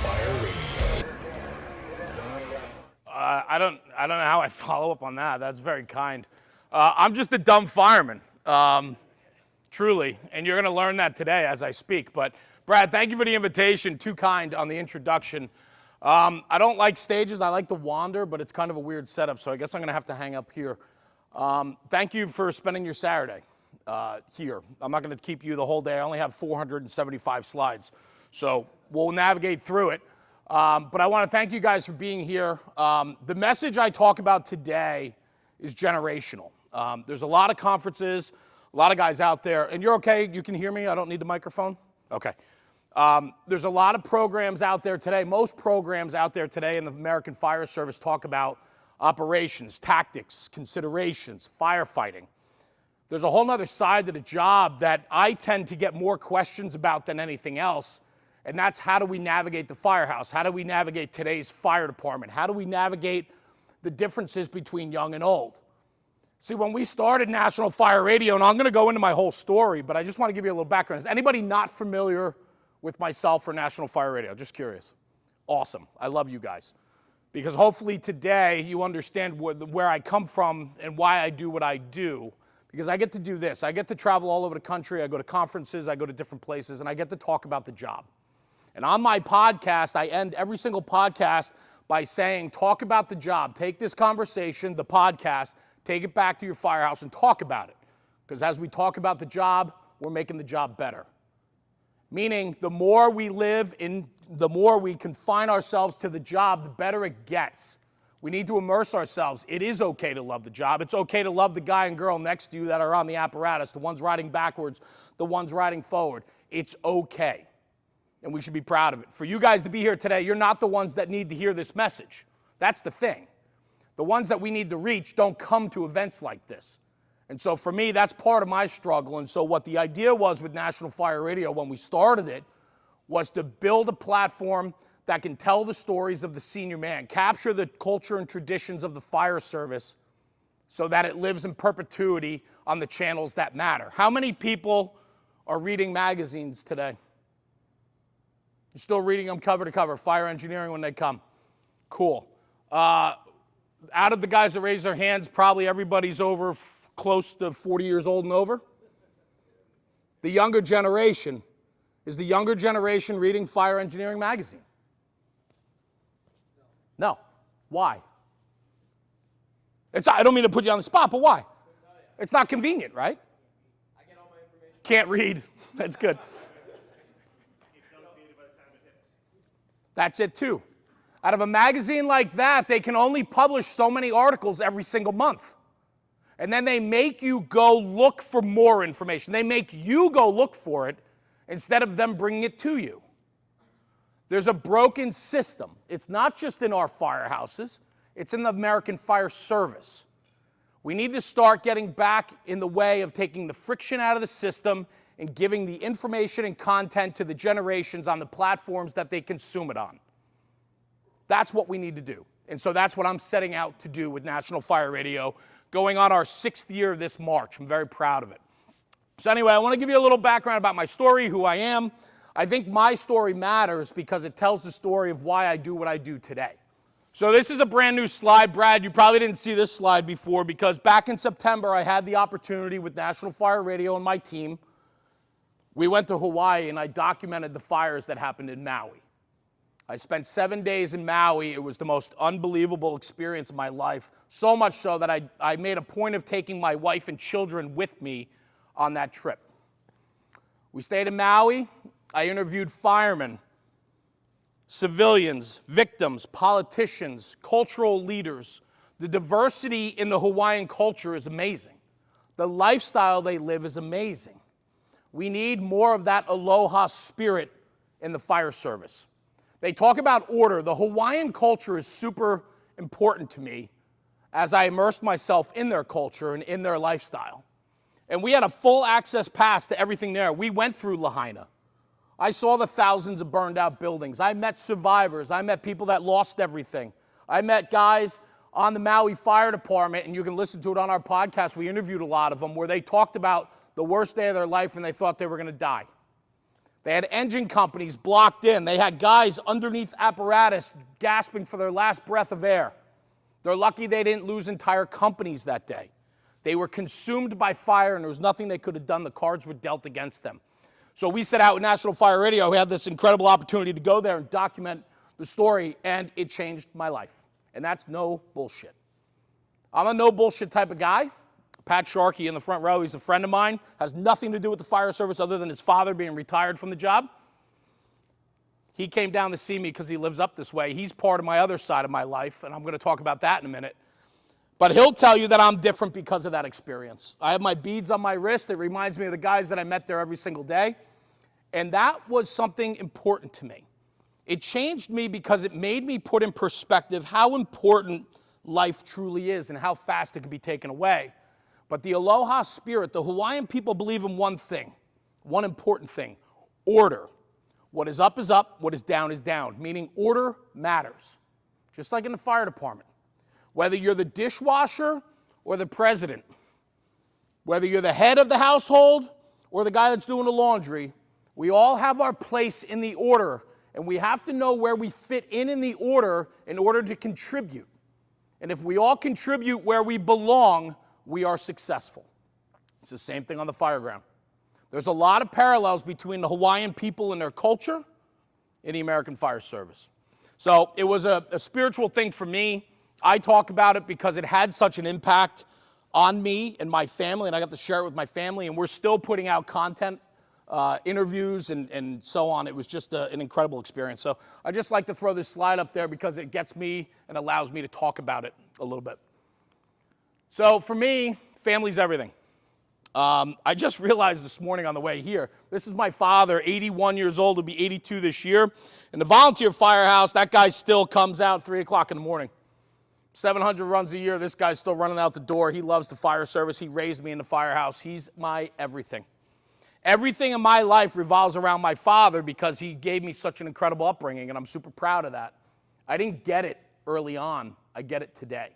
Fire Radio. I don't know how I follow up on that. That's very kind. I'm just a dumb fireman, truly, and you're going to learn that today as I speak. But Brad, thank you for the invitation. Too kind on the introduction. I don't like stages. I like to wander, but it's kind of a weird setup, so I guess I'm going to have to hang up here. Thank you for spending your Saturday here. I'm not going to keep you the whole day. I only have 475 slides, so we'll navigate through it. But I want to thank you guys for being here. The message I talk about today is generational. There's a lot of conferences, a lot of guys out there, and you're okay? You can hear me? I don't need the microphone? Okay. There's a lot of programs out there today. Most programs out there today in the American Fire Service talk about operations, tactics, considerations, firefighting. There's a whole nother side to the job that I tend to get more questions about than anything else, and that's how do we navigate the firehouse? How do we navigate today's fire department? How do we navigate the differences between young and old? See, when we started National Fire Radio, and I'm going to go into my whole story, but I just want to give you a little background. Is anybody not familiar with myself or National Fire Radio? Just curious. Awesome. I love you guys. Because hopefully today you understand where I come from and why I do what I do. Because I get to do this. I get to travel all over the country. I go to conferences. I go to different places. And I get to talk about the job. And on my podcast, I end every single podcast by saying, talk about the job. Take this conversation, the podcast, take it back to your firehouse and talk about it. Because as we talk about the job, we're making the job better. Meaning, the more we live in, the more we confine ourselves to the job, the better it gets. We need to immerse ourselves. It is okay to love the job. It's okay to love the guy and girl next to you that are on the apparatus, the ones riding backwards, the ones riding forward. It's okay. And we should be proud of it. For you guys to be here today, you're not the ones that need to hear this message. That's the thing. The ones that we need to reach don't come to events like this. And so for me, that's part of my struggle. And so what the idea was with National Fire Radio when we started it was to build a platform that can tell the stories of the senior man, capture the culture and traditions of the fire service so that it lives in perpetuity on the channels that matter. How many people are reading magazines today? You're still reading them cover to cover, fire engineering when they come. Cool. Out of the guys that raise their hands, probably everybody's over close to 40 years old and over. The younger generation, is the younger generation reading Fire Engineering magazine? No. Why? I don't mean to put you on the spot, but why? It's not convenient, right? I get all my information. Can't read. That's good. That's it too. Out of a magazine like that, they can only publish so many articles every single month. And then they make you go look for more information. They make you go look for it instead of them bringing it to you. There's a broken system. It's not just in our firehouses. It's in the American Fire Service. We need to start getting back in the way of taking the friction out of the system and giving the information and content to the generations on the platforms that they consume it on. That's what we need to do. And so that's what I'm setting out to do with National Fire Radio, going on our 6th year this March. I'm very proud of it. So anyway, I want to give you a little background about my story, who I am. I think my story matters because it tells the story of why I do what I do today. So this is a brand new slide. Brad, you probably didn't see this slide before because back in September, I had the opportunity with National Fire Radio and my team. We went to Hawaii and I documented the fires that happened in Maui. I spent 7 days in Maui. It was the most unbelievable experience of my life, so much so that I made a point of taking my wife and children with me on that trip. We stayed in Maui. I interviewed firemen, civilians, victims, politicians, cultural leaders. The diversity in the Hawaiian culture is amazing. The lifestyle they live is amazing. We need more of that aloha spirit in the fire service. They talk about order. The Hawaiian culture is super important to me as I immersed myself in their culture and in their lifestyle. And we had a full access pass to everything there. We went through Lahaina. I saw the thousands of burned out buildings. I met survivors. I met people that lost everything. I met guys on the Maui Fire Department, and you can listen to it on our podcast. We interviewed a lot of them where they talked about the worst day of their life and they thought they were going to die. They had engine companies blocked in. They had guys underneath apparatus gasping for their last breath of air. They're lucky they didn't lose entire companies that day. They were consumed by fire, and there was nothing they could have done. The cards were dealt against them. So we set out with National Fire Radio. We had this incredible opportunity to go there and document the story, and it changed my life. And that's no bullshit. I'm a no bullshit type of guy. Pat Sharkey in the front row, he's a friend of mine, has nothing to do with the fire service other than his father being retired from the job. He came down to see me because he lives up this way. He's part of my other side of my life, and I'm going to talk about that in a minute. But he'll tell you that I'm different because of that experience. I have my beads on my wrist. It reminds me of the guys that I met there every single day. And that was something important to me. It changed me because it made me put in perspective how important life truly is and how fast it can be taken away. But the aloha spirit, the Hawaiian people believe in one thing, one important thing, order. What is up, what is down, meaning order matters, just like in the fire department. Whether you're the dishwasher or the president, whether you're the head of the household or the guy that's doing the laundry, we all have our place in the order, and we have to know where we fit in the order in order to contribute. And if we all contribute where we belong, we are successful. It's the same thing on the fire ground. There's a lot of parallels between the Hawaiian people and their culture and the American Fire Service. So it was a spiritual thing for me. I talk about it because it had such an impact on me and my family, and I got to share it with my family, and we're still putting out content, interviews, and so on. It was just an incredible experience. So I just like to throw this slide up there because it gets me and allows me to talk about it a little bit. So for me, family's everything. I just realized this morning on the way here, this is my father, 81 years old, will be 82 this year. In the volunteer firehouse, that guy still comes out 3 o'clock in the morning. 700 runs a year, this guy's still running out the door. He loves the fire service. He raised me in the firehouse. He's my everything. Everything in my life revolves around my father because he gave me such an incredible upbringing, and I'm super proud of that. I didn't get it early on. I get it today.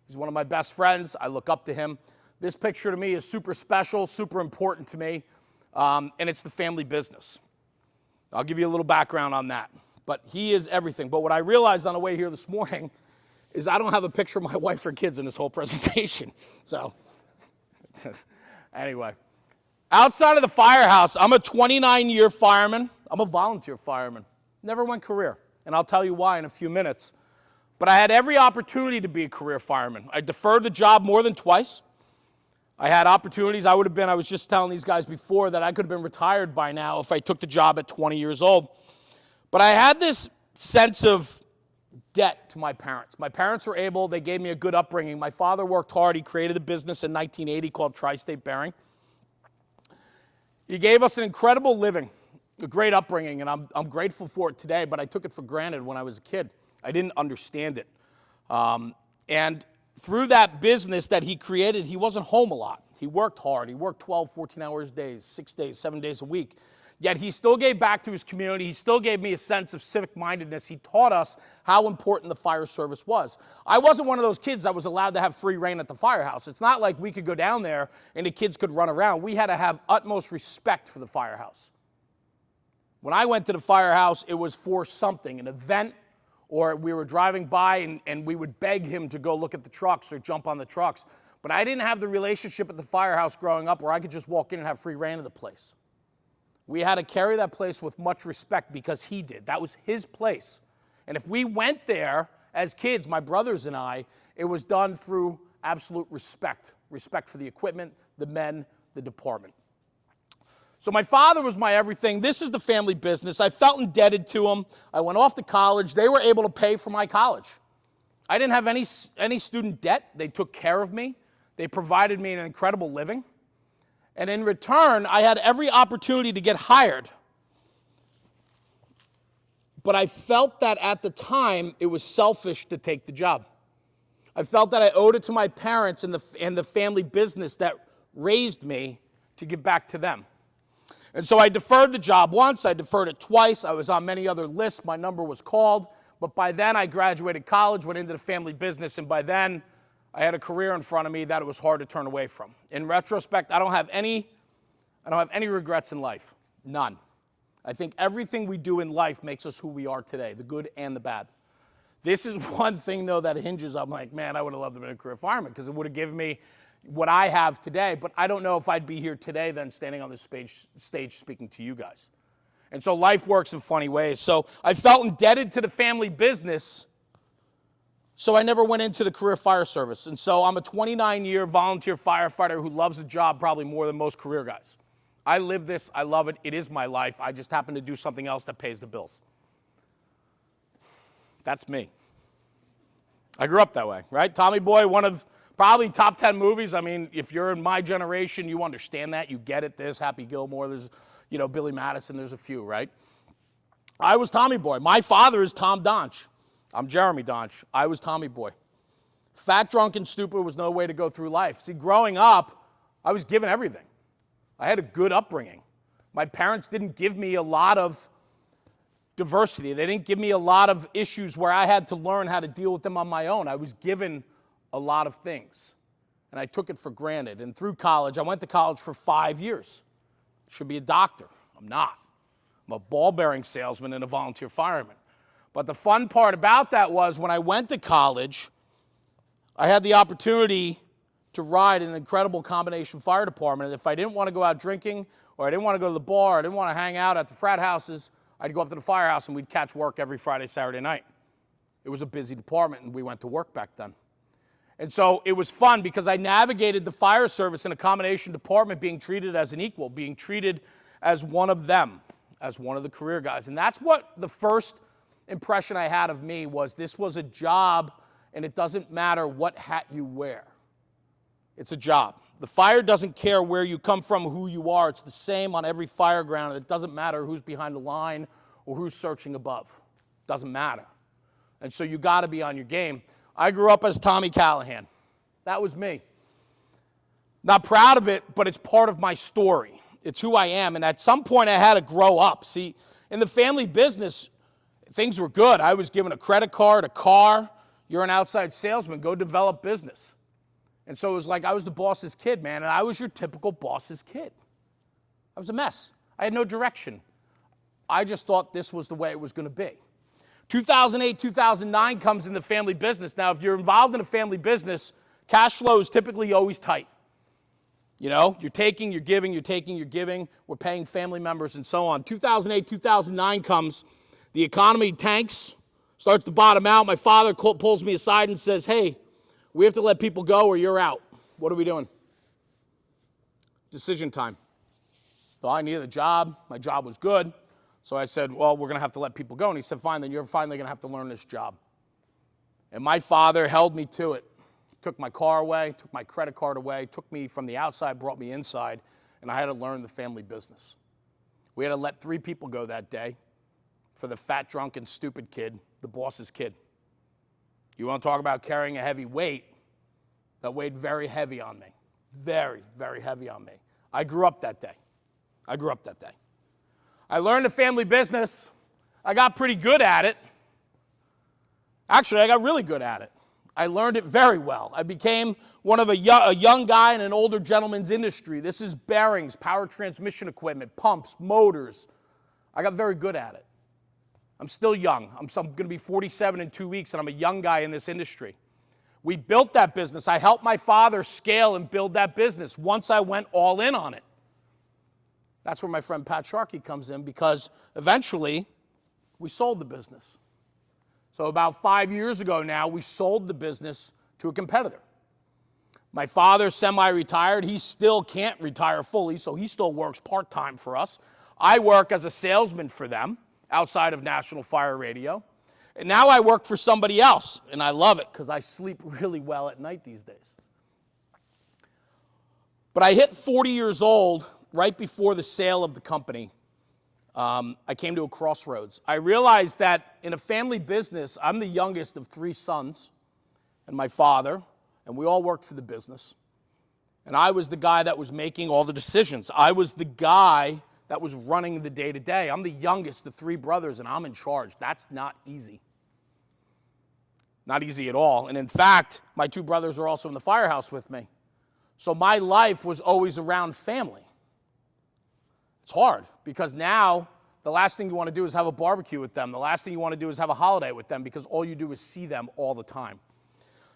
He's one of my best friends. I look up to him. This picture to me is super special, super important to me, and it's the family business. I'll give you a little background on that. But he is everything. But what I realized on the way here this morning is I don't have a picture of my wife or kids in this whole presentation. So anyway, outside of the firehouse, I'm a 29-year fireman. I'm a volunteer fireman. Never went career, and I'll tell you why in a few minutes. But I had every opportunity to be a career fireman. I deferred the job more than twice. I had opportunities. I was just telling these guys before that I could have been retired by now if I took the job at 20 years old. But I had this sense of debt to my parents. My parents were able, they gave me a good upbringing. My father worked hard. He created a business in 1980 called Tri-State Bearing. He gave us an incredible living, a great upbringing, and I'm grateful for it today, but I took it for granted when I was a kid. I didn't understand it. And through that business that he created, he wasn't home a lot. He worked hard. He worked 12, 14-hour days, 6 days, 7 days a week. Yet he still gave back to his community. He still gave me a sense of civic-mindedness. He taught us how important the fire service was. I wasn't one of those kids that was allowed to have free reign at the firehouse. It's not like we could go down there and the kids could run around. We had to have utmost respect for the firehouse. When I went to the firehouse, it was for something, an event, or we were driving by and we would beg him to go look at the trucks or jump on the trucks. But I didn't have the relationship at the firehouse growing up where I could just walk in and have free reign of the place. We had to carry that place with much respect because he did. That was his place. And if we went there as kids, my brothers and I, it was done through absolute respect. Respect for the equipment, the men, the department. So my father was my everything. This is the family business. I felt indebted to him. I went off to college. They were able to pay for my college. I didn't have any student debt. They took care of me. They provided me an incredible living. And in return, I had every opportunity to get hired. But I felt that at the time, it was selfish to take the job. I felt that I owed it to my parents and the family business that raised me to give back to them. And so I deferred the job once, I deferred it twice, I was on many other lists, my number was called, but by then I graduated college, went into the family business, and by then I had a career in front of me that it was hard to turn away from. In retrospect, I don't have any regrets in life, none. I think everything we do in life makes us who we are today, the good and the bad. This is one thing, though, that hinges. I'm like, man, I would have loved to be a career fireman because it would have given me what I have today. But I don't know if I'd be here today than standing on this stage speaking to you guys. And so life works in funny ways. So I felt indebted to the family business, so I never went into the career fire service. And so I'm a 29-year volunteer firefighter who loves the job probably more than most career guys. I live this. I love it. It is my life. I just happen to do something else that pays the bills. That's me. I grew up that way, right? Tommy Boy, one of probably top 10 movies. I mean, if you're in my generation, you understand that. You get it. There's Happy Gilmore. There's, Billy Madison. There's a few, right? I was Tommy Boy. My father is Tom Donch. I'm Jeremy Donch. I was Tommy Boy. Fat, drunk, and stupid was no way to go through life. See, growing up, I was given everything. I had a good upbringing. My parents didn't give me a lot of diversity. They didn't give me a lot of issues where I had to learn how to deal with them on my own. I was given a lot of things, and I took it for granted. And through college, I went to college for 5 years. Should be a doctor. I'm not. I'm a ball-bearing salesman and a volunteer fireman. But the fun part about that was when I went to college, I had the opportunity to ride in an incredible combination fire department. And if I didn't want to go out drinking, or I didn't want to go to the bar, or I didn't want to hang out at the frat houses, I'd go up to the firehouse and we'd catch work every Friday, Saturday night. It was a busy department and we went to work back then. And so it was fun because I navigated the fire service in a combination department being treated as an equal, being treated as one of them, as one of the career guys. And that's what the first impression I had of me was. This was a job, and it doesn't matter what hat you wear. It's a job. The fire doesn't care where you come from, who you are. It's the same on every fire ground. It doesn't matter who's behind the line or who's searching above. It doesn't matter. And so you got to be on your game. I grew up as Tommy Callahan. That was me. Not proud of it, but it's part of my story. It's who I am. And at some point, I had to grow up. See, in the family business, things were good. I was given a credit card, a car. You're an outside salesman. Go develop business. And so it was like I was the boss's kid, man, and I was your typical boss's kid. I was a mess. I had no direction. I just thought this was the way it was going to be. 2008, 2009 comes in the family business. Now, if you're involved in a family business, cash flow is typically always tight. You're taking, you're giving, you're taking, you're giving. We're paying family members and so on. 2008, 2009 comes. The economy tanks, starts to bottom out. My father pulls me aside and says, hey, we have to let people go or you're out. What are we doing? Decision time. So I needed a job. My job was good. So I said, well, we're going to have to let people go. And he said, fine, then you're finally going to have to learn this job. And my father held me to it. He took my car away, took my credit card away, took me from the outside, brought me inside, and I had to learn the family business. We had to let 3 people go that day for the fat, drunk, and stupid kid, the boss's kid. You want to talk about carrying a heavy weight? That weighed very heavy on me. Very, very heavy on me. I grew up that day. I learned the family business. I got pretty good at it. Actually, I got really good at it. I learned it very well. I became one of a young guy in an older gentleman's industry. This is bearings, power transmission equipment, pumps, motors. I got very good at it. I'm still young. I'm going to be 47 in 2 weeks, and I'm a young guy in this industry. We built that business. I helped my father scale and build that business once I went all in on it. That's where my friend Pat Sharkey comes in, because eventually we sold the business. So about 5 years ago now, we sold the business to a competitor. My father's semi-retired. He still can't retire fully, so he still works part-time for us. I work as a salesman for them outside of National Fire Radio. And now I work for somebody else, and I love it because I sleep really well at night these days. But I hit 40 years old right before the sale of the company. I came to a crossroads. I realized that in a family business, I'm the youngest of 3 sons and my father, and we all worked for the business. And I was the guy that was making all the decisions. I was the guy that was running the day-to-day. I'm the youngest of 3 brothers, and I'm in charge. That's not easy. Not easy at all. And in fact, my 2 brothers are also in the firehouse with me. So my life was always around family. It's hard because now the last thing you want to do is have a barbecue with them. The last thing you want to do is have a holiday with them because all you do is see them all the time.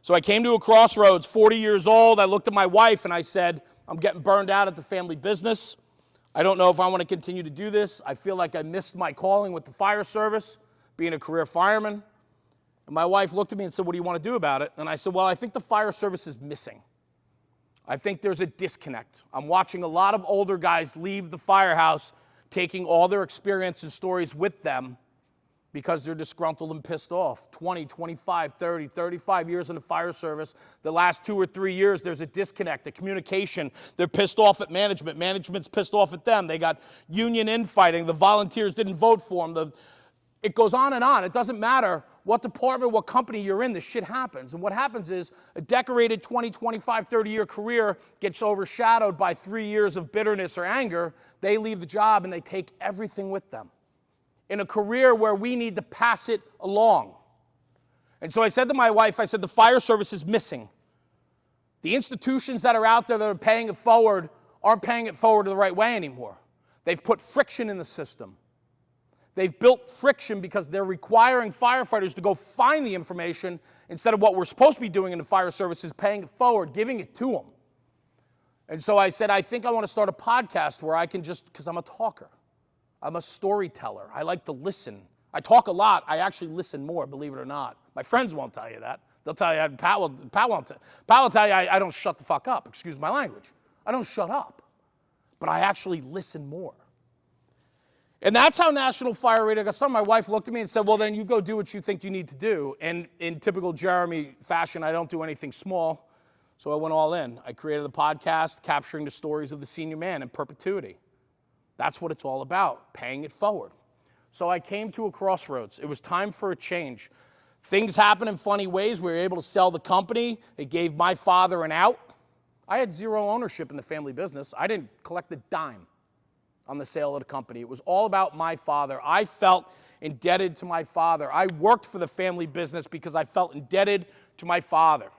So I came to a crossroads, 40 years old. I looked at my wife and I said, I'm getting burned out at the family business. I don't know if I want to continue to do this. I feel like I missed my calling with the fire service, being a career fireman. And my wife looked at me and said, what do you want to do about it? And I said, well, I think the fire service is missing. I think there's a disconnect. I'm watching a lot of older guys leave the firehouse, taking all their experience and stories with them because they're disgruntled and pissed off. 20, 25, 30, 35 years in the fire service. The last 2 or 3 years, there's a disconnect, a communication. They're pissed off at management. Management's pissed off at them. They got union infighting. The volunteers didn't vote for them. It goes on and on. It doesn't matter what department, what company you're in, this shit happens. And what happens is a decorated 20, 25, 30-year career gets overshadowed by 3 years of bitterness or anger. They leave the job and they take everything with them in a career where we need to pass it along. And so I said to my wife, I said, the fire service is missing. The institutions that are out there that are paying it forward aren't paying it forward the right way anymore. They've put friction in the system. They've built friction because they're requiring firefighters to go find the information instead of what we're supposed to be doing in the fire service is paying it forward, giving it to them. And so I said, I think I want to start a podcast where I can because I'm a talker. I'm a storyteller. I like to listen. I talk a lot. I actually listen more, believe it or not. My friends won't tell you that. They'll tell you, Pat will tell you I don't shut the fuck up. Excuse my language. I don't shut up. But I actually listen more. And that's how National Fire Radio got started. My wife looked at me and said, well, then you go do what you think you need to do. And in typical Jeremy fashion, I don't do anything small. So I went all in. I created a podcast capturing the stories of the senior man in perpetuity. That's what it's all about, paying it forward. So I came to a crossroads. It was time for a change. Things happen in funny ways. We were able to sell the company. It gave my father an out. I had zero ownership in the family business. I didn't collect a dime on the sale of the company. It was all about my father. I felt indebted to my father. I worked for the family business because I felt indebted to my father.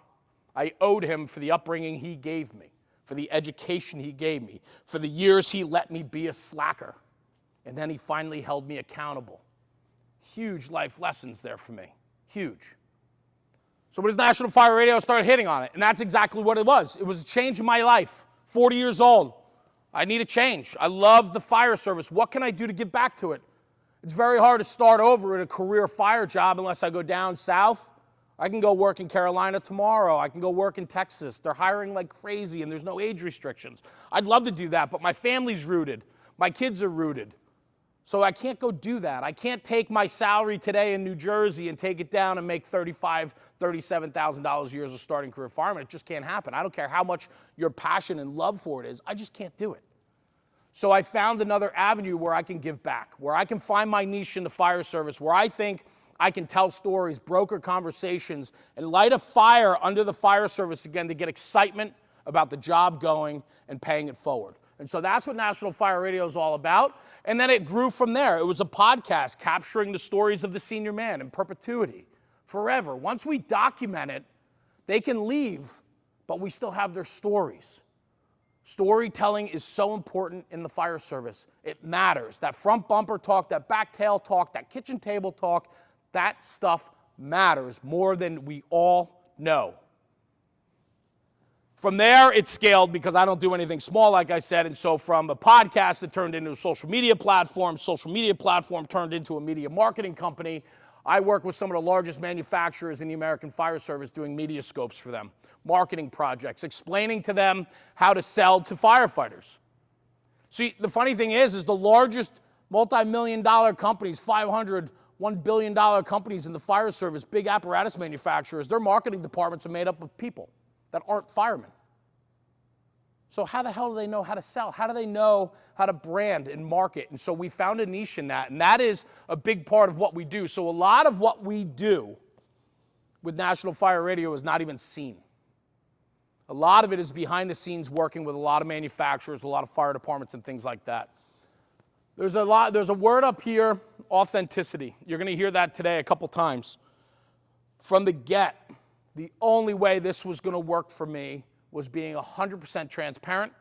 I owed him for the upbringing he gave me, for the education he gave me, for the years he let me be a slacker. And then he finally held me accountable. Huge life lessons there for me, huge. So what does National Fire Radio start hitting on it? And that's exactly what it was. It was a change in my life, 40 years old. I need a change. I love the fire service. What can I do to give back to it? It's very hard to start over in a career fire job unless I go down south. I can go work in Carolina tomorrow. I can go work in Texas. They're hiring like crazy and there's no age restrictions. I'd love to do that, but my family's rooted. My kids are rooted. So I can't go do that. I can't take my salary today in New Jersey and take it down and make $35,000, $37,000 a year as a starting career fireman. It just can't happen. I don't care how much your passion and love for it is. I just can't do it. So I found another avenue where I can give back, where I can find my niche in the fire service, where I think I can tell stories, broker conversations, and light a fire under the fire service again to get excitement about the job going and paying it forward. And so that's what National Fire Radio is all about. And then it grew from there. It was a podcast capturing the stories of the senior man in perpetuity, forever. Once we document it, they can leave, but we still have their stories. Storytelling is so important in the fire service. It matters. That front bumper talk, that back tail talk, that kitchen table talk, that stuff matters more than we all know. From there, it scaled because I don't do anything small, like I said. And so from a podcast, it turned into a social media platform. Social media platform turned into a media marketing company. I work with some of the largest manufacturers in the American Fire Service doing media scopes for them, marketing projects, explaining to them how to sell to firefighters. See, the funny thing is the largest multi-million-dollar companies, 500, $1 billion companies in the fire service, big apparatus manufacturers, their marketing departments are made up of people that aren't firemen. So how the hell do they know how to sell? How do they know how to brand and market? And so we found a niche in that, and that is a big part of what we do. So a lot of what we do with National Fire Radio is not even seen. A lot of it is behind the scenes working with a lot of manufacturers, a lot of fire departments and things like that. There's a word up here, authenticity. You're going to hear that today a couple times. From the get, the only way this was going to work for me was being 100% transparent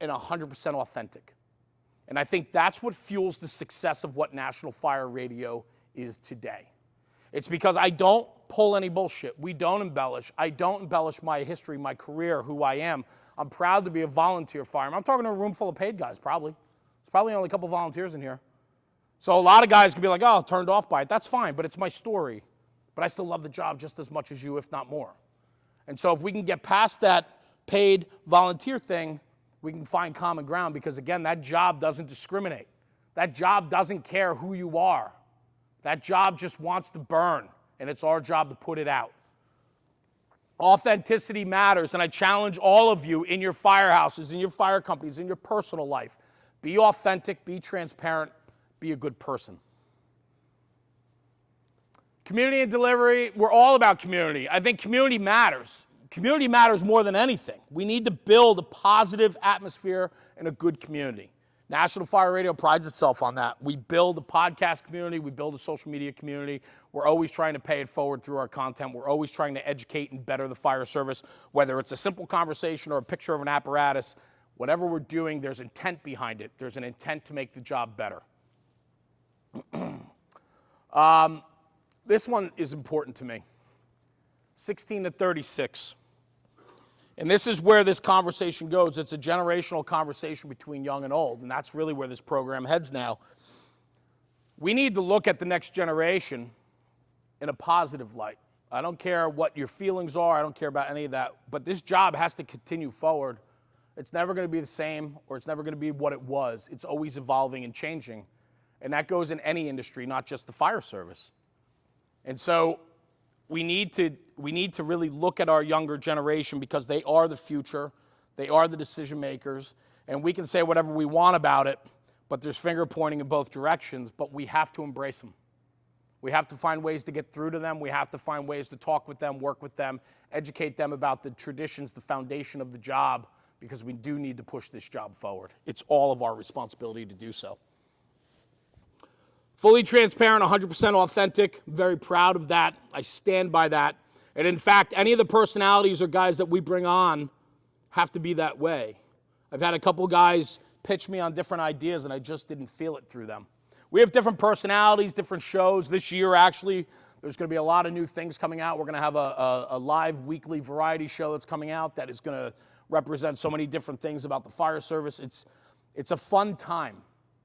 and 100% authentic. And I think that's what fuels the success of what National Fire Radio is today. It's because I don't pull any bullshit. We don't embellish. I don't embellish my history, my career, who I am. I'm proud to be a volunteer fireman. I'm talking to a room full of paid guys, probably. There's probably only a couple volunteers in here. So a lot of guys could be like, oh, turned off by it. That's fine, but it's my story. But I still love the job just as much as you, if not more. And so if we can get past that paid volunteer thing, we can find common ground because, again, that job doesn't discriminate. That job doesn't care who you are. That job just wants to burn, and it's our job to put it out. Authenticity matters, and I challenge all of you in your firehouses, in your fire companies, in your personal life. Be authentic, be transparent, be a good person. Community and delivery, we're all about community. I think community matters. Community matters more than anything. We need to build a positive atmosphere and a good community. National Fire Radio prides itself on that. We build a podcast community. We build a social media community. We're always trying to pay it forward through our content. We're always trying to educate and better the fire service, whether it's a simple conversation or a picture of an apparatus. Whatever we're doing, there's intent behind it. There's an intent to make the job better. This one is important to me. 16 to 36. And this is where this conversation goes. It's a generational conversation between young and old, and that's really where this program heads now. We need to look at the next generation in a positive light. I don't care what your feelings are. I don't care about any of that. But this job has to continue forward. It's never going to be the same, or it's never going to be what it was. It's always evolving and changing. And that goes in any industry, not just the fire service. And so we need to really look at our younger generation because they are the future. They are the decision makers. And we can say whatever we want about it, but there's finger pointing in both directions, but we have to embrace them. We have to find ways to get through to them. We have to find ways to talk with them, work with them, educate them about the traditions, the foundation of the job, because we do need to push this job forward. It's all of our responsibility to do so. Fully transparent, 100% authentic. Very proud of that. I stand by that. And in fact, any of the personalities or guys that we bring on have to be that way. I've had a couple guys pitch me on different ideas, and I just didn't feel it through them. We have different personalities, different shows. This year, actually, there's going to be a lot of new things coming out. We're going to have a live weekly variety show that's coming out that is going to represent so many different things about the fire service. It's a fun time.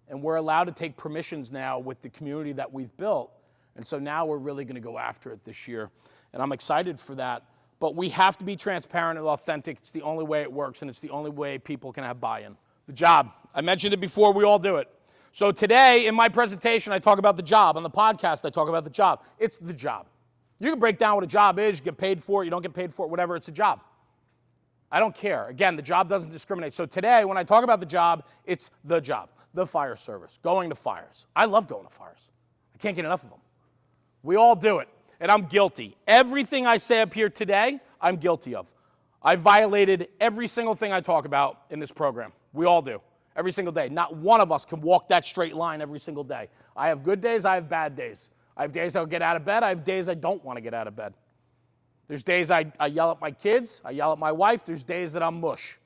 And we're allowed to take permissions now with the community that we've built. And so now we're really going to go after it this year. And I'm excited for that. But we have to be transparent and authentic. It's the only way it works, and it's the only way people can have buy-in. The job. I mentioned it before. We all do it. So today, in my presentation, I talk about the job. On the podcast, I talk about the job. It's the job. You can break down what a job is. You get paid for it. You don't get paid for it. Whatever. It's a job. I don't care. Again, the job doesn't discriminate. So today, when I talk about the job, it's the job. The fire service, going to fires. I love going to fires. I can't get enough of them. We all do it, and I'm guilty. Everything I say up here today, I'm guilty of. I violated every single thing I talk about in this program. We all do, every single day. Not one of us can walk that straight line every single day. I have good days, I have bad days. I have days I'll get out of bed, I have days I don't want to get out of bed. There's days I yell at my kids, I yell at my wife, there's days that I'm mush.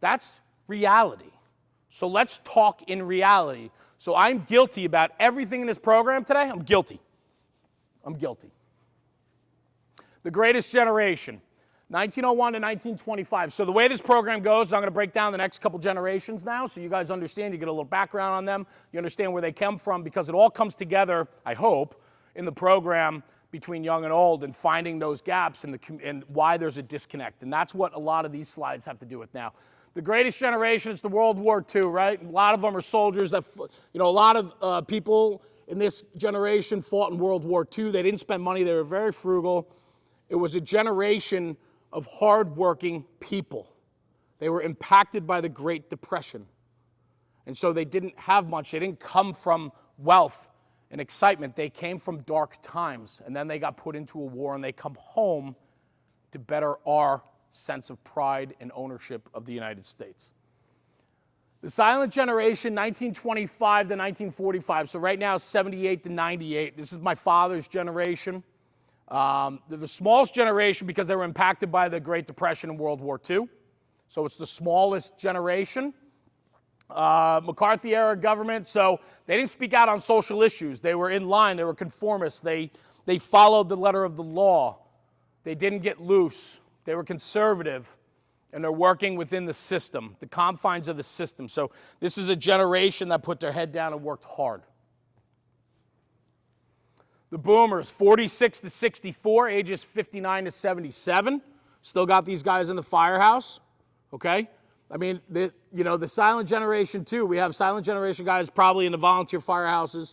That's reality. So let's talk in reality. So I'm guilty about everything in this program today. I'm guilty. I'm guilty. The greatest generation, 1901 to 1925. So the way this program goes, I'm going to break down the next couple generations now so you guys understand. You get a little background on them. You understand where they come from because it all comes together, I hope, in the program between young and old and finding those gaps and why there's a disconnect. And that's what a lot of these slides have to do with now. The greatest generation, it's the World War II, right? A lot of them are soldiers that, a lot of people in this generation fought in World War II. They didn't spend money. They were very frugal. It was a generation of hardworking people. They were impacted by the Great Depression. And so they didn't have much. They didn't come from wealth and excitement. They came from dark times. And then they got put into a war, and they come home to better our sense of pride and ownership of the United States. The silent generation, 1925 to 1945. So right now, 78 to 98. This is my father's generation. They're the smallest generation because they were impacted by the Great Depression and World War II. So it's the smallest generation. McCarthy-era government, so they didn't speak out on social issues. They were in line. They were conformists. They followed the letter of the law. They didn't get loose. They were conservative, and they're working within the system, the confines of the system. So this is a generation that put their head down and worked hard. The boomers, 46 to 64, ages 59 to 77. Still got these guys in the firehouse, okay? I mean, the silent generation too. We have silent generation guys probably in the volunteer firehouses.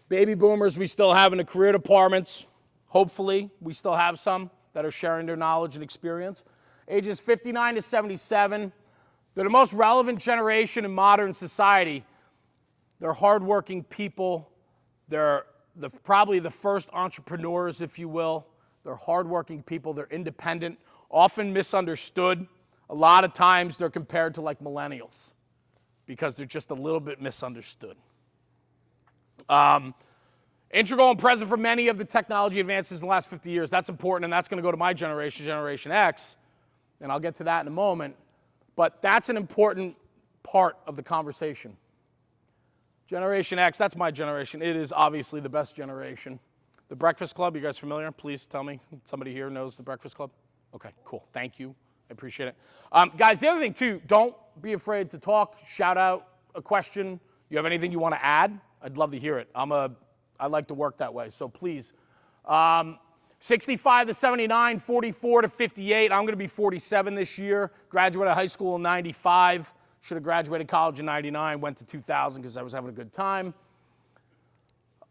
Baby boomers we still have in the career departments. Hopefully, we still have some that are sharing their knowledge and experience. Ages 59 to 77. They're the most relevant generation in modern society. They're hardworking people. They're probably the first entrepreneurs, if you will. They're hardworking people. They're independent, often misunderstood. A lot of times they're compared to like millennials because they're just a little bit misunderstood. Integral and present for many of the technology advances in the last 50 years. That's important, and that's going to go to my generation, Generation X, and I'll get to that in a moment. But that's an important part of the conversation. Generation X, that's my generation. It is obviously the best generation. The Breakfast Club, you guys familiar? Please tell me. Somebody here knows the Breakfast Club? Okay, cool. Thank you. I appreciate it. Guys, the other thing, too, don't be afraid to talk, shout out a question. You have anything you want to add? I'd love to hear it. I like to work that way, so please. 65 to 79, 44 to 58. I'm going to be 47 this year. Graduated high school in 95. Should have graduated college in 99. Went to 2000 because I was having a good time.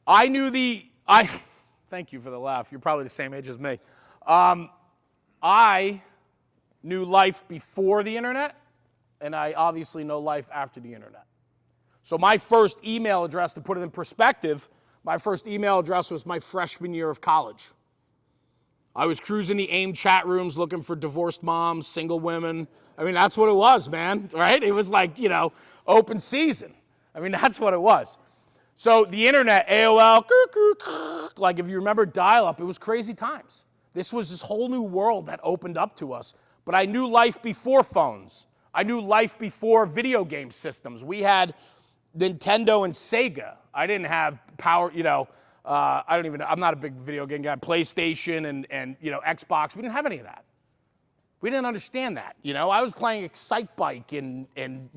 Thank you for the laugh. You're probably the same age as me. I knew life before the internet, and I obviously know life after the internet. So my first email address, to put it in perspective, my first email address was my freshman year of college. I was cruising the AIM chat rooms looking for divorced moms, single women. I mean, that's what it was, man, right? It was like, open season. I mean, that's what it was. So the internet, AOL, like if you remember dial-up, it was crazy times. This was this whole new world that opened up to us. But I knew life before phones. I knew life before video game systems. We had Nintendo and Sega. I didn't have power, I'm not a big video game guy. PlayStation and Xbox. We didn't have any of that. We didn't understand that. I was playing Excitebike and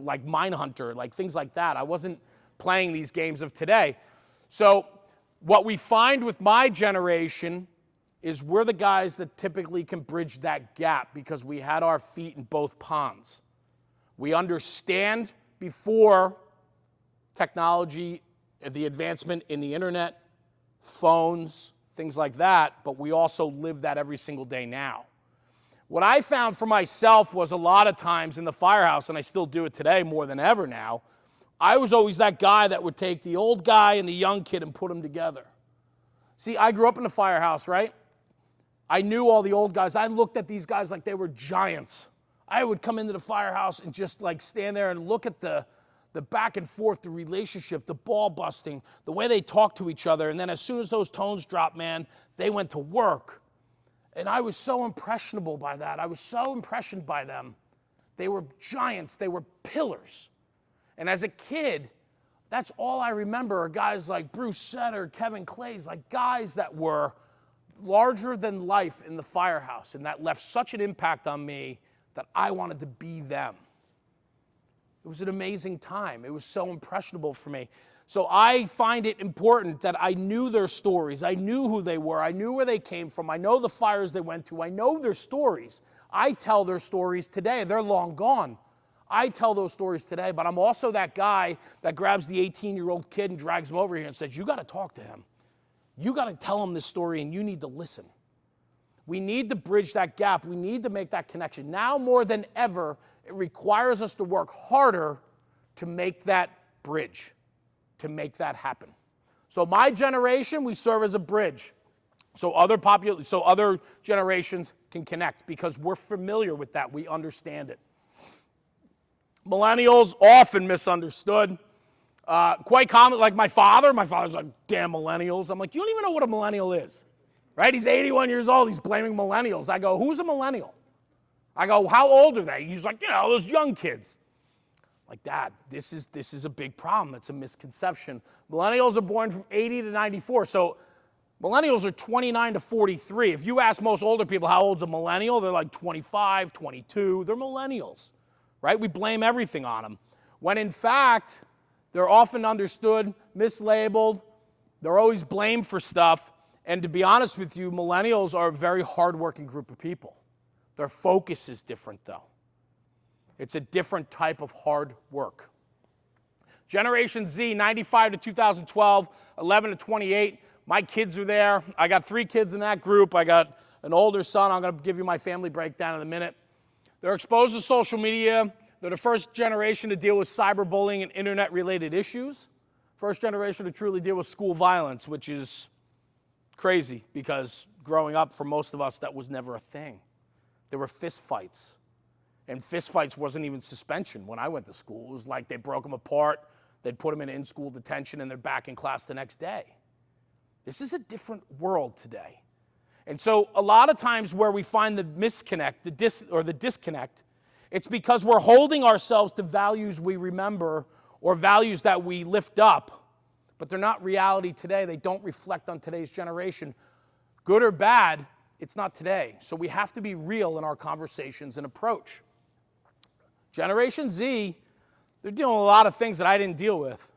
like Mindhunter, like things like that. I wasn't playing these games of today. So what we find with my generation is we're the guys that typically can bridge that gap because we had our feet in both ponds. We understand before technology, the advancement in the internet, phones, things like that, but we also live that every single day now. What I found for myself was a lot of times in the firehouse, and I still do it today more than ever now, I was always that guy that would take the old guy and the young kid and put them together. See, I grew up in the firehouse, right? I knew all the old guys. I looked at these guys like they were giants. I would come into the firehouse and just like stand there and look at the back and forth, the relationship, the ball busting, the way they talk to each other. And then as soon as those tones dropped, man, they went to work. And I was so impressionable by that. I was so impressioned by them. They were giants. They were pillars. And as a kid, that's all I remember are guys like Bruce Sutter, Kevin Clays, like guys that were larger than life in the firehouse. And that left such an impact on me that I wanted to be them. It was an amazing time. It was so impressionable for me. So I find it important that I knew their stories. I knew who they were. I knew where they came from. I know the fires they went to. I know their stories. I tell their stories today. They're long gone. I tell those stories today, but I'm also that guy that grabs the 18-year-old kid and drags him over here and says, you got to talk to him. You got to tell him this story, and you need to listen. We need to bridge that gap. We need to make that connection. Now more than ever, it requires us to work harder to make that bridge, to make that happen. So my generation, we serve as a bridge. So other generations can connect because we're familiar with that. We understand it. Millennials, often misunderstood. Quite common, like my father's like, damn millennials. I'm like, you don't even know what a millennial is, right? He's 81 years old. He's blaming millennials. I go, who's a millennial? I go, how old are they? He's like, those young kids. Like, Dad, this is a big problem. It's a misconception. Millennials are born from 80 to 94. So millennials are 29 to 43. If you ask most older people how old's a millennial, they're like 25, 22. They're millennials, right? We blame everything on them. When in fact, they're often understood, mislabeled. They're always blamed for stuff. And to be honest with you, millennials are a very hardworking group of people. Their focus is different, though. It's a different type of hard work. Generation Z, 95 to 2012, 11 to 28. My kids are there. I got 3 kids in that group. I got an older son. I'm going to give you my family breakdown in a minute. They're exposed to social media. They're the first generation to deal with cyberbullying and internet-related issues. First generation to truly deal with school violence, which is crazy because growing up, for most of us, that was never a thing. There were fist fights. And fist fights wasn't even suspension when I went to school. It was like they broke them apart, they'd put them in in-school detention, and they're back in class the next day. This is a different world today. And so a lot of times where we find the misconnect, the disconnect, it's because we're holding ourselves to values we remember or values that we lift up, but they're not reality today. They don't reflect on today's generation. Good or bad, it's not today. So we have to be real in our conversations and approach. Generation Z, they're dealing with a lot of things that I didn't deal with.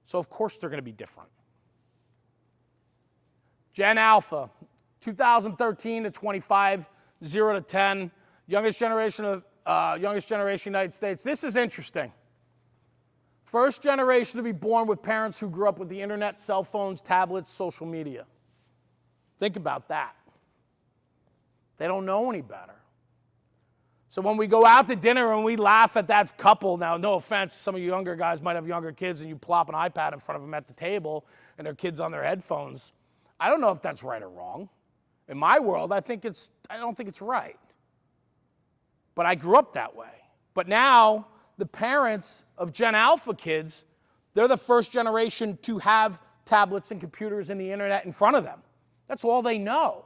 So of course they're going to be different. Gen Alpha, 2013 to 25, 0 to 10, youngest generation United States. This is interesting. First generation to be born with parents who grew up with the internet, cell phones, tablets, social media. Think about that. They don't know any better. So when we go out to dinner and we laugh at that couple, now no offense, some of you younger guys might have younger kids and you plop an iPad in front of them at the table and their kids on their headphones. I don't know if that's right or wrong. In my world, I don't think it's right. But I grew up that way. But now the parents of Gen Alpha kids, they're the first generation to have tablets and computers and the internet in front of them. That's all they know.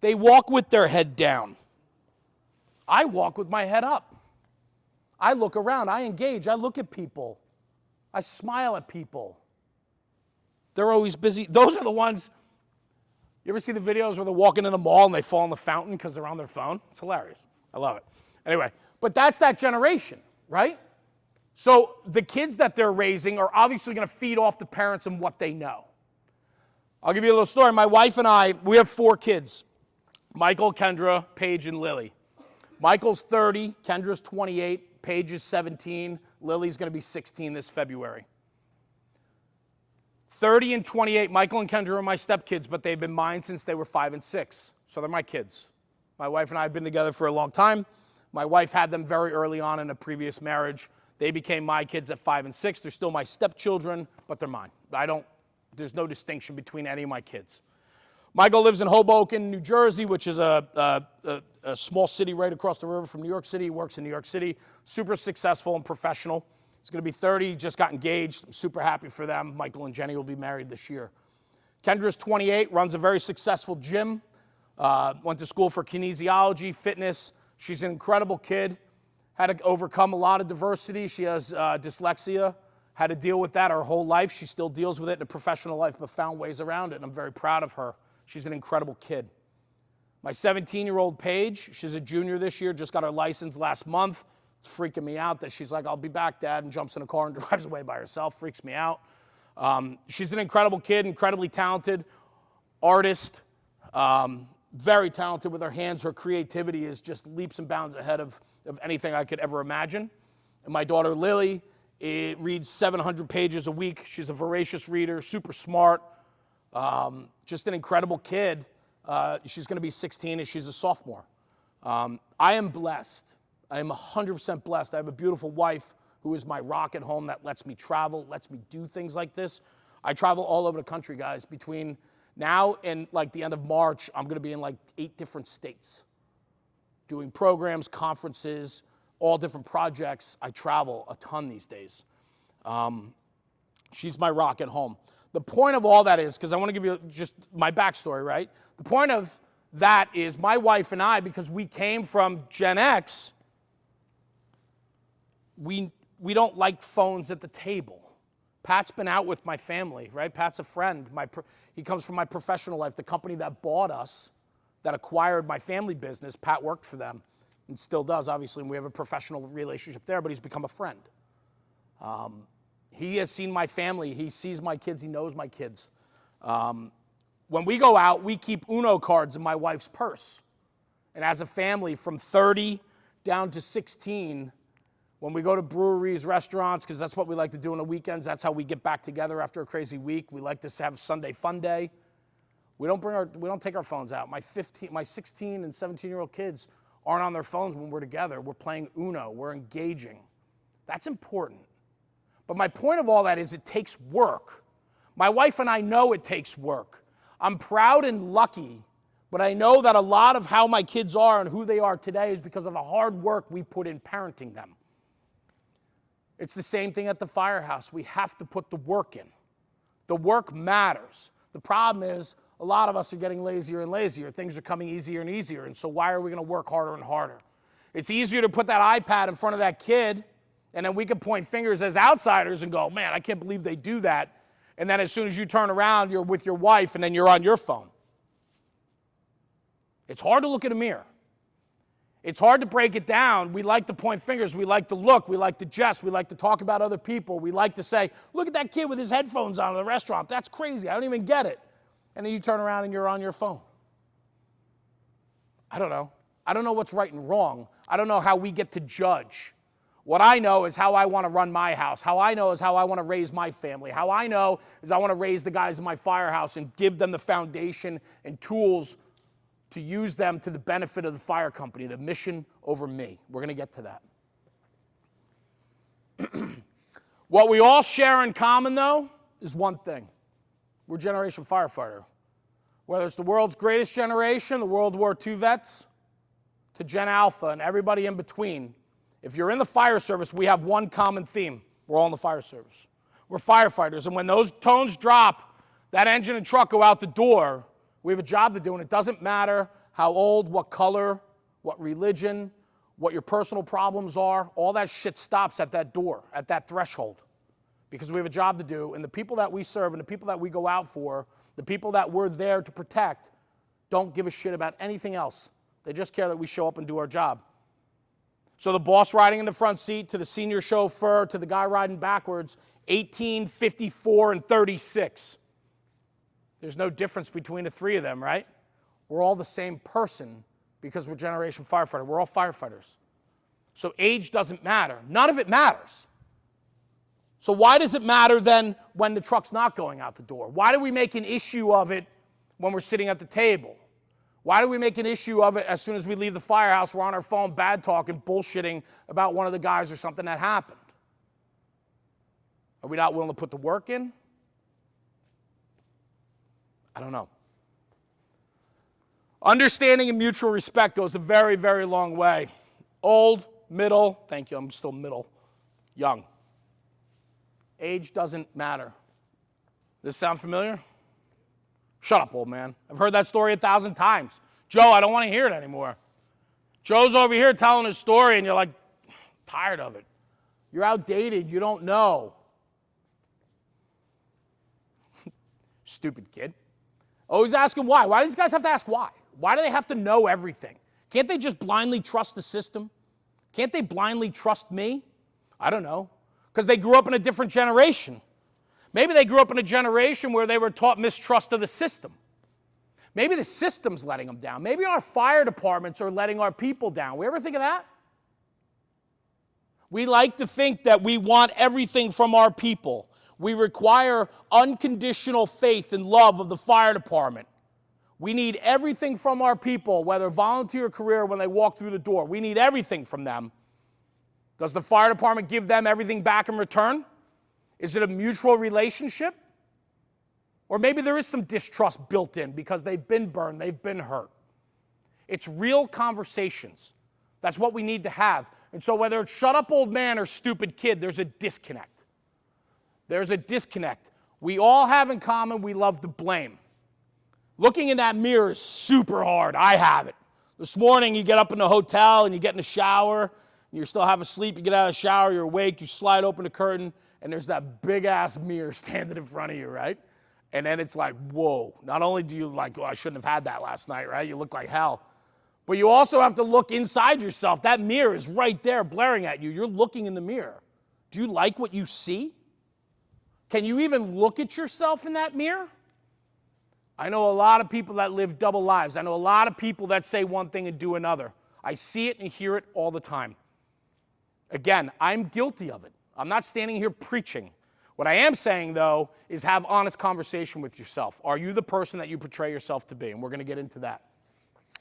They walk with their head down. I walk with my head up. I look around, I engage, I look at people. I smile at people. They're always busy. Those are the ones, you ever see the videos where they're walking in the mall and they fall in the fountain because they're on their phone? It's hilarious. I love it. Anyway, but that's that generation, right? So the kids that they're raising are obviously going to feed off the parents and what they know. I'll give you a little story. My wife and I, we have 4 kids. Michael, Kendra, Paige, and Lily. Michael's 30, Kendra's 28, Paige is 17, Lily's going to be 16 this February. 30 and 28, Michael and Kendra are my stepkids, but they've been mine since they were 5 and 6. So they're my kids. My wife and I have been together for a long time. My wife had them very early on in a previous marriage. They became my kids at 5 and 6. They're still my stepchildren, but they're mine. There's no distinction between any of my kids. Michael lives in Hoboken, New Jersey, which is a small city right across the river from New York City. He works in New York City, super successful and professional. He's going to be 30, just got engaged. I'm super happy for them. Michael and Jenny will be married this year. Kendra's 28, runs a very successful gym, went to school for kinesiology, fitness. She's an incredible kid, had to overcome a lot of diversity. She has dyslexia, had to deal with that her whole life. She still deals with it in a professional life, but found ways around it, and I'm very proud of her. She's an incredible kid. My 17-year-old Paige, she's a junior this year, just got her license last month. It's freaking me out that she's like, I'll be back, Dad, and jumps in a car and drives away by herself. Freaks me out. She's an incredible kid, incredibly talented, artist, very talented with her hands. Her creativity is just leaps and bounds ahead of anything I could ever imagine. And my daughter Lily reads 700 pages a week. She's a voracious reader, super smart, just an incredible kid. She's going to be 16 and she's a sophomore. I am blessed. I am 100% blessed. I have a beautiful wife who is my rock at home that lets me travel, lets me do things like this. I travel all over the country, guys. Between now and like the end of March, I'm going to be in like 8 different states doing programs, conferences, all different projects. I travel a ton these days. She's my rock at home. The point of all that is, because I want to give you just my backstory, right? The point of that is my wife and I, because we came from Gen X, we don't like phones at the table. Pat's been out with my family, right? Pat's a friend. He comes from my professional life. The company that bought us, that acquired my family business, Pat worked for them and still does, obviously, and we have a professional relationship there, but he's become a friend. He has seen my family. He sees my kids. He knows my kids. When we go out, we keep Uno cards in my wife's purse. And as a family, from 30 down to 16, when we go to breweries, restaurants, because that's what we like to do on the weekends, that's how we get back together after a crazy week. We like to have Sunday fun day. We don't take our phones out. My 16 and 17-year-old kids aren't on their phones when we're together. We're playing Uno. We're engaging. That's important. But my point of all that is it takes work. My wife and I know it takes work. I'm proud and lucky, but I know that a lot of how my kids are and who they are today is because of the hard work we put in parenting them. It's the same thing at the firehouse. We have to put the work in. The work matters. The problem is a lot of us are getting lazier and lazier. Things are coming easier and easier, and so why are we going to work harder and harder? It's easier to put that iPad in front of that kid, and then we can point fingers as outsiders and go, man, I can't believe they do that. And then as soon as you turn around, you're with your wife, and then you're on your phone. It's hard to look in a mirror. It's hard to break it down. We like to point fingers. We like to look. We like to jest. We like to talk about other people. We like to say, look at that kid with his headphones on in the restaurant. That's crazy. I don't even get it. And then you turn around and you're on your phone. I don't know. I don't know what's right and wrong. I don't know how we get to judge. What I know is how I want to run my house. How I know is how I want to raise my family. How I know is I want to raise the guys in my firehouse and give them the foundation and tools to use them to the benefit of the fire company, the mission over me. We're going to get to that. What we all share in common, though, is one thing. We're Generation Firefighter. Whether it's the world's greatest generation, the World War II vets, to Gen Alpha and everybody in between, if you're in the fire service, we have one common theme. We're all in the fire service. We're firefighters, and when those tones drop, that engine and truck go out the door, we have a job to do, and it doesn't matter how old, what color, what religion, what your personal problems are. All that shit stops at that door, at that threshold, because we have a job to do, and the people that we serve and the people that we go out for, the people that we're there to protect, don't give a shit about anything else. They just care that we show up and do our job. So the boss riding in the front seat, to the senior chauffeur, to the guy riding backwards, 18, 54, and 36. There's no difference between the three of them, right? We're all the same person because we're Generation Firefighter. We're all firefighters. So age doesn't matter. None of it matters. So why does it matter then when the truck's not going out the door? Why do we make an issue of it when we're sitting at the table? Why do we make an issue of it as soon as we leave the firehouse, we're on our phone bad talking, bullshitting about one of the guys or something that happened? Are we not willing to put the work in? I don't know. Understanding and mutual respect goes a very, very long way. Old, middle, thank you, I'm still middle, young. Age doesn't matter. This sound familiar? Shut up, old man. I've heard that story 1,000 times. Joe, I don't want to hear it anymore. Joe's over here telling his story, and you're like, tired of it. You're outdated. You don't know. Stupid kid. Always asking why. Why do these guys have to ask why? Why do they have to know everything? Can't they just blindly trust the system? Can't they blindly trust me? I don't know. Because they grew up in a different generation. Maybe they grew up in a generation where they were taught mistrust of the system. Maybe the system's letting them down. Maybe our fire departments are letting our people down. We ever think of that? We like to think that we want everything from our people. We require unconditional faith and love of the fire department. We need everything from our people, whether volunteer or career, when they walk through the door. We need everything from them. Does the fire department give them everything back in return? Is it a mutual relationship? Or maybe there is some distrust built in because they've been burned, they've been hurt. It's real conversations. That's what we need to have. And so whether it's shut up old man or stupid kid, there's a disconnect. There's a disconnect. We all have in common we love to blame. Looking in that mirror is super hard. I have it. This morning you get up in the hotel and you get in the shower, you're still half asleep, you get out of the shower, you're awake, you slide open the curtain, and there's that big-ass mirror standing in front of you, right? And then it's like, whoa. Not only do you like, oh, I shouldn't have had that last night, right? You look like hell. But you also have to look inside yourself. That mirror is right there blaring at you. You're looking in the mirror. Do you like what you see? Can you even look at yourself in that mirror? I know a lot of people that live double lives. I know a lot of people that say one thing and do another. I see it and hear it all the time. Again, I'm guilty of it. I'm not standing here preaching. What I am saying, though, is have honest conversation with yourself. Are you the person that you portray yourself to be? And we're going to get into that.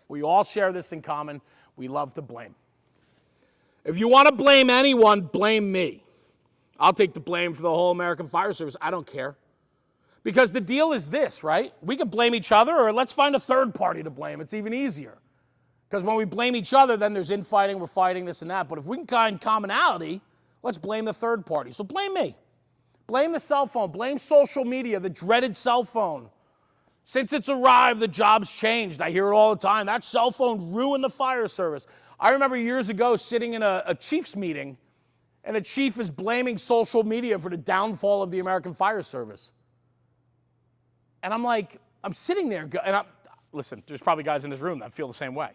We all share this in common. We love to blame. If you want to blame anyone, blame me. I'll take the blame for the whole American Fire Service. I don't care. Because the deal is this, right? We can blame each other, or let's find a third party to blame. It's even easier. Because when we blame each other, then there's infighting, we're fighting this and that. But if we can find commonality, let's blame the third party. So blame me. Blame the cell phone. Blame social media, the dreaded cell phone. Since it's arrived, the job's changed. I hear it all the time. That cell phone ruined the fire service. I remember years ago sitting in a chief's meeting, and the chief is blaming social media for the downfall of the American Fire Service. And I'm like, I'm sitting there, and listen, there's probably guys in this room that feel the same way.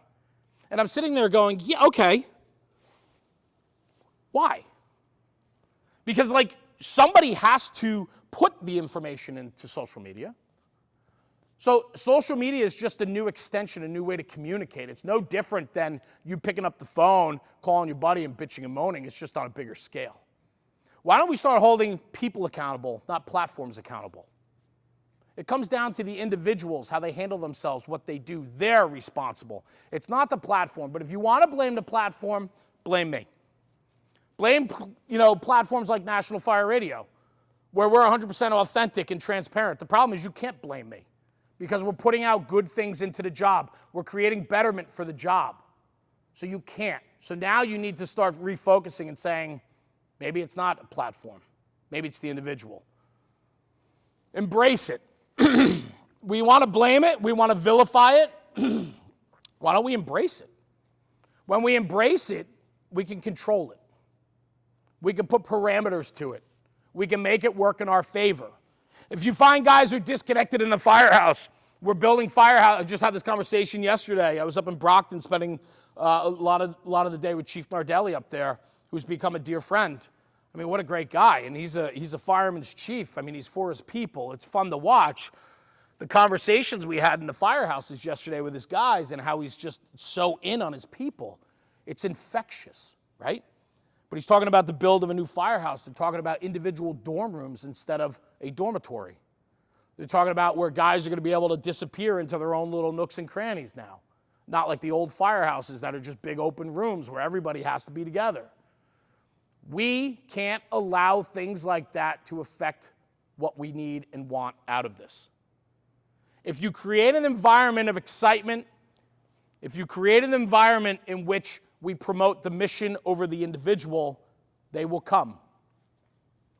And I'm sitting there going, yeah, okay. Why? Because, like, somebody has to put the information into social media. So social media is just a new extension, a new way to communicate. It's no different than you picking up the phone, calling your buddy and bitching and moaning. It's just on a bigger scale. Why don't we start holding people accountable, not platforms accountable? It comes down to the individuals, how they handle themselves, what they do. They're responsible. It's not the platform, but if you want to blame the platform, blame me. Blame, platforms like National Fire Radio, where we're 100% authentic and transparent. The problem is you can't blame me because we're putting out good things into the job. We're creating betterment for the job. So you can't. So now you need to start refocusing and saying, maybe it's not a platform. Maybe it's the individual. Embrace it. We want to blame it. We want to vilify it. Why don't we embrace it? When we embrace it, we can control it. We can put parameters to it. We can make it work in our favor. If you find guys who are disconnected in the firehouse, we're building firehouse. I just had this conversation yesterday. I was up in Brockton spending a lot of the day with Chief Nardelli up there, who's become a dear friend. I mean, what a great guy. And he's a fireman's chief. I mean, he's for his people. It's fun to watch. The conversations we had in the firehouses yesterday with his guys and how he's just so in on his people. It's infectious, right? But he's talking about the build of a new firehouse. They're talking about individual dorm rooms instead of a dormitory. They're talking about where guys are going to be able to disappear into their own little nooks and crannies now. Not like the old firehouses that are just big open rooms where everybody has to be together. We can't allow things like that to affect what we need and want out of this. If you create an environment of excitement, if you create an environment in which we promote the mission over the individual, they will come.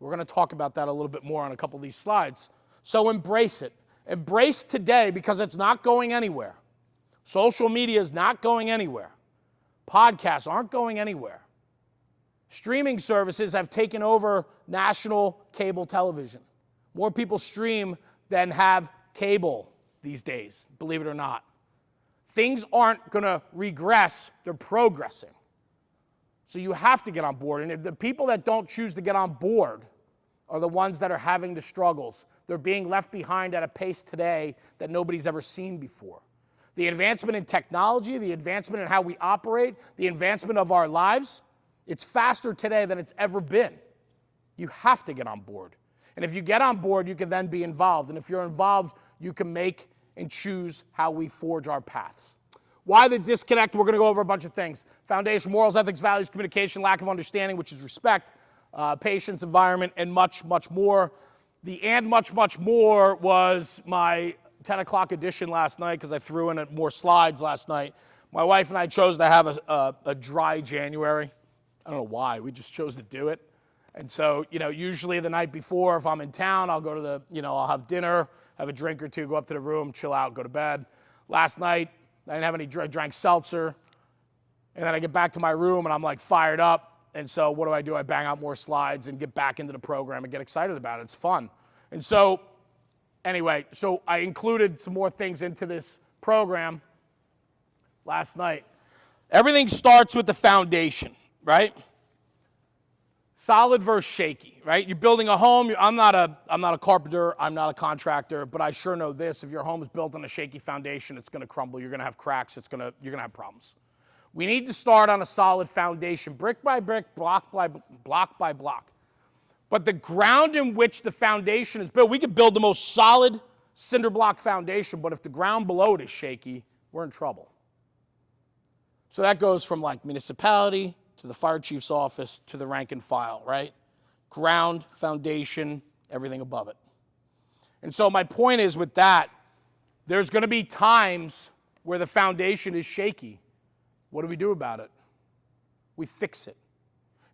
We're going to talk about that a little bit more on a couple of these slides. So embrace it. Embrace today because it's not going anywhere. Social media is not going anywhere. Podcasts aren't going anywhere. Streaming services have taken over national cable television. More people stream than have cable these days, believe it or not. Things aren't going to regress, they're progressing. So you have to get on board. And if the people that don't choose to get on board are the ones that are having the struggles. They're being left behind at a pace today that nobody's ever seen before. The advancement in technology, the advancement in how we operate, the advancement of our lives, it's faster today than it's ever been. You have to get on board. And if you get on board, you can then be involved. And if you're involved, you can make and choose how we forge our paths. Why the disconnect? We're going to go over a bunch of things. Foundation, morals, ethics, values, communication, lack of understanding, which is respect, patience, environment, and much, much more. The and much, much more was my 10 o'clock edition last night because I threw in more slides last night. My wife and I chose to have a dry January. I don't know why. We just chose to do it. And so, usually the night before, if I'm in town, I'll go to I'll have dinner, have a drink or two, go up to the room, chill out, go to bed. Last night, I didn't have any, I drank seltzer, And then I get back to my room and I'm like fired up. And so what do? I bang out more slides and get back into the program and get excited about it. It's fun. And so anyway, so I included some more things into this program last night. Everything starts with the foundation, right? Solid versus shaky, right? You're building a home. I'm not a carpenter. I'm not a contractor, but I sure know this: if your home is built on a shaky foundation, it's going to crumble. You're going to have cracks. You're going to have problems. We need to start on a solid foundation, brick by brick, block by block. But the ground in which the foundation is built, we could build the most solid cinder block foundation, but if the ground below it is shaky, we're in trouble. So that goes from like municipality to the fire chief's office to the rank and file, right? Ground, foundation, everything above it. And so my point is with that, there's going to be times where the foundation is shaky. What do we do about it? We fix it.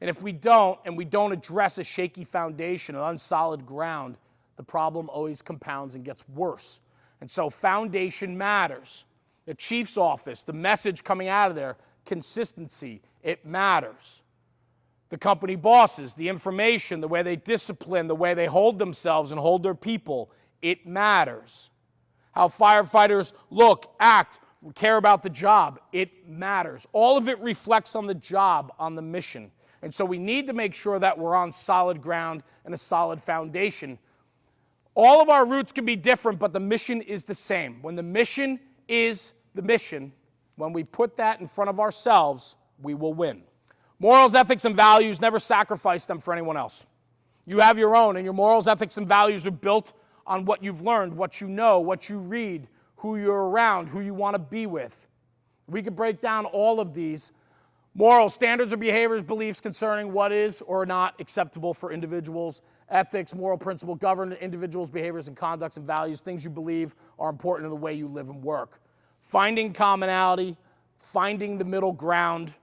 And if we don't, and we don't address a shaky foundation, an unsolid ground, the problem always compounds and gets worse. And so foundation matters. The chief's office, the message coming out of there, consistency, it matters. The company bosses, the information, the way they discipline, the way they hold themselves and hold their people, it matters. How firefighters look, act, care about the job, it matters. All of it reflects on the job, on the mission. And so we need to make sure that we're on solid ground and a solid foundation. All of our routes can be different, but the mission is the same. When the mission is the mission, when we put that in front of ourselves, we will win. Morals, ethics, and values, never sacrifice them for anyone else. You have your own, and your morals, ethics, and values are built on what you've learned, what you know, what you read, who you're around, who you want to be with. We could break down all of these. Moral standards or behaviors, beliefs concerning what is or not acceptable for individuals. Ethics, moral principle, govern individuals' behaviors and conducts and values. Things you believe are important in the way you live and work. Finding commonality, finding the middle ground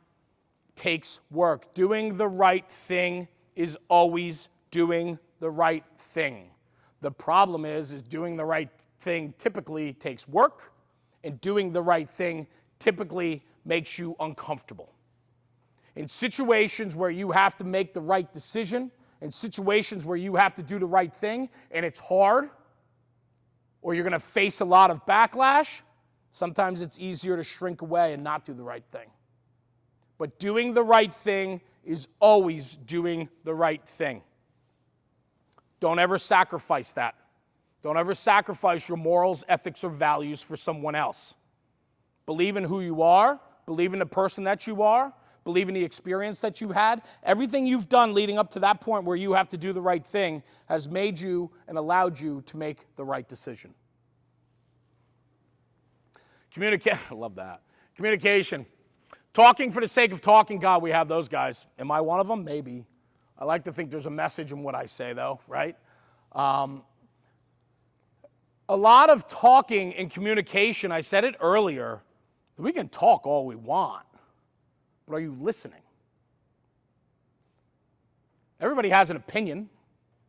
takes work. Doing the right thing is always doing the right thing. The problem is doing the right thing typically takes work, and doing the right thing typically makes you uncomfortable. In situations where you have to make the right decision, in situations where you have to do the right thing, and it's hard, or you're going to face a lot of backlash, sometimes it's easier to shrink away and not do the right thing. But doing the right thing is always doing the right thing. Don't ever sacrifice that. Don't ever sacrifice your morals, ethics, or values for someone else. Believe in who you are. Believe in the person that you are. Believe in the experience that you had. Everything you've done leading up to that point where you have to do the right thing has made you and allowed you to make the right decision. I love that. Communication. Talking for the sake of talking, God, we have those guys. Am I one of them? Maybe. I like to think there's a message in what I say, though, right? A lot of talking and communication, I said it earlier, we can talk all we want, but are you listening? Everybody has an opinion.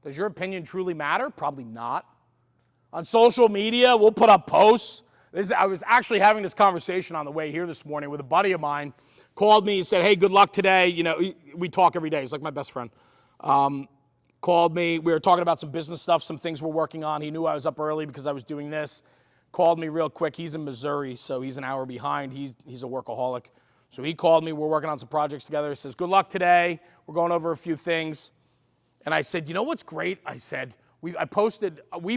Does your opinion truly matter? Probably not. On social media, we'll put up posts. I was actually having this conversation on the way here this morning with a buddy of mine. Called me and said, hey, good luck today. You know, we talk every day. He's like my best friend. Called me. We were talking about some business stuff, some things we're working on. He knew I was up early because I was doing this. Called me real quick. He's in Missouri, so he's an hour behind. He's a workaholic. So he called me. We're working on some projects together. He says, good luck today. We're going over a few things. And I said, you know what's great? I said, we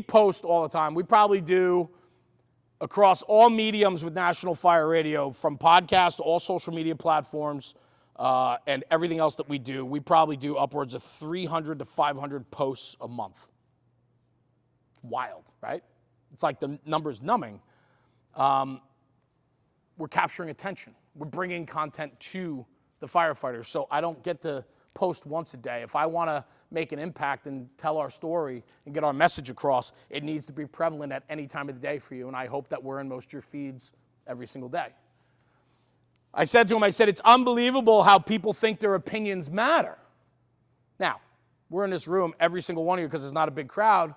post all the time. We probably do across all mediums with National Fire Radio, from podcasts to all social media platforms, and everything else that we do. We probably do upwards of 300 to 500 posts a month. Wild, right? It's like the number's numbing. We're capturing attention. We're bringing content to the firefighters. So I don't get to post once a day. If I want to make an impact and tell our story and get our message across, it needs to be prevalent at any time of the day for you. And I hope that we're in most of your feeds every single day. I said to him, it's unbelievable how people think their opinions matter. Now, we're in this room, every single one of you, because it's not a big crowd.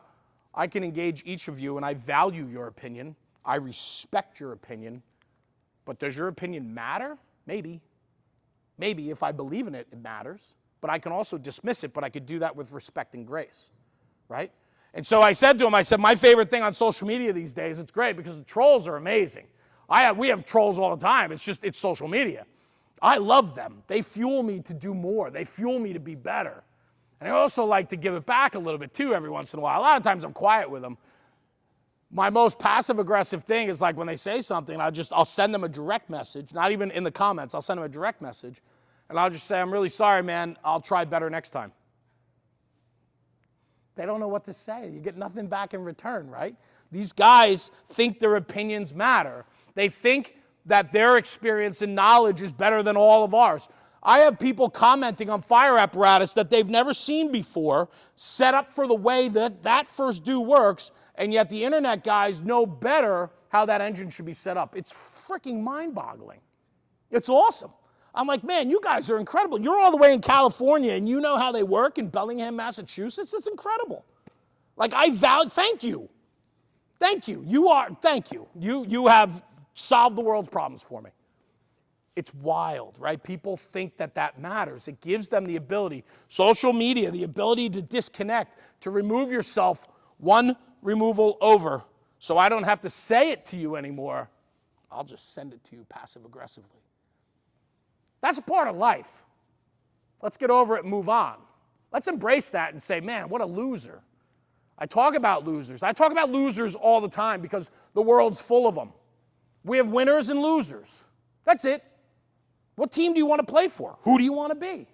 I can engage each of you, and I value your opinion. I respect your opinion. But does your opinion matter? Maybe. Maybe if I believe in it, it matters, but I can also dismiss it, but I could do that with respect and grace, right? And so I said to him, I said, my favorite thing on social media these days, it's great because the trolls are amazing. We have trolls all the time. It's social media. I love them. They fuel me to do more. They fuel me to be better. And I also like to give it back a little bit too every once in a while. A lot of times I'm quiet with them. My most passive-aggressive thing is like when they say something, I'll send them a direct message, not even in the comments. I'll send them a direct message, and I'll just say, I'm really sorry, man. I'll try better next time. They don't know what to say. You get nothing back in return, right? These guys think their opinions matter. They think that their experience and knowledge is better than all of ours. I have people commenting on fire apparatus that they've never seen before, set up for the way that first do works, and yet the internet guys know better how that engine should be set up. It's freaking mind-boggling. It's awesome. I'm like, man, you guys are incredible. You're all the way in California, and you know how they work in Bellingham, Massachusetts? It's incredible. Like, thank you. Thank you. Thank you. You have solved the world's problems for me. It's wild, right? People think that matters. It gives them the ability, social media, the ability to disconnect, to remove yourself one removal over. So I don't have to say it to you anymore. I'll just send it to you passive-aggressively. That's a part of life. Let's get over it and move on. Let's embrace that and say, man, what a loser. I talk about losers. I talk about losers all the time because the world's full of them. We have winners and losers. That's it. What team do you want to play for? Who do you want to be?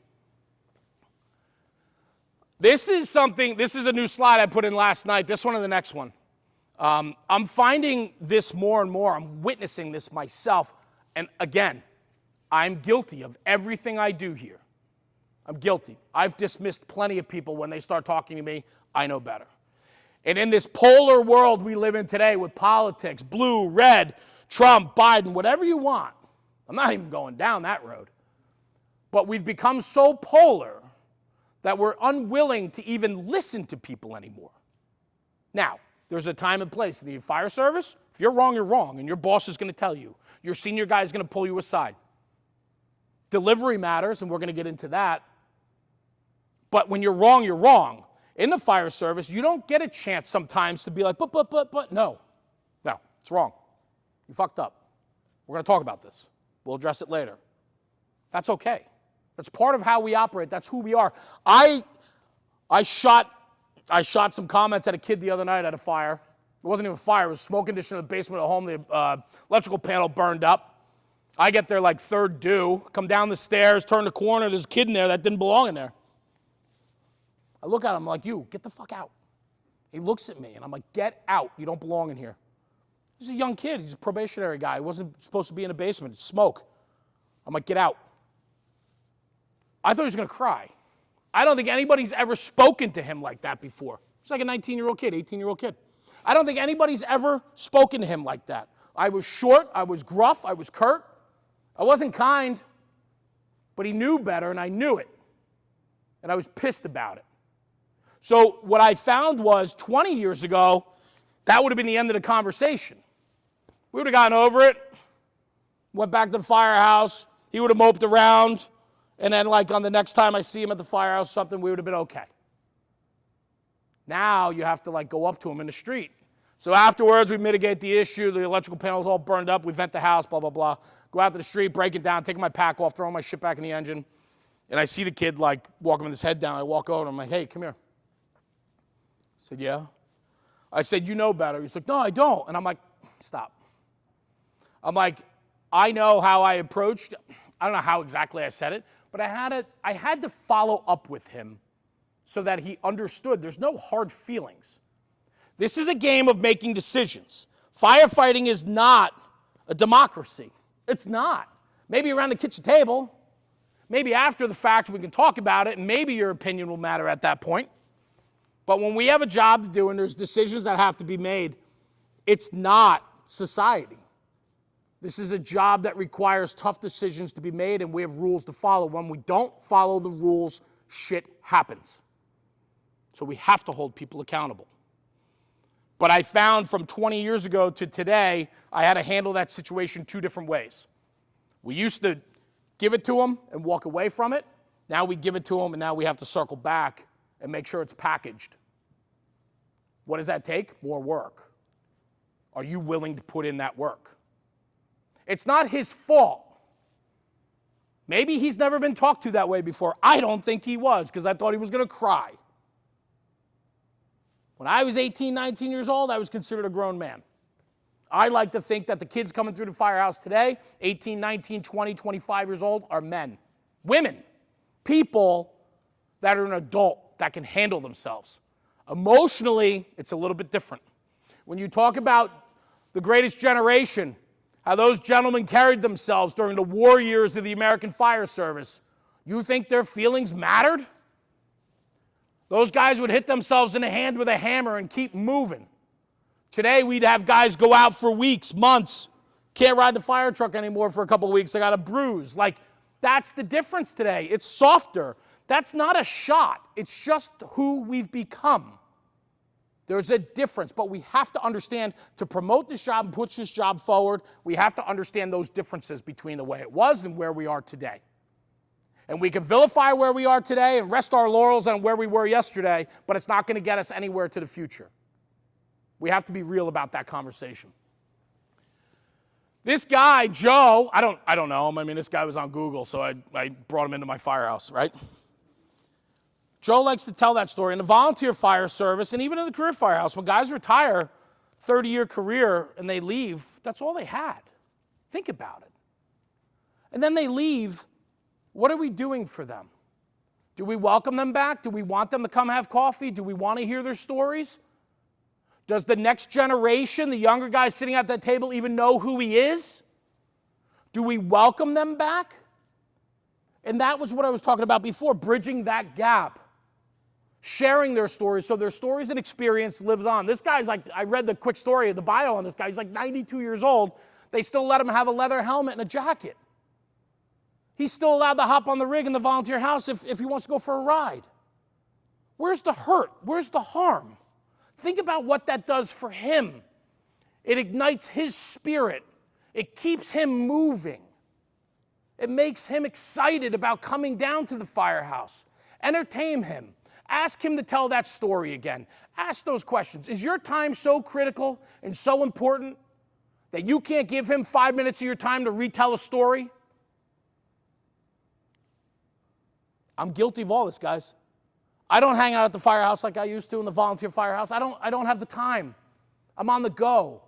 This is a new slide I put in last night. This one and the next one. I'm finding this more and more. I'm witnessing this myself. And again, I'm guilty of everything I do here. I'm guilty. I've dismissed plenty of people when they start talking to me. I know better. And in this polar world we live in today with politics, blue, red, Trump, Biden, whatever you want. I'm not even going down that road. But we've become so polar that we're unwilling to even listen to people anymore. Now, there's a time and place in the fire service. If you're wrong, you're wrong, and your boss is going to tell you. Your senior guy is going to pull you aside. Delivery matters, and we're going to get into that. But when you're wrong, you're wrong. In the fire service, you don't get a chance sometimes to be like, but. No, it's wrong. You fucked up. We're going to talk about this. We'll address it later. That's okay. That's part of how we operate. That's who we are. I shot some comments at a kid the other night at a fire. It wasn't even a fire. It was a smoke condition in the basement of home. The electrical panel burned up. I get there like third due, come down the stairs, turn the corner. There's a kid in there that didn't belong in there. I look at him like, you, get the fuck out. He looks at me, and I'm like, get out. You don't belong in here. He's a young kid. He's a probationary guy. He wasn't supposed to be in a basement. It's smoke. I'm like, get out. I thought he was going to cry. I don't think anybody's ever spoken to him like that before. He's like a 19-year-old kid, 18-year-old kid. I don't think anybody's ever spoken to him like that. I was short. I was gruff. I was curt. I wasn't kind. But he knew better, and I knew it. And I was pissed about it. So what I found was 20 years ago, that would have been the end of the conversation. We would have gotten over it, went back to the firehouse, he would have moped around, and then like on the next time I see him at the firehouse or something, we would have been okay. Now you have to like go up to him in the street. So afterwards, we mitigate the issue, the electrical panel's all burned up, we vent the house, blah, blah, blah. Go out to the street, break it down, take my pack off, throw my shit back in the engine, and I see the kid like walking with his head down. I walk over and I'm like, hey, come here. I said, yeah. I said, you know better. He's like, no, I don't. And I'm like, stop. I'm like, I know how I approached. I don't know how exactly I said it, but I had to follow up with him so that he understood there's no hard feelings. This is a game of making decisions. Firefighting is not a democracy. It's not. Maybe around the kitchen table, maybe after the fact we can talk about it, and maybe your opinion will matter at that point. But when we have a job to do and there's decisions that have to be made, it's not society. This is a job that requires tough decisions to be made, and we have rules to follow. When we don't follow the rules, shit happens. So we have to hold people accountable. But I found from 20 years ago to today, I had to handle that situation two different ways. We used to give it to them and walk away from it. Now we give it to them, and now we have to circle back and make sure it's packaged. What does that take? More work. Are you willing to put in that work? It's not his fault. Maybe he's never been talked to that way before. I don't think he was, because I thought he was going to cry. When I was 18, 19 years old, I was considered a grown man. I like to think that the kids coming through the firehouse today, 18, 19, 20, 25 years old, are men. Women. People that are an adult, that can handle themselves. Emotionally, it's a little bit different. When you talk about the greatest generation, how those gentlemen carried themselves during the war years of the American Fire Service, you think their feelings mattered? Those guys would hit themselves in the hand with a hammer and keep moving. Today, we'd have guys go out for weeks, months, can't ride the fire truck anymore for a couple of weeks. I got a bruise. Like, that's the difference today. It's softer. That's not a shot. It's just who we've become. There's a difference, but we have to understand to promote this job and push this job forward, we have to understand those differences between the way it was and where we are today. And we can vilify where we are today and rest our laurels on where we were yesterday, but it's not going to get us anywhere to the future. We have to be real about that conversation. This guy, Joe, I don't know him. I mean, this guy was on Google, so I brought him into my firehouse, right? Joe likes to tell that story. In the volunteer fire service, and even in the career firehouse, when guys retire, 30-year career, and they leave, that's all they had. Think about it. And then they leave. What are we doing for them? Do we welcome them back? Do we want them to come have coffee? Do we want to hear their stories? Does the next generation, the younger guys sitting at that table, even know who he is? Do we welcome them back? And that was what I was talking about before, bridging that gap. Sharing their stories so their stories and experience lives on. This guy's like, I read the quick story of the bio on this guy. He's like 92 years old. They still let him have a leather helmet and a jacket. He's still allowed to hop on the rig in the volunteer house if he wants to go for a ride. Where's the hurt? Where's the harm? Think about what that does for him. It ignites his spirit. It keeps him moving. It makes him excited about coming down to the firehouse. Entertain him. Ask him to tell that story again. Ask those questions. Is your time so critical and so important that you can't give him 5 minutes of your time to retell a story? I'm guilty of all this, guys. I don't hang out at the firehouse like I used to in the volunteer firehouse. I don't have the time. I'm on the go.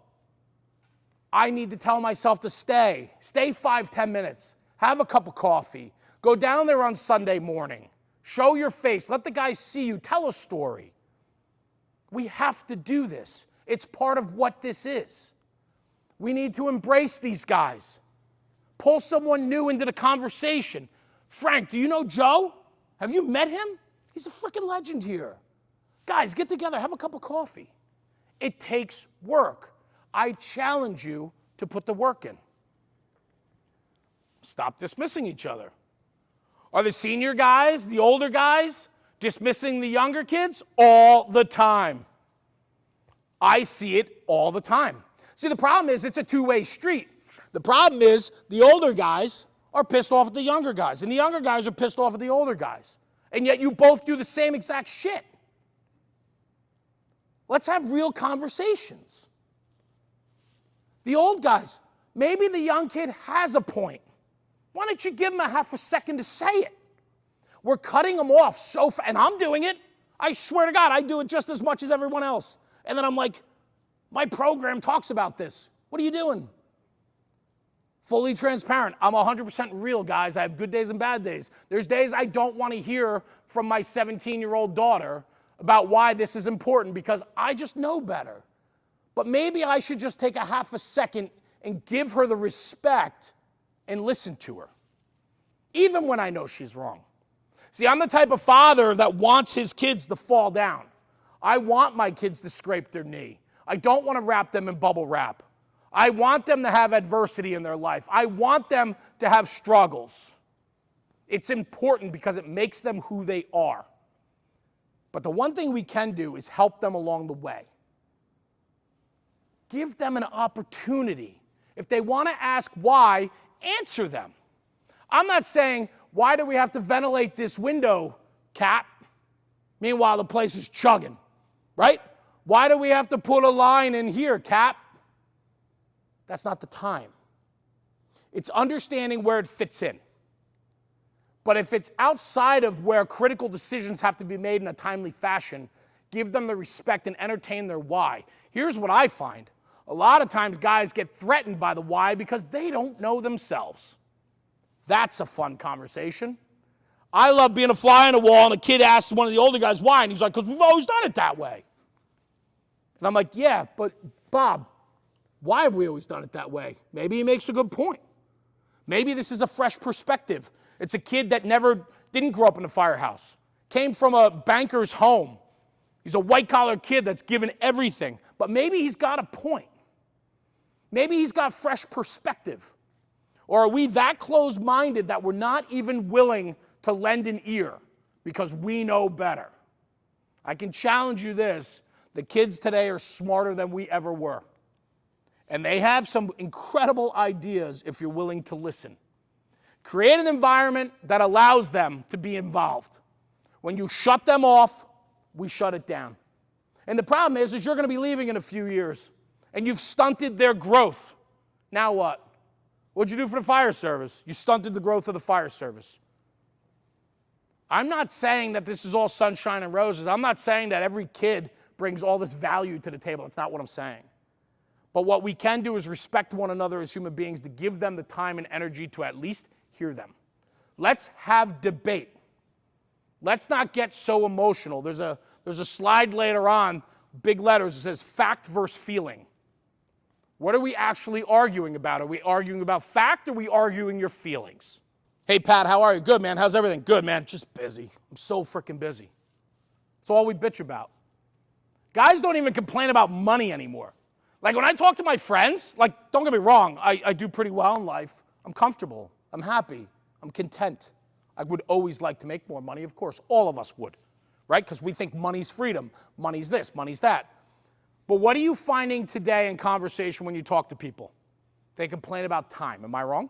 I need to tell myself to stay 5, 10 minutes, have a cup of coffee, go down there on Sunday morning, show your face, let the guys see you, tell a story. We have to do this. It's part of what this is. We need to embrace these guys. Pull someone new into the conversation. Frank, do you know Joe? Have you met him? He's a freaking legend here. Guys, get together, have a cup of coffee. It takes work. I challenge you to put the work in. Stop dismissing each other. Are the senior guys, the older guys, dismissing the younger kids? All the time. I see it all the time. See, the problem is it's a two-way street. The problem is the older guys are pissed off at the younger guys, and the younger guys are pissed off at the older guys. And yet you both do the same exact shit. Let's have real conversations. The old guys, maybe the young kid has a point. Why don't you give him a half a second to say it? We're cutting them off so fast, and I'm doing it. I swear to God, I do it just as much as everyone else. And then I'm like, my program talks about this. What are you doing? Fully transparent. I'm 100% real, guys. I have good days and bad days. There's days I don't want to hear from my 17-year-old daughter about why this is important because I just know better. But maybe I should just take a half a second and give her the respect and listen to her, even when I know she's wrong. See, I'm the type of father that wants his kids to fall down. I want my kids to scrape their knee. I don't want to wrap them in bubble wrap. I want them to have adversity in their life. I want them to have struggles. It's important because it makes them who they are. But the one thing we can do is help them along the way. Give them an opportunity. If they want to ask why, answer them. I'm not saying, why do we have to ventilate this window, Cap? Meanwhile, the place is chugging, right? Why do we have to put a line in here, Cap? That's not the time. It's understanding where it fits in. But if it's outside of where critical decisions have to be made in a timely fashion, give them the respect and entertain their why. Here's what I find. A lot of times guys get threatened by the why because they don't know themselves. That's a fun conversation. I love being a fly on the wall and a kid asks one of the older guys why, and he's like, because we've always done it that way. And I'm like, yeah, but Bob, why have we always done it that way? Maybe he makes a good point. Maybe this is a fresh perspective. It's a kid that didn't grow up in a firehouse, came from a banker's home. He's a white-collar kid that's given everything, but maybe he's got a point. Maybe he's got fresh perspective. Or are we that closed-minded that we're not even willing to lend an ear because we know better? I can challenge you this. The kids today are smarter than we ever were. And they have some incredible ideas if you're willing to listen. Create an environment that allows them to be involved. When you shut them off, we shut it down. And the problem is you're going to be leaving in a few years, and you've stunted their growth. Now what? What'd you do for the fire service? You stunted the growth of the fire service. I'm not saying that this is all sunshine and roses. I'm not saying that every kid brings all this value to the table. That's not what I'm saying. But what we can do is respect one another as human beings, to give them the time and energy to at least hear them. Let's have debate. Let's not get so emotional. There's a slide later on, big letters, that says fact versus feeling. What are we actually arguing about? Are we arguing about fact, or are we arguing your feelings? Hey, Pat, how are you? Good, man. How's everything? Good, man. Just busy. I'm so freaking busy. That's all we bitch about. Guys don't even complain about money anymore. Like when I talk to my friends, like, don't get me wrong, I do pretty well in life. I'm comfortable. I'm happy. I'm content. I would always like to make more money, of course. All of us would, right? Because we think money's freedom. Money's this, money's that. But what are you finding today in conversation when you talk to people? They complain about time. Am I wrong?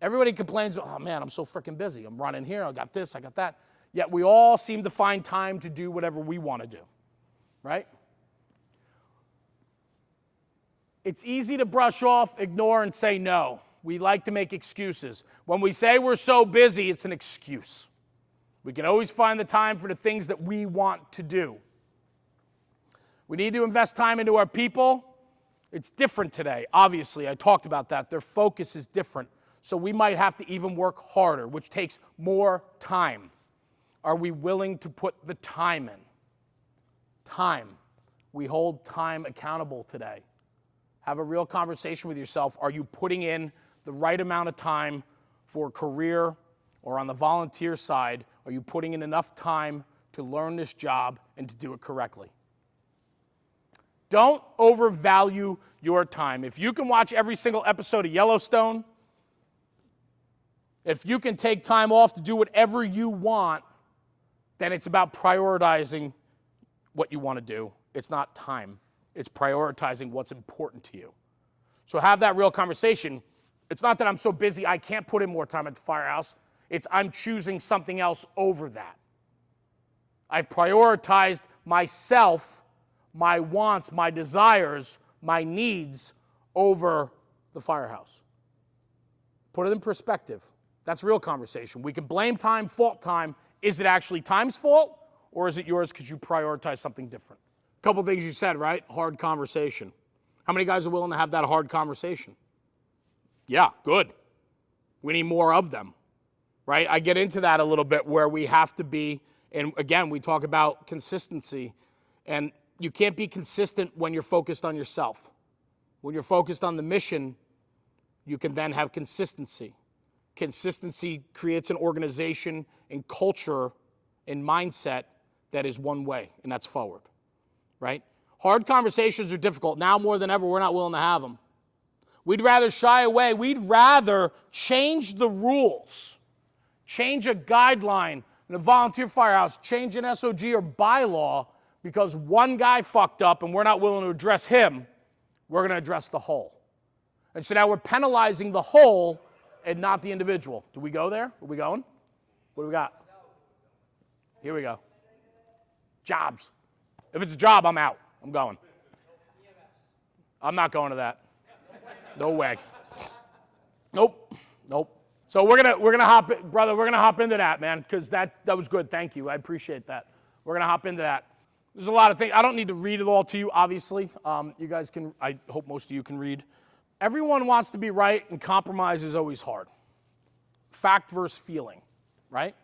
Everybody complains, oh man, I'm so freaking busy. I'm running here, I got this, I got that. Yet we all seem to find time to do whatever we want to do, right? It's easy to brush off, ignore, and say no. We like to make excuses. When we say we're so busy, it's an excuse. We can always find the time for the things that we want to do. We need to invest time into our people. It's different today. Obviously, I talked about that. Their focus is different. So we might have to even work harder, which takes more time. Are we willing to put the time in? Time. We hold time accountable today. Have a real conversation with yourself. Are you putting in the right amount of time for a career, or on the volunteer side, are you putting in enough time to learn this job and to do it correctly? Don't overvalue your time. If you can watch every single episode of Yellowstone, if you can take time off to do whatever you want, then it's about prioritizing what you want to do. It's not time. It's prioritizing what's important to you. So have that real conversation. It's not that I'm so busy I can't put in more time at the firehouse. It's I'm choosing something else over that. I've prioritized myself, my wants, my desires, my needs over the firehouse. Put it in perspective. That's real conversation. We can blame time, fault time. Is it actually time's fault, or is it yours because you prioritize something different? A couple things you said, right? Hard conversation. How many guys are willing to have that hard conversation? Yeah, good. We need more of them, right? I get into that a little bit where we have to be, and again, we talk about consistency, and you can't be consistent when you're focused on yourself. When you're focused on the mission, you can then have consistency. Consistency creates an organization and culture and mindset that is one way, and that's forward, right? Hard conversations are difficult. Now more than ever, we're not willing to have them. We'd rather shy away. We'd rather change the rules, change a guideline in a volunteer firehouse, change an SOG or bylaw because one guy fucked up and we're not willing to address him. We're going to address the whole. And so now we're penalizing the whole and not the individual. Do we go there? Are we going? What do we got? Here we go. Jobs. If it's a job, I'm out. I'm going. I'm not going to that. No way. Nope. So we're gonna hop in, brother. We're gonna hop into that, man, because that was good. Thank you. I appreciate that. We're gonna hop into that. There's a lot of things. I don't need to read it all to you, obviously. You guys can. I hope most of you can read. Everyone wants to be right, and compromise is always hard. Fact versus feeling, right?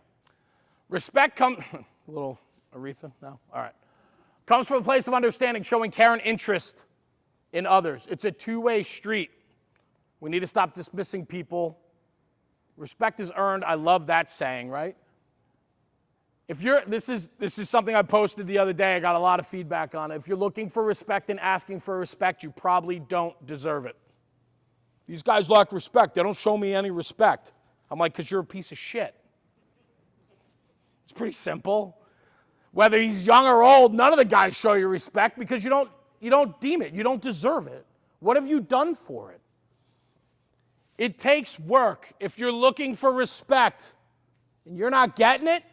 Respect comes. A little Aretha? No? All right. Comes from a place of understanding, showing care and interest in others. It's a two-way street. We need to stop dismissing people. Respect is earned. I love that saying, right? If you're, this is something I posted the other day. I got a lot of feedback on it. If you're looking for respect and asking for respect, you probably don't deserve it. These guys lack respect. They don't show me any respect. I'm like, because you're a piece of shit. It's pretty simple. Whether he's young or old, none of the guys show you respect because you don't deem it. You don't deserve it. What have you done for it? It takes work. If you're looking for respect and you're not getting it,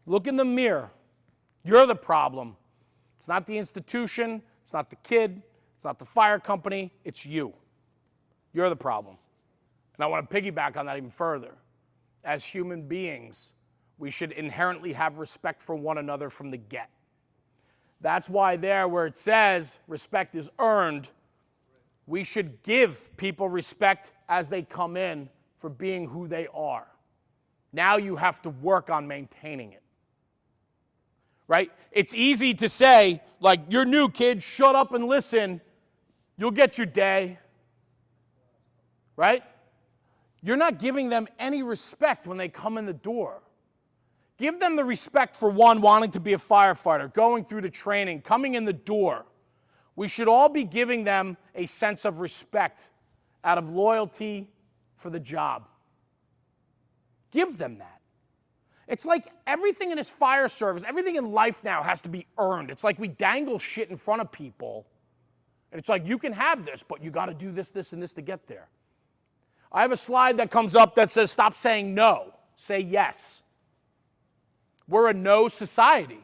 look in the mirror. You're the problem. It's not the institution. It's not the kid. It's not the fire company. It's you. You're the problem. And I want to piggyback on that even further. As human beings, we should inherently have respect for one another from the get. That's why there where it says respect is earned, we should give people respect as they come in for being who they are. Now you have to work on maintaining it. Right? It's easy to say, like, you're new, kid, shut up and listen. You'll get your day. Right? You're not giving them any respect when they come in the door. Give them the respect for one, wanting to be a firefighter, going through the training, coming in the door. We should all be giving them a sense of respect out of loyalty for the job. Give them that. It's like everything in this fire service, everything in life now has to be earned. It's like we dangle shit in front of people. And it's like, you can have this, but you got to do this, this, and this to get there. I have a slide that comes up that says, stop saying no, say yes. We're a no society.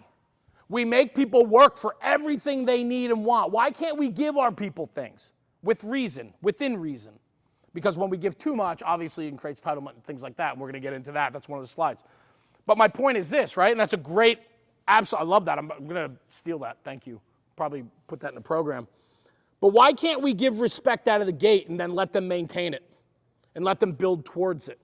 We make people work for everything they need and want. Why can't we give our people things with reason, within reason? Because when we give too much, obviously it creates entitlement and things like that, and we're going to get into that. That's one of the slides. But my point is this, right? And that's a great, I love that. I'm going to steal that. Thank you. Probably put that in the program. But why can't we give respect out of the gate and then let them maintain it and let them build towards it?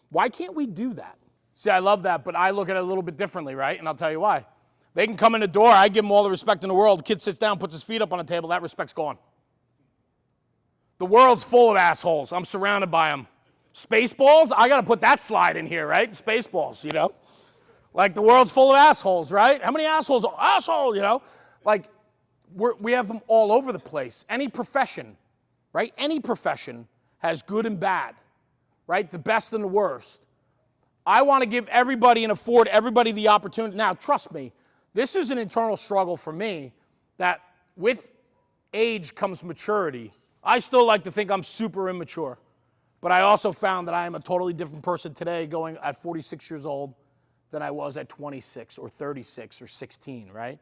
Why can't we do that? See, I love that, but I look at it a little bit differently, right? And I'll tell you why. They can come in the door, I give them all the respect in the world. The kid sits down, puts his feet up on the table, that respect's gone. The world's full of assholes. I'm surrounded by them. Spaceballs, I got to put that slide in here, right? Spaceballs, you know? Like, the world's full of assholes, right? How many assholes? Asshole, you know? Like, we have them all over the place. Any profession, right? Any profession has good and bad, right? The best and the worst. I want to give everybody and afford everybody the opportunity. Now, trust me, this is an internal struggle for me that with age comes maturity. I still like to think I'm super immature, but I also found that I am a totally different person today going at 46 years old than I was at 26 or 36 or 16, right?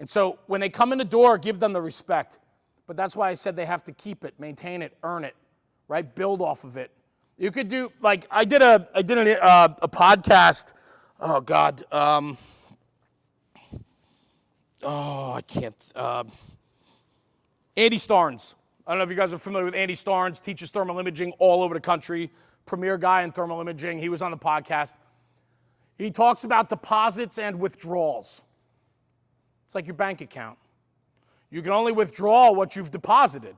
And so when they come in the door, give them the respect. But that's why I said they have to keep it, maintain it, earn it, right? Build off of it. You could do, like, I did a podcast. Oh, God. I can't. Andy Starnes. I don't know if you guys are familiar with Andy Starnes, teaches thermal imaging all over the country, premier guy in thermal imaging. He was on the podcast. He talks about deposits and withdrawals. It's like your bank account. You can only withdraw what you've deposited,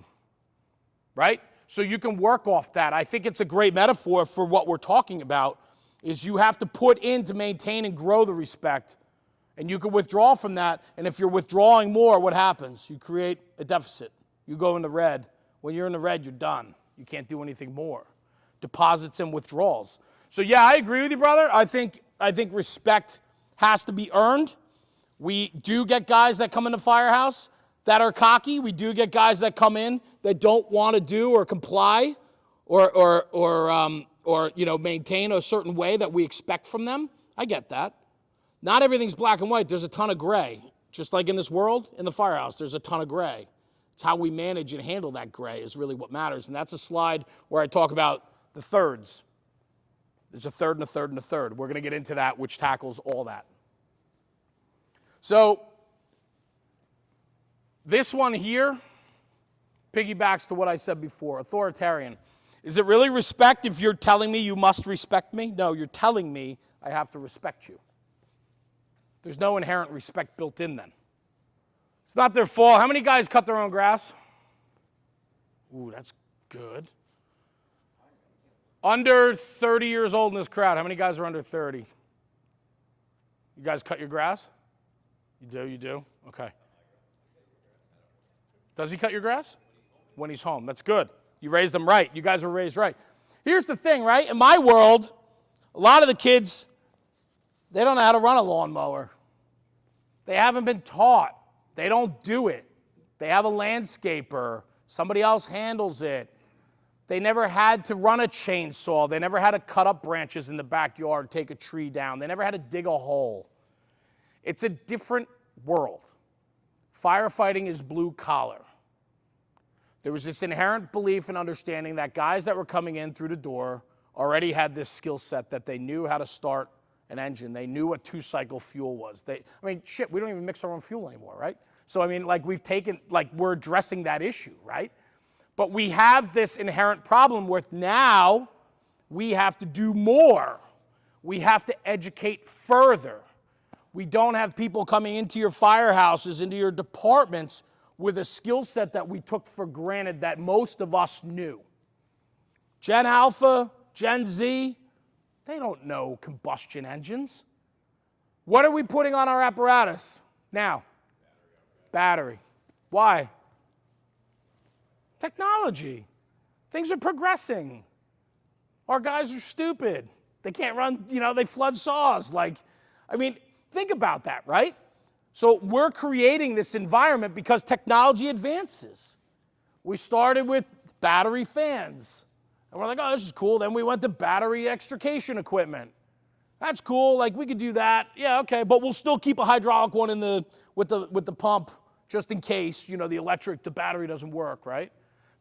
right? So you can work off that. I think it's a great metaphor for what we're talking about, is you have to put in to maintain and grow the respect. And you can withdraw from that, and if you're withdrawing more, what happens? You create a deficit. You go in the red. When you're in the red, you're done. You can't do anything more. Deposits and withdrawals. So yeah, I agree with you, brother. I think respect has to be earned. We do get guys that come in the firehouse that are cocky. We do get guys that come in that don't want to do or comply or maintain a certain way that we expect from them. I get that. Not everything's black and white. There's a ton of gray. Just like in this world, in the firehouse, there's a ton of gray. It's how we manage and handle that gray is really what matters. And that's a slide where I talk about the thirds. There's a third and a third and a third. We're going to get into that, which tackles all that. So this one here piggybacks to what I said before, authoritarian. Is it really respect if you're telling me you must respect me? No, you're telling me I have to respect you. There's no inherent respect built in then. It's not their fault. How many guys cut their own grass? Ooh, that's good. Under 30 years old in this crowd, how many guys are under 30? You guys cut your grass? You do? Okay. Does he cut your grass? When he's home. That's good. You raised them right. You guys were raised right. Here's the thing, right? In my world, a lot of the kids, they don't know how to run a lawnmower. They haven't been taught. They don't do it. They have a landscaper. Somebody else handles it. They never had to run a chainsaw. They never had to cut up branches in the backyard, take a tree down. They never had to dig a hole. It's a different world. Firefighting is blue collar. There was this inherent belief and understanding that guys that were coming in through the door already had this skill set that they knew how to start an engine. They knew what two-cycle fuel was. Shit, we don't even mix our own fuel anymore, right? So, we're addressing that issue, right? But we have this inherent problem where now we have to do more. We have to educate further. We don't have people coming into your firehouses, into your departments with a skill set that we took for granted that most of us knew. Gen Alpha, Gen Z, they don't know combustion engines. What are we putting on our apparatus now? Battery. Why? Technology. Things are progressing. Our guys are stupid. They can't run, they flood saws. Think about that, right? So we're creating this environment because technology advances. We started with battery fans. And we're like, oh, this is cool. Then we went to battery extrication equipment. That's cool. We could do that. Yeah, okay. But we'll still keep a hydraulic one with the pump just in case, the battery doesn't work, right?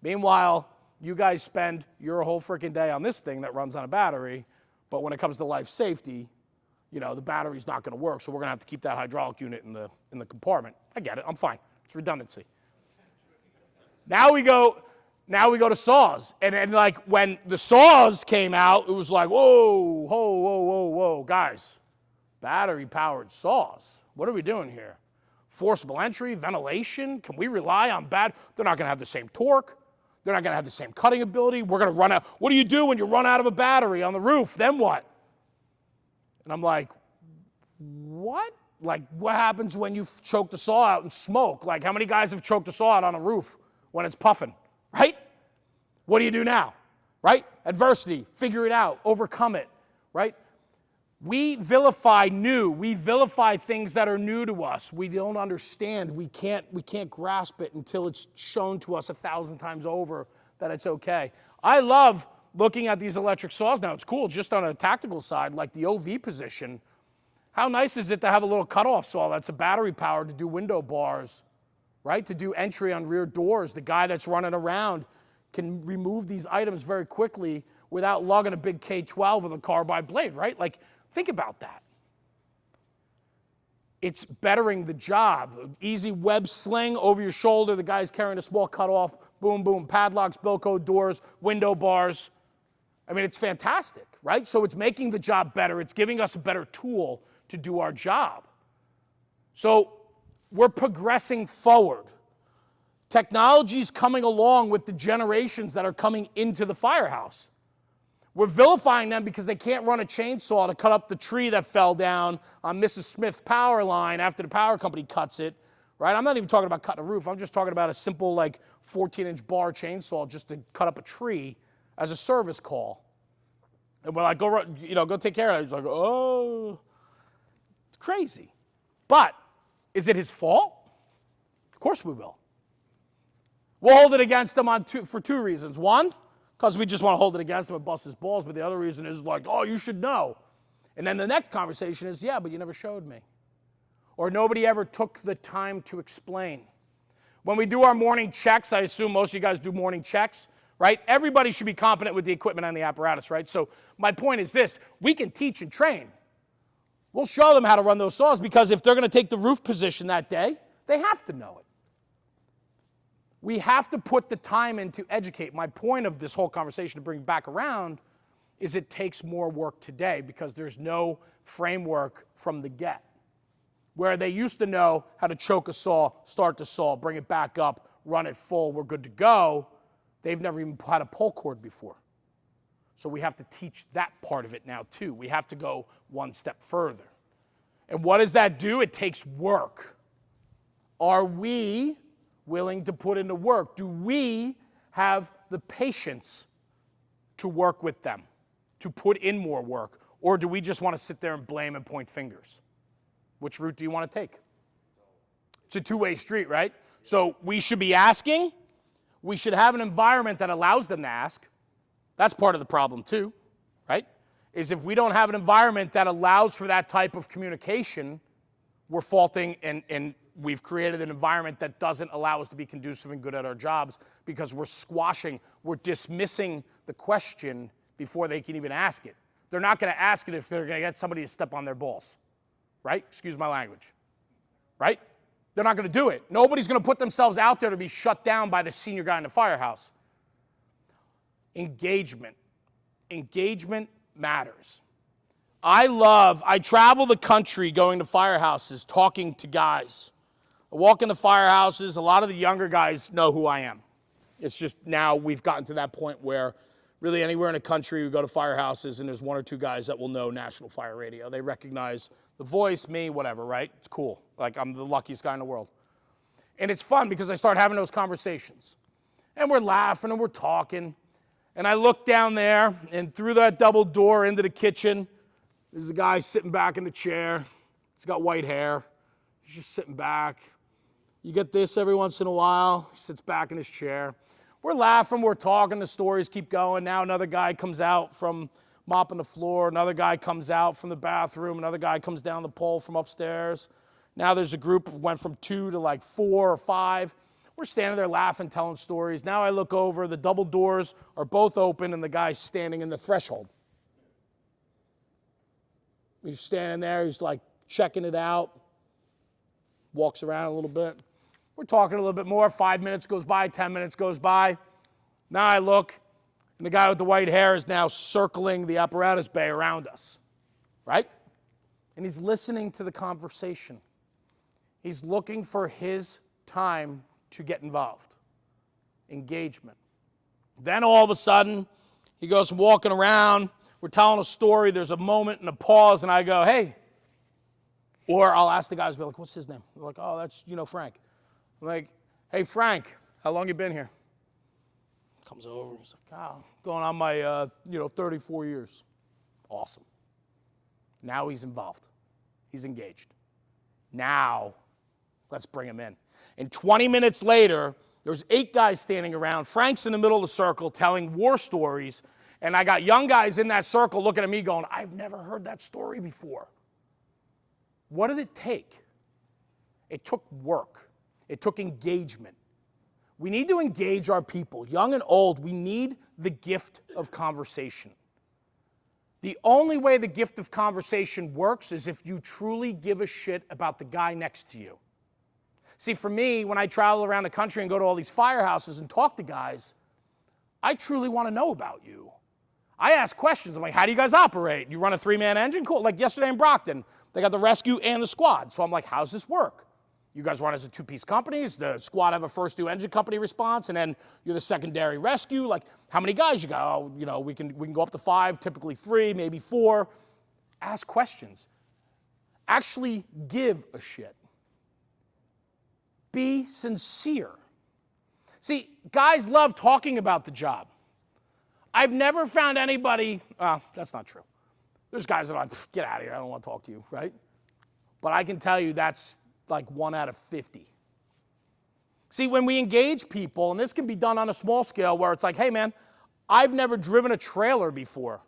Meanwhile, you guys spend your whole freaking day on this thing that runs on a battery. But when it comes to life safety, the battery's not going to work, so we're going to have to keep that hydraulic unit in the compartment. I get it. I'm fine. It's redundancy. Now we go to saws. And when the saws came out, it was like, whoa, guys. Battery-powered saws. What are we doing here? Forcible entry, ventilation? Can we rely on They're not going to have the same torque. They're not going to have the same cutting ability. We're going to run out. What do you do when you run out of a battery on the roof? Then what? And I'm like, what? What happens when you choke the saw out and smoke? How many guys have choked a saw out on a roof when it's puffing, right? What do you do now, right? Adversity, figure it out, overcome it, right? We vilify new. We vilify things that are new to us. We don't understand. We can't grasp it until it's shown to us 1,000 times over that it's okay. I love looking at these electric saws now. It's cool just on a tactical side, like the OV position. How nice is it to have a little cutoff saw that's a battery powered to do window bars, right? To do entry on rear doors. The guy that's running around can remove these items very quickly without lugging a big K12 with a carbide blade, right? Think about that. It's bettering the job. Easy web sling over your shoulder. The guy's carrying a small cutoff. Boom, boom. Padlocks, Bilco doors, window bars. It's fantastic, right? So it's making the job better. It's giving us a better tool to do our job. So we're progressing forward. Technology's coming along with the generations that are coming into the firehouse. We're vilifying them because they can't run a chainsaw to cut up the tree that fell down on Mrs. Smith's power line after the power company cuts it, right? I'm not even talking about cutting a roof. I'm just talking about a simple 14-inch bar chainsaw just to cut up a tree as a service call. And we're like, go take care of it. He's like, oh, it's crazy. But is it his fault? Of course we will. We'll hold it against him for two reasons. One, because we just want to hold it against him and bust his balls, but the other reason is like, oh, you should know. And then the next conversation is, yeah, but you never showed me. Or nobody ever took the time to explain. When we do our morning checks, I assume most of you guys do morning checks, right? Everybody should be competent with the equipment and the apparatus, right? So my point is this, we can teach and train. We'll show them how to run those saws because if they're going to take the roof position that day, they have to know it. We have to put the time in to educate. My point of this whole conversation to bring back around is it takes more work today because there's no framework from the get. Where they used to know how to choke a saw, start the saw, bring it back up, run it full, we're good to go, they've never even had a pull cord before. So we have to teach that part of it now too. We have to go one step further. And what does that do? It takes work. Are we willing to put in the work? Do we have the patience to work with them, to put in more work? Or do we just want to sit there and blame and point fingers? Which route do you want to take? It's a two-way street, right? So we should be asking. We should have an environment that allows them to ask. That's part of the problem too, right? Is if we don't have an environment that allows for that type of communication, we're faulting and we've created an environment that doesn't allow us to be conducive and good at our jobs because we're squashing, we're dismissing the question before they can even ask it. They're not going to ask it if they're going to get somebody to step on their balls, right? Excuse my language, right? They're not going to do it. Nobody's going to put themselves out there to be shut down by the senior guy in the firehouse. Engagement. Engagement matters. I travel the country going to firehouses, talking to guys. I walk into firehouses, a lot of the younger guys know who I am. It's just now we've gotten to that point where really anywhere in the country we go to firehouses and there's one or two guys that will know National Fire Radio. They recognize the voice, me, whatever, right? It's cool. Like I'm the luckiest guy in the world. And it's fun because I start having those conversations. And we're laughing and we're talking. And I look down there and through that double door into the kitchen, there's a guy sitting back in the chair. He's got white hair. He's just sitting back. You get this every once in a while. He sits back in his chair. We're laughing, we're talking, the stories keep going. Now another guy comes out from mopping the floor. Another guy comes out from the bathroom. Another guy comes down the pole from upstairs. Now there's a group went from 2 to like 4 or 5. We're standing there laughing, telling stories. Now I look over, the double doors are both open and the guy's standing in the threshold. He's standing there, he's like checking it out. Walks around a little bit. We're talking a little bit more. 5 minutes goes by, 10 minutes goes by. Now I look, and the guy with the white hair is now circling the apparatus bay around us, right? And he's listening to the conversation. He's looking for his time to get involved. Engagement. Then all of a sudden, he goes walking around. We're telling a story. There's a moment and a pause, and I go, hey. Or I'll ask the guys, be like, what's his name? They're like, oh, that's, Frank. I'm like, hey, Frank, how long you been here? Comes over and he's like, oh, going on my, 34 years. Awesome. Now he's involved. He's engaged. Now, let's bring him in. And 20 minutes later, there's 8 guys standing around. Frank's in the middle of the circle telling war stories. And I got young guys in that circle looking at me going, I've never heard that story before. What did it take? It took work. It took engagement. We need to engage our people, young and old. We need the gift of conversation. The only way the gift of conversation works is if you truly give a shit about the guy next to you. See, for me, when I travel around the country and go to all these firehouses and talk to guys, I truly want to know about you. I ask questions. I'm like, how do you guys operate? You run a 3-man engine? Cool. Like yesterday in Brockton, they got the rescue and the squad. So I'm like, how's this work? You guys run as a 2-piece companies. The squad have a first due engine company response, and then you're the secondary rescue. Like, how many guys you got? Oh, we can go up to 5, typically 3, maybe 4. Ask questions. Actually give a shit. Be sincere. See, guys love talking about the job. I've never found anybody, that's not true. There's guys that are like, get out of here, I don't want to talk to you, right? But I can tell you that's like 1 out of 50. See, when we engage people, and this can be done on a small scale where it's like, hey man, I've never driven a trailer before.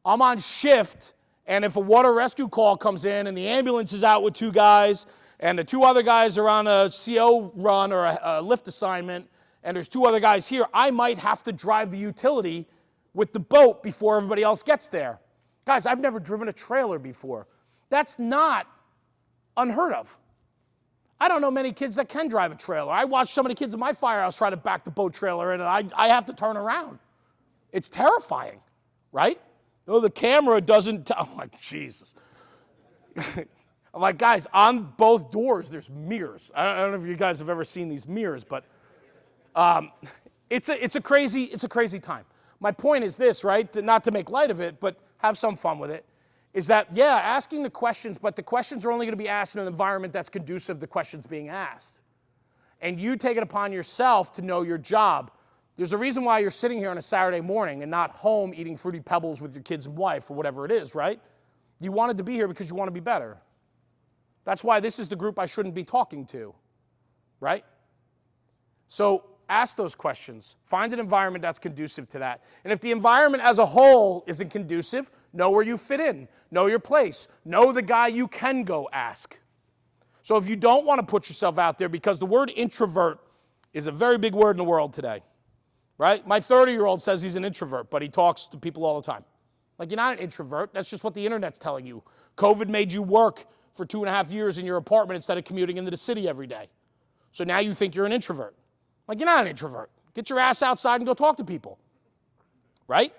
I'm on shift, and if a water rescue call comes in and the ambulance is out with 2 guys, and the 2 other guys are on a CO run or a lift assignment, and there's 2 other guys here, I might have to drive the utility with the boat before everybody else gets there. Guys, I've never driven a trailer before. That's not unheard of. I don't know many kids that can drive a trailer. I watched some of the kids in my firehouse try to back the boat trailer in, and I have to turn around. It's terrifying, right? No, the camera doesn't I'm like, Jesus. I'm like, guys, on both doors, there's mirrors. I don't know if you guys have ever seen these mirrors, but it's a crazy time. My point is this, right? Not to make light of it, but have some fun with it, is that, yeah, asking the questions, but the questions are only going to be asked in an environment that's conducive to questions being asked. And you take it upon yourself to know your job. There's a reason why you're sitting here on a Saturday morning and not home eating Fruity Pebbles with your kids and wife or whatever it is, right? You wanted to be here because you want to be better. That's why this is the group I shouldn't be talking to, right? So ask those questions. Find an environment that's conducive to that. And if the environment as a whole isn't conducive, know where you fit in. Know your place. Know the guy you can go ask. So if you don't want to put yourself out there, because the word introvert is a very big word in the world today, right? My 30-year-old says he's an introvert, but he talks to people all the time. Like, you're not an introvert. That's just what the internet's telling you. COVID made you work for 2.5 years in your apartment instead of commuting into the city every day. So now you think you're an introvert. Like, you're not an introvert. Get your ass outside and go talk to people, right?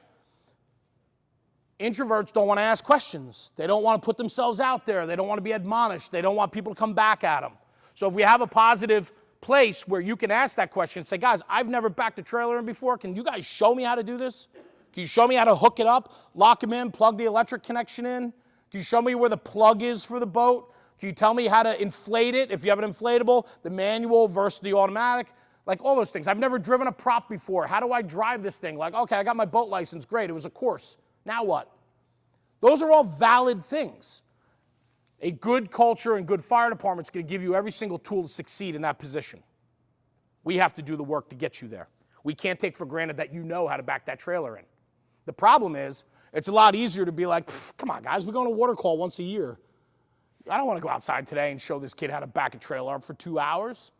Introverts don't want to ask questions. They don't want to put themselves out there. They don't want to be admonished. They don't want people to come back at them. So if we have a positive place where you can ask that question, say, guys, I've never backed a trailer in before. Can you guys show me how to do this? Can you show me how to hook it up, lock them in, plug the electric connection in? Can you show me where the plug is for the boat? Can you tell me how to inflate it if you have an inflatable, the manual versus the automatic? Like, all those things. I've never driven a prop before. How do I drive this thing? Like, okay, I got my boat license. Great. It was a course. Now what? Those are all valid things. A good culture and good fire department is going to give you every single tool to succeed in that position. We have to do the work to get you there. We can't take for granted that you know how to back that trailer in. The problem is, it's a lot easier to be like, come on, guys, we go on a water call once a year. I don't want to go outside today and show this kid how to back a trailer up for 2 hours.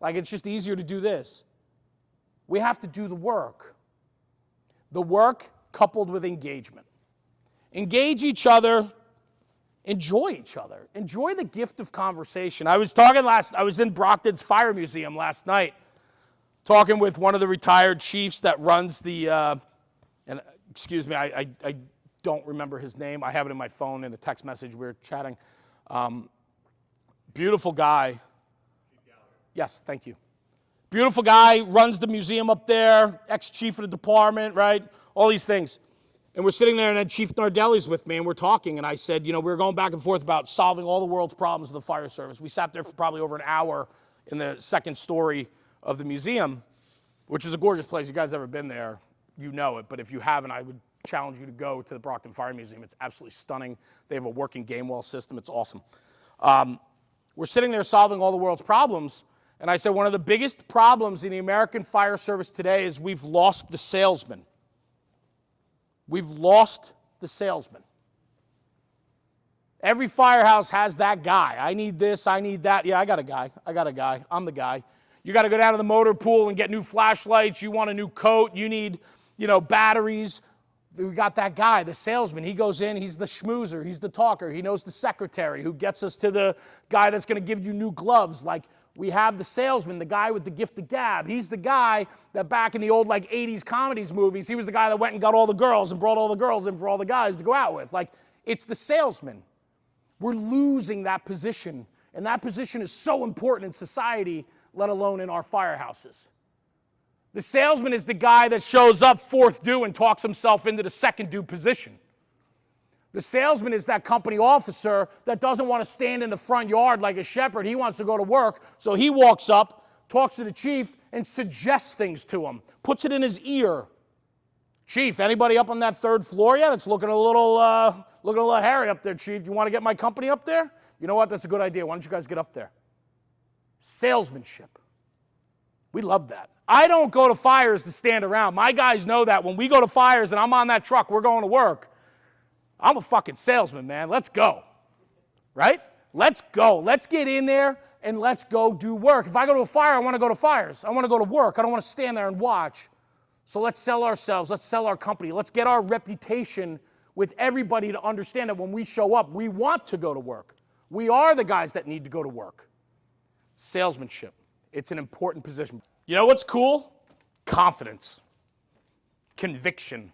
Like, it's just easier to do this. We have to do the work. The work coupled with engagement. Engage each other. Enjoy each other. Enjoy the gift of conversation. I was in Brockton's Fire Museum last night, talking with one of the retired chiefs that runs the, and excuse me, I don't remember his name. I have it in my phone in a text message. We were chatting. Beautiful guy. Yes, thank you. Beautiful guy, runs the museum up there, ex-chief of the department, right? All these things. And we're sitting there, and then Chief Nardelli's with me, and we're talking, and I said, we were going back and forth about solving all the world's problems with the fire service. We sat there for probably over an hour in the second story of the museum, which is a gorgeous place. You guys ever been there, you know it. But if you haven't, I would challenge you to go to the Brockton Fire Museum. It's absolutely stunning. They have a working game well system. It's awesome. We're sitting there solving all the world's problems, and I said one of the biggest problems in the American fire service today is we've lost the salesman. We've lost the salesman. Every firehouse has that guy. I need this, I need that. Yeah, I got a guy. I'm the guy. You got to go down to the motor pool and get new flashlights. You want a new coat. You need, batteries. We got that guy, the salesman. He goes in, he's the schmoozer, he's the talker. He knows the secretary who gets us to the guy that's going to give you new gloves. Like, we have the salesman, the guy with the gift of gab. He's the guy that back in the old 80s comedies movies, he was the guy that went and got all the girls and brought all the girls in for all the guys to go out with. Like, it's the salesman. We're losing that position, and that position is so important in society, let alone in our firehouses. The salesman is the guy that shows up fourth due and talks himself into the second due position. The salesman is that company officer that doesn't want to stand in the front yard like a shepherd. He wants to go to work, so he walks up, talks to the chief, and suggests things to him, puts it in his ear. Chief, anybody up on that third floor yet? It's looking a little hairy up there, Chief. You want to get my company up there? You know what? That's a good idea. Why don't you guys get up there? Salesmanship. We love that. I don't go to fires to stand around. My guys know that when we go to fires and I'm on that truck, we're going to work. I'm a fucking salesman, man. Let's go. Right? Let's go. Let's get in there and let's go do work. If I go to a fire, I want to go to fires. I want to go to work. I don't want to stand there and watch. So let's sell ourselves. Let's sell our company. Let's get our reputation with everybody to understand that when we show up, we want to go to work. We are the guys that need to go to work. Salesmanship. It's an important position. You know what's cool? Confidence. Conviction.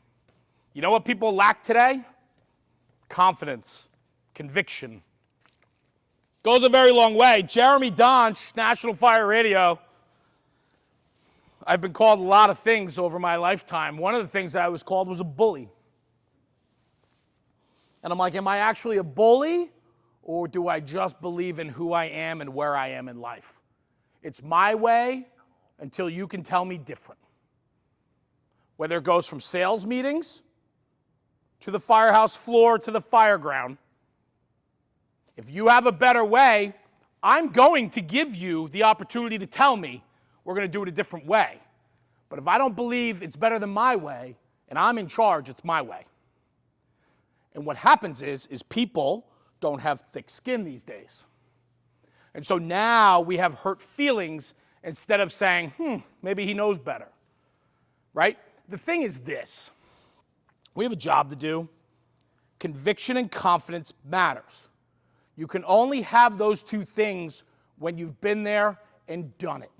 You know what people lack today? Confidence. Conviction. Goes a very long way. Jeremy Donch, National Fire Radio. I've been called a lot of things over my lifetime. One of the things that I was called was a bully. And I'm like, am I actually a bully? Or do I just believe in who I am and where I am in life? It's my way until you can tell me different. Whether it goes from sales meetings to the firehouse floor to the fire ground, if you have a better way, I'm going to give you the opportunity to tell me we're going to do it a different way. But if I don't believe it's better than my way and I'm in charge, it's my way. And what happens is people don't have thick skin these days. And so now we have hurt feelings instead of saying, maybe he knows better, right? The thing is this. We have a job to do. Conviction and confidence matters. You can only have those two things when you've been there and done it.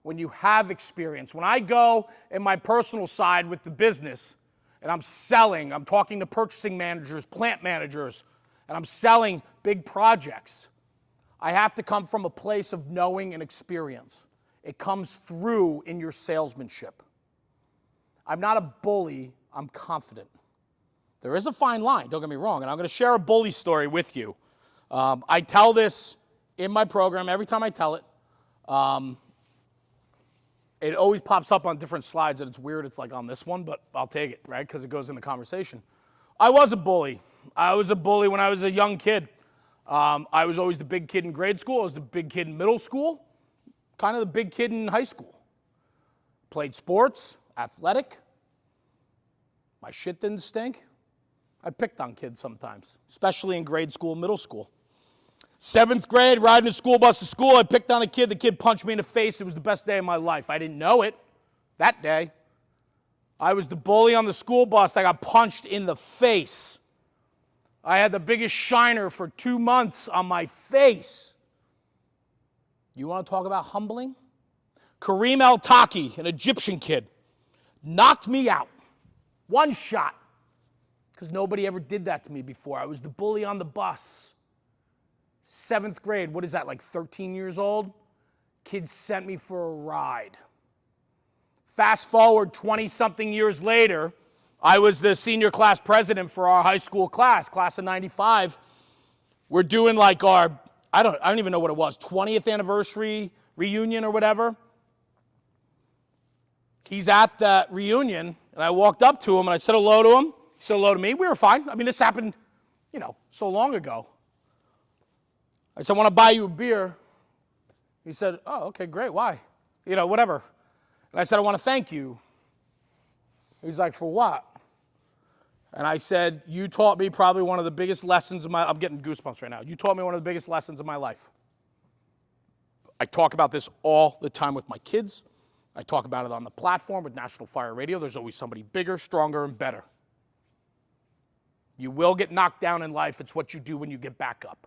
When you have experience. When I go in my personal side with the business and I'm selling, I'm talking to purchasing managers, plant managers, and I'm selling big projects, I have to come from a place of knowing and experience. It comes through in your salesmanship. I'm not a bully, I'm confident. There is a fine line, don't get me wrong, and I'm going to share a bully story with you. I tell this in my program every time I tell it. It always pops up on different slides, and it's weird it's like on this one, but I'll take it, right, because it goes in the conversation. I was a bully. I was a bully when I was a young kid. I was always the big kid in grade school. I was the big kid in middle school, kind of the big kid in high school. Played sports, athletic. My shit didn't stink. I picked on kids sometimes, especially in grade school, middle school. 7th grade, riding a school bus to school, I picked on a kid. The kid punched me in the face. It was the best day of my life. I didn't know it that day. I was the bully on the school bus. I got punched in the face. I had the biggest shiner for 2 months on my face. You want to talk about humbling? Kareem El-Taki, an Egyptian kid, knocked me out. One shot. Because nobody ever did that to me before. I was the bully on the bus. 7th grade, what is that, like 13 years old? Kids sent me for a ride. Fast forward 20-something years later, I was the senior class president for our high school class of 95. We're doing like our, I don't even know what it was, 20th anniversary reunion or whatever. He's at that reunion, and I walked up to him, and I said hello to him. He said hello to me. We were fine. I mean, this happened, so long ago. I said, I want to buy you a beer. He said, oh, okay, great. Why? Whatever. And I said, I want to thank you. He's like, for what? And I said, you taught me probably one of the biggest lessons of I'm getting goosebumps right now. You taught me one of the biggest lessons of my life. I talk about this all the time with my kids. I talk about it on the platform with National Fire Radio. There's always somebody bigger, stronger, and better. You will get knocked down in life. It's what you do when you get back up.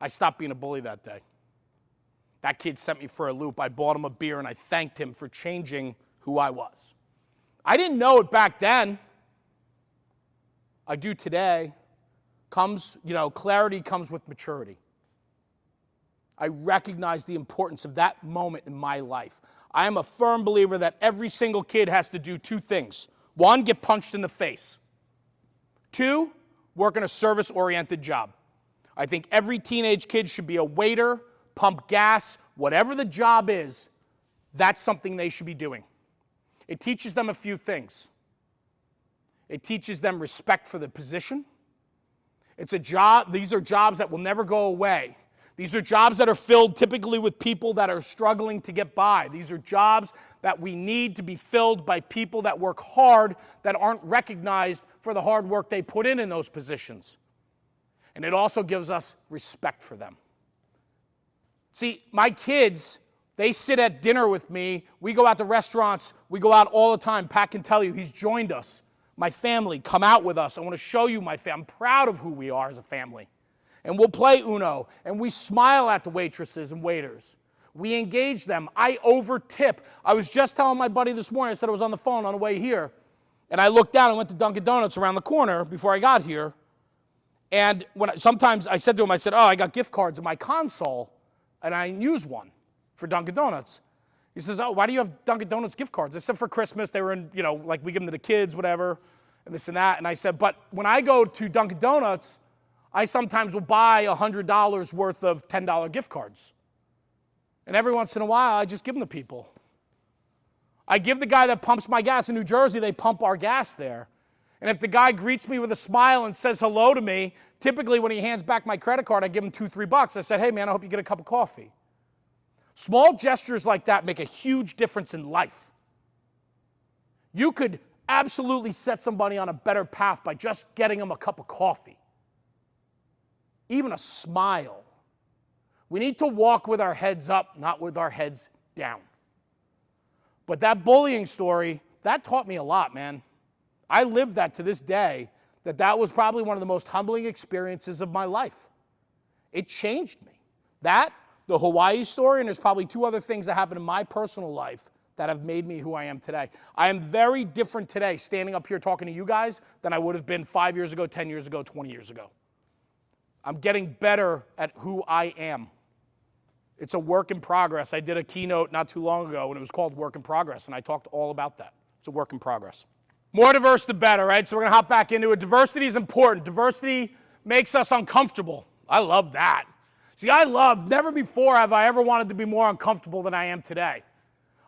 I stopped being a bully that day. That kid sent me for a loop. I bought him a beer, and I thanked him for changing who I was. I didn't know it back then. I do today. Clarity comes with maturity. I recognize the importance of that moment in my life. I am a firm believer that every single kid has to do 2 things. 1, get punched in the face. 2, work in a service-oriented job. I think every teenage kid should be a waiter, pump gas, whatever the job is, that's something they should be doing. It teaches them a few things. It teaches them respect for the position. It's a job, these are jobs that will never go away. These are jobs that are filled typically with people that are struggling to get by. These are jobs that we need to be filled by people that work hard, that aren't recognized for the hard work they put in those positions. And it also gives us respect for them. See, my kids, they sit at dinner with me. We go out to restaurants. We go out all the time. Pat can tell you, he's joined us. My family come out with us. I want to show you my family. I'm proud of who we are as a family. And we'll play Uno, and we smile at the waitresses and waiters. We engage them. I over-tip. I was just telling my buddy this morning, I said I was on the phone on the way here, and I looked down and went to Dunkin' Donuts around the corner before I got here, and sometimes I said to him, I said, oh, I got gift cards in my console, and I use one for Dunkin' Donuts. He says, oh, why do you have Dunkin' Donuts gift cards? I said, for Christmas, they were in, like we give them to the kids, whatever, and this and that. And I said, but when I go to Dunkin' Donuts, I sometimes will buy $100 worth of $10 gift cards. And every once in a while, I just give them to people. I give the guy that pumps my gas in New Jersey, they pump our gas there. And if the guy greets me with a smile and says hello to me, typically when he hands back my credit card, I give him $2-3. I said, hey man, I hope you get a cup of coffee. Small gestures like that make a huge difference in life. You could absolutely set somebody on a better path by just getting them a cup of coffee. Even a smile. We need to walk with our heads up, not with our heads down. But that bullying story, that taught me a lot, man. I lived that to this day, that was probably one of the most humbling experiences of my life. It changed me. That, the Hawaii story, and there's probably 2 other things that happened in my personal life that have made me who I am today. I am very different today standing up here talking to you guys than I would have been 5 years ago, 10 years ago, 20 years ago. I'm getting better at who I am. It's a work in progress. I did a keynote not too long ago, and it was called Work in Progress, and I talked all about that. It's a work in progress. More diverse, the better, right? So we're going to hop back into it. Diversity is important. Diversity makes us uncomfortable. I love that. See, never before have I ever wanted to be more uncomfortable than I am today.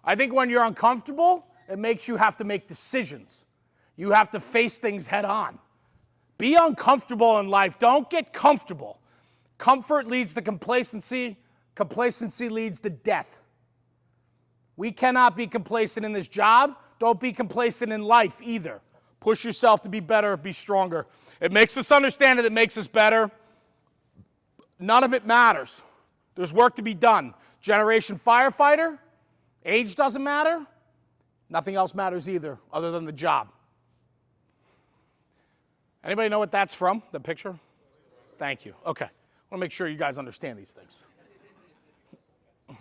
I think when you're uncomfortable, it makes you have to make decisions. You have to face things head on. Be uncomfortable in life. Don't get comfortable. Comfort leads to complacency. Complacency leads to death. We cannot be complacent in this job. Don't be complacent in life either. Push yourself to be better, be stronger. It makes us understand it. It makes us better. None of it matters. There's work to be done. Generation firefighter, age doesn't matter. Nothing else matters either other than the job. Anybody know what that's from, the picture? Thank you. Okay. I want to make sure you guys understand these things.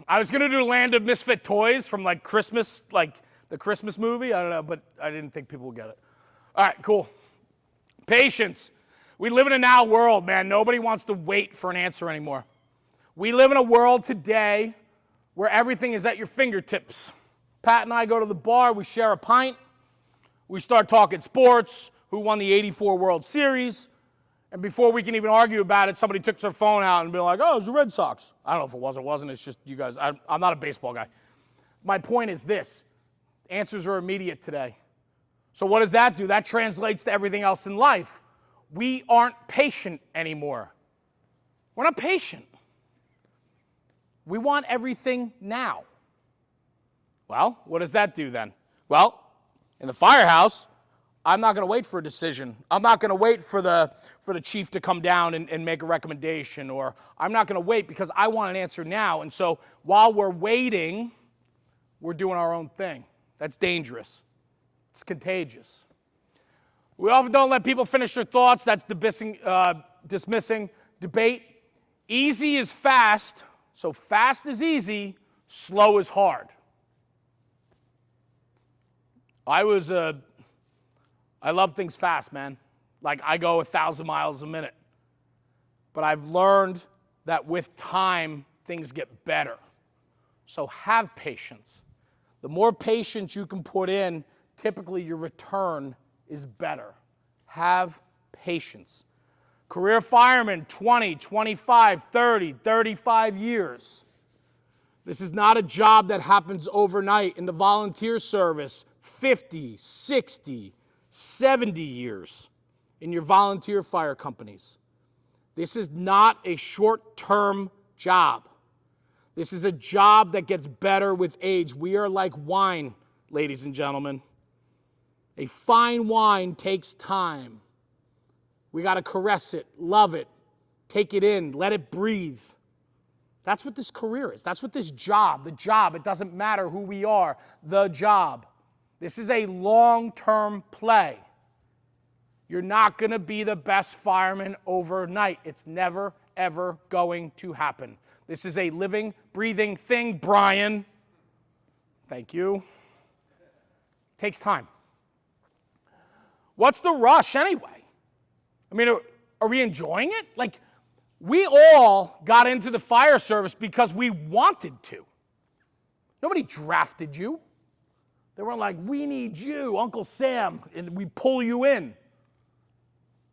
I was going to do Land of Misfit Toys from like Christmas, like the Christmas movie. I don't know, but I didn't think people would get it. All right, cool. Patience. We live in a now world, man. Nobody wants to wait for an answer anymore. We live in a world today where everything is at your fingertips. Pat and I go to the bar. We share a pint. We start talking sports. Who won the '84 World Series? And before we can even argue about it, somebody took their phone out and be like, oh, it was the Red Sox. I don't know if it was or wasn't. It's just you guys. I'm not a baseball guy. My point is this. Answers are immediate today. So what does that do? That translates to everything else in life. We aren't patient anymore. We're not patient. We want everything now. Well, what does that do then? Well, in the firehouse, I'm not going to wait for a decision. I'm not going to wait for the chief to come down and make a recommendation, or I'm not going to wait because I want an answer now. And so while we're waiting, we're doing our own thing. That's dangerous. It's contagious. We often don't let people finish their thoughts. That's dismissing debate. Easy is fast, so fast is easy, slow is hard. I love things fast, man. Like I go 1,000 miles a minute. But I've learned that with time, things get better. So have patience. The more patience you can put in, typically your return is better. Have patience. Career fireman, 20, 25, 30, 35 years. This is not a job that happens overnight. In the volunteer service, 50, 60, 70 years in your volunteer fire companies. This is not a short-term job. This is a job that gets better with age. We are like wine, ladies and gentlemen. A fine wine takes time. We got to caress it, love it, take it in, let it breathe. That's what this career is. That's what this job, the job, it doesn't matter who we are, the job. This is a long-term play. You're not going to be the best fireman overnight. It's never, ever going to happen. This is a living, breathing thing, Brian. Thank you. It takes time. What's the rush anyway? I mean, are we enjoying it? Like, we all got into the fire service because we wanted to. Nobody drafted you. They weren't like, we need you, Uncle Sam, and we pull you in.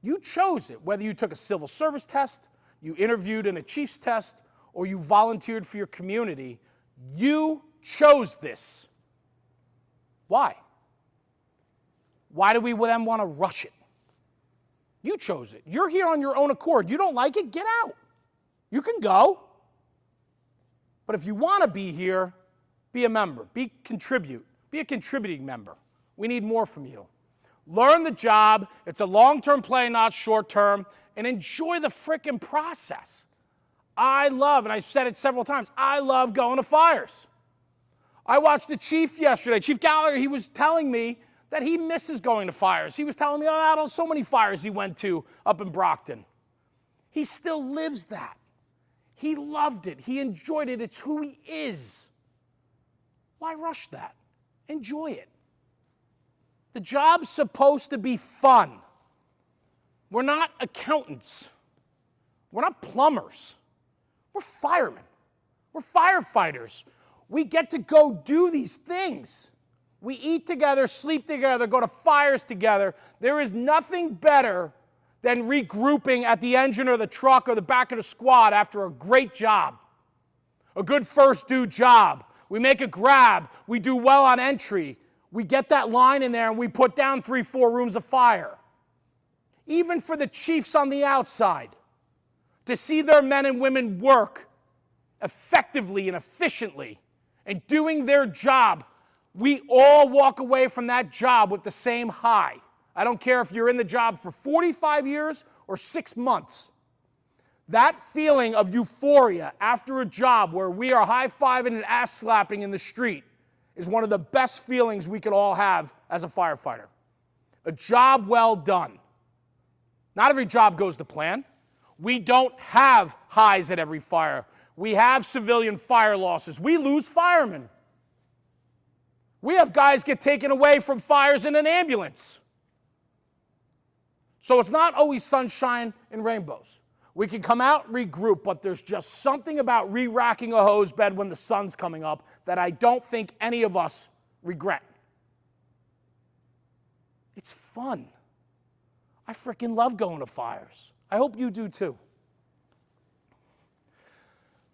You chose it, whether you took a civil service test, you interviewed in a chief's test, or you volunteered for your community. You chose this. Why? Why do we then want to rush it? You chose it. You're here on your own accord. You don't like it? Get out. You can go. But if you want to be here, be a member. Contribute. Be a contributing member. We need more from you. Learn the job. It's a long-term play, not short-term. And enjoy the frickin' process. I love, and I've said it several times, I love going to fires. I watched the chief yesterday. Chief Gallagher, he was telling me that he misses going to fires. He was telling me about so many fires he went to up in Brockton. He still lives that. He loved it. He enjoyed it. It's who he is. Why rush that? Enjoy it. The job's supposed to be fun. We're not accountants. We're not plumbers. We're firemen. We're firefighters. We get to go do these things. We eat together, sleep together, go to fires together. There is nothing better than regrouping at the engine or the truck or the back of the squad after a great job. A good first due job. We make a grab. We do well on entry. We get that line in there and we put down 3-4 rooms of fire. Even for the chiefs on the outside, to see their men and women work effectively and efficiently and doing their job, we all walk away from that job with the same high. I don't care if you're in the job for 45 years or 6 months. That feeling of euphoria after a job where we are high-fiving and ass-slapping in the street is one of the best feelings we could all have as a firefighter. A job well done. Not every job goes to plan. We don't have highs at every fire. We have civilian fire losses. We lose firemen. We have guys get taken away from fires in an ambulance. So it's not always sunshine and rainbows. We can come out, regroup, but there's just something about re-racking a hose bed when the sun's coming up that I don't think any of us regret. It's fun. I freaking love going to fires. I hope you do too.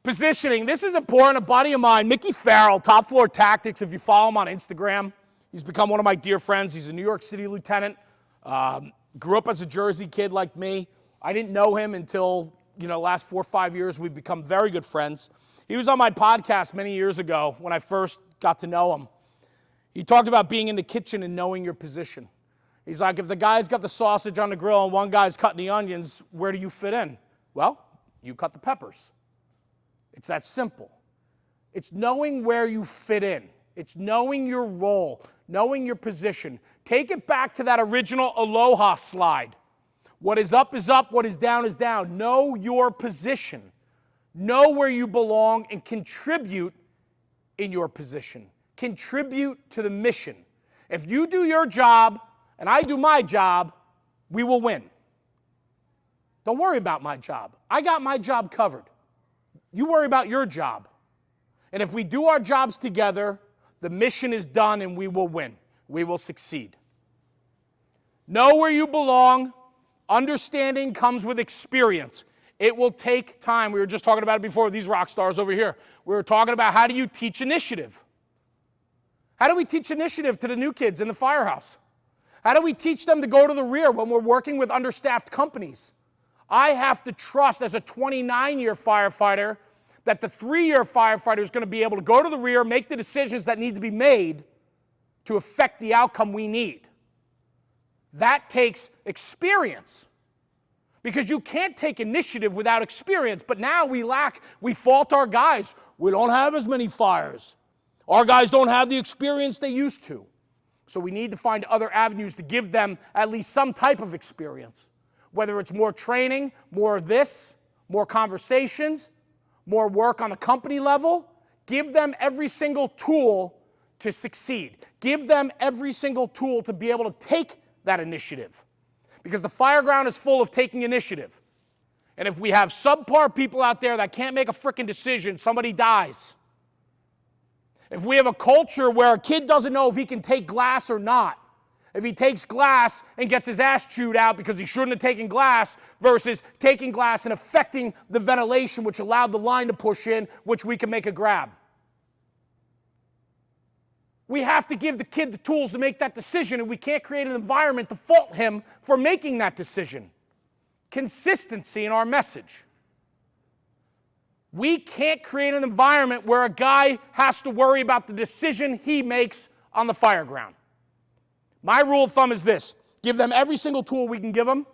Positioning. This is important. A buddy of mine, Mickey Farrell, Top Floor Tactics, if you follow him on Instagram, he's become one of my dear friends. He's a New York City lieutenant. Grew up as a Jersey kid like me. I didn't know him until, last 4 or 5 years. We've become very good friends. He was on my podcast many years ago when I first got to know him. He talked about being in the kitchen and knowing your position. He's like, if the guy's got the sausage on the grill and one guy's cutting the onions, where do you fit in? Well, you cut the peppers. It's that simple. It's knowing where you fit in. It's knowing your role, knowing your position. Take it back to that original Aloha slide. What is up, what is down is down. Know your position. Know where you belong and contribute in your position. Contribute to the mission. If you do your job and I do my job, we will win. Don't worry about my job. I got my job covered. You worry about your job. And if we do our jobs together, the mission is done and we will win. We will succeed. Know where you belong. Understanding comes with experience. It will take time. We were just talking about it before with these rock stars over here. We were talking about how do you teach initiative? How do we teach initiative to the new kids in the firehouse? How do we teach them to go to the rear when we're working with understaffed companies? I have to trust, as a 29-year firefighter, that the 3-year firefighter is going to be able to go to the rear, make the decisions that need to be made to affect the outcome we need. That takes experience. Because you can't take initiative without experience. But now we fault our guys. We don't have as many fires. Our guys don't have the experience they used to. So we need to find other avenues to give them at least some type of experience. Whether it's more training, more of this, more conversations, more work on a company level. Give them every single tool to succeed. Give them every single tool to be able to take that initiative. Because the fire ground is full of taking initiative. And if we have subpar people out there that can't make a frickin' decision, somebody dies. If we have a culture where a kid doesn't know if he can take glass or not, if he takes glass and gets his ass chewed out because he shouldn't have taken glass versus taking glass and affecting the ventilation which allowed the line to push in, which we can make a grab. We have to give the kid the tools to make that decision, and we can't create an environment to fault him for making that decision. Consistency in our message. We can't create an environment where a guy has to worry about the decision he makes on the fire ground. My rule of thumb is this: give them every single tool we can give them.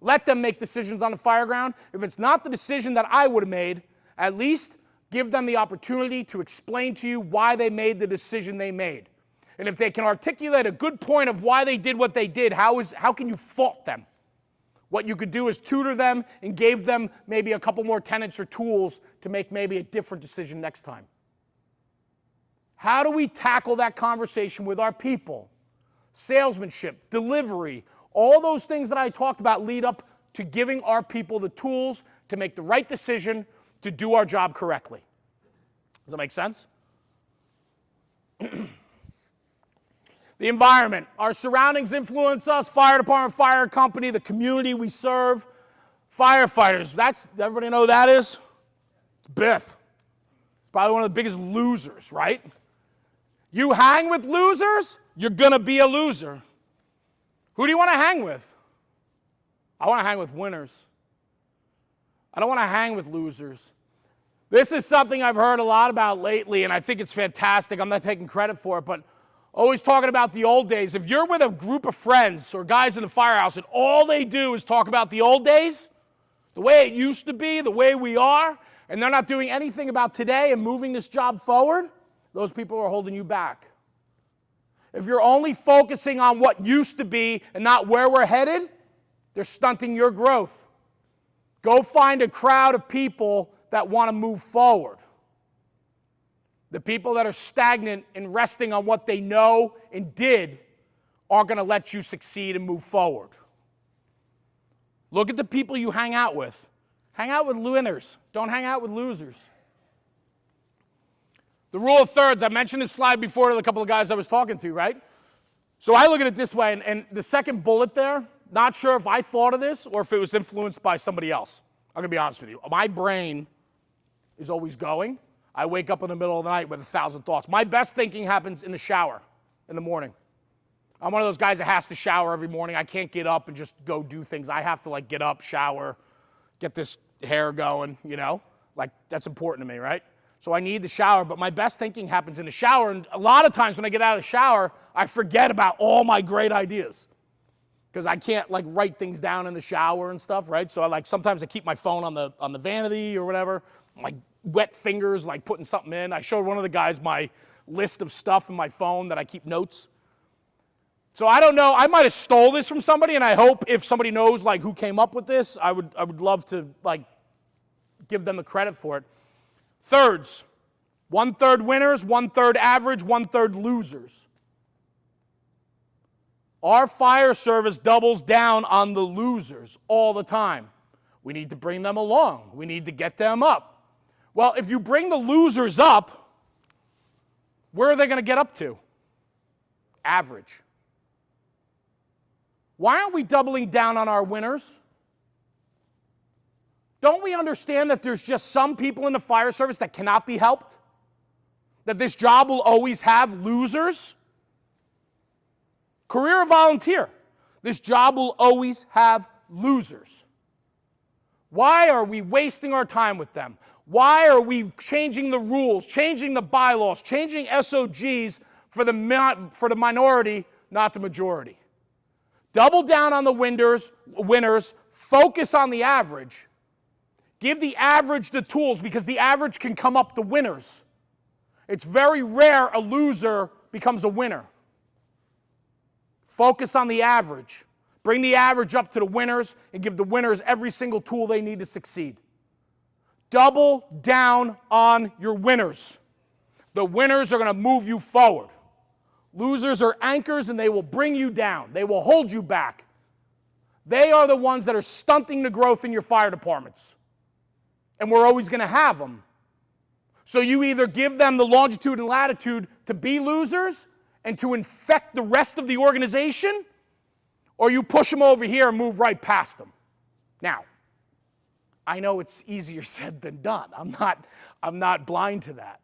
Let them make decisions on the fire ground. If it's not the decision that I would have made, at least give them the opportunity to explain to you why they made the decision they made. And if they can articulate a good point of why they did what they did, how can you fault them? What you could do is tutor them and give them maybe a couple more tenets or tools to make maybe a different decision next time. How do we tackle that conversation with our people? Salesmanship, delivery, all those things that I talked about lead up to giving our people the tools to make the right decision to do our job correctly. Does that make sense? The environment. Our surroundings influence us. Fire department, fire company, the community we serve. Firefighters. Everybody know who that is? Biff. Probably one of the biggest losers, right? You hang with losers, you're going to be a loser. Who do you want to hang with? I want to hang with winners. I don't want to hang with losers. This is something I've heard a lot about lately, and I think it's fantastic. I'm not taking credit for it, but always talking about the old days. If you're with a group of friends or guys in the firehouse and all they do is talk about the old days, the way it used to be, the way we are, and they're not doing anything about today and moving this job forward, those people are holding you back. If you're only focusing on what used to be and not where we're headed, they're stunting your growth. Go find a crowd of people that want to move forward. The people that are stagnant and resting on what they know and did aren't going to let you succeed and move forward. Look at the people you hang out with. Hang out with winners. Don't hang out with losers. The rule of thirds, I mentioned this slide before to a couple of guys I was talking to, right? So I look at it this way, and the second bullet there, not sure if I thought of this or if it was influenced by somebody else. I'm going to be honest with you. My brain is always going. I wake up in the middle of the night with 1,000 thoughts. My best thinking happens in the shower in the morning. I'm one of those guys that has to shower every morning. I can't get up and just go do things. I have to get up, shower, get this hair going, that's important to me, right? So I need the shower, but my best thinking happens in the shower, and a lot of times when I get out of the shower, I forget about all my great ideas because I can't write things down in the shower and stuff, right? So sometimes I keep my phone on the vanity or whatever, wet fingers putting something in. I showed one of the guys my list of stuff in my phone that I keep notes. So I don't know, I might have stole this from somebody, and I hope if somebody knows who came up with this, I would love to give them the credit for it. Thirds, 1/3 winners, 1/3 average, 1/3 losers. Our fire service doubles down on the losers all the time. We need to bring them along. We need to get them up. Well, if you bring the losers up, where are they going to get up to? Average. Why aren't we doubling down on our winners? Don't we understand that there's just some people in the fire service that cannot be helped? That this job will always have losers? Career or volunteer, this job will always have losers. Why are we wasting our time with them? Why are we changing the rules, changing the bylaws, changing SOGs for the minority, not the majority? Double down on the winners, focus on the average. Give the average the tools because the average can come up the winners. It's very rare a loser becomes a winner. Focus on the average. Bring the average up to the winners and give the winners every single tool they need to succeed. Double down on your winners. The winners are going to move you forward. Losers are anchors and they will bring you down. They will hold you back. They are the ones that are stunting the growth in your fire departments. And we're always going to have them. So you either give them the longitude and latitude to be losers and to infect the rest of the organization, or you push them over here and move right past them. Now, I know it's easier said than done. I'm not blind to that.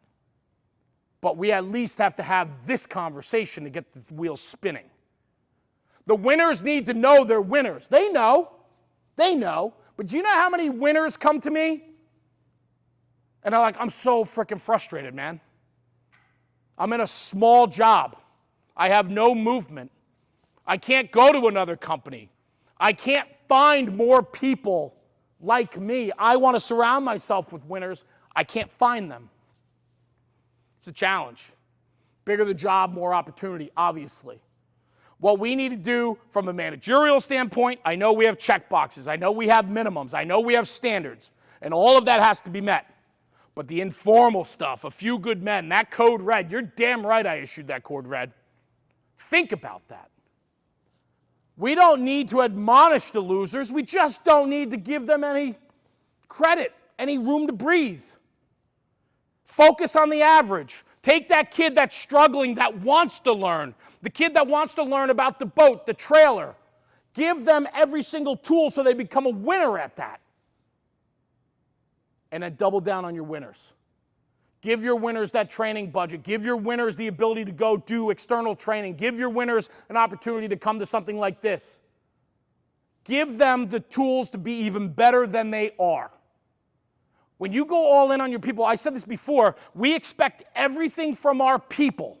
But we at least have to have this conversation to get the wheels spinning. The winners need to know they're winners. They know. But do you know how many winners come to me? And they're like, I'm so freaking frustrated, man. I'm in a small job. I have no movement. I can't go to another company. I can't find more people like me. I want to surround myself with winners. I can't find them. It's a challenge. Bigger the job, more opportunity, obviously. What we need to do from a managerial standpoint, I know we have check boxes. I know we have minimums. I know we have standards. And all of that has to be met. But the informal stuff, a few good men, that code red, you're damn right I issued that code red. Think about that. We don't need to admonish the losers. We just don't need to give them any credit, any room to breathe. Focus on the average. Take that kid that's struggling, that wants to learn, the kid that wants to learn about the boat, the trailer. Give them every single tool so they become a winner at that. And then double down on your winners. Give your winners that training budget. Give your winners the ability to go do external training. Give your winners an opportunity to come to something like this. Give them the tools to be even better than they are. When you go all in on your people, I said this before, we expect everything from our people.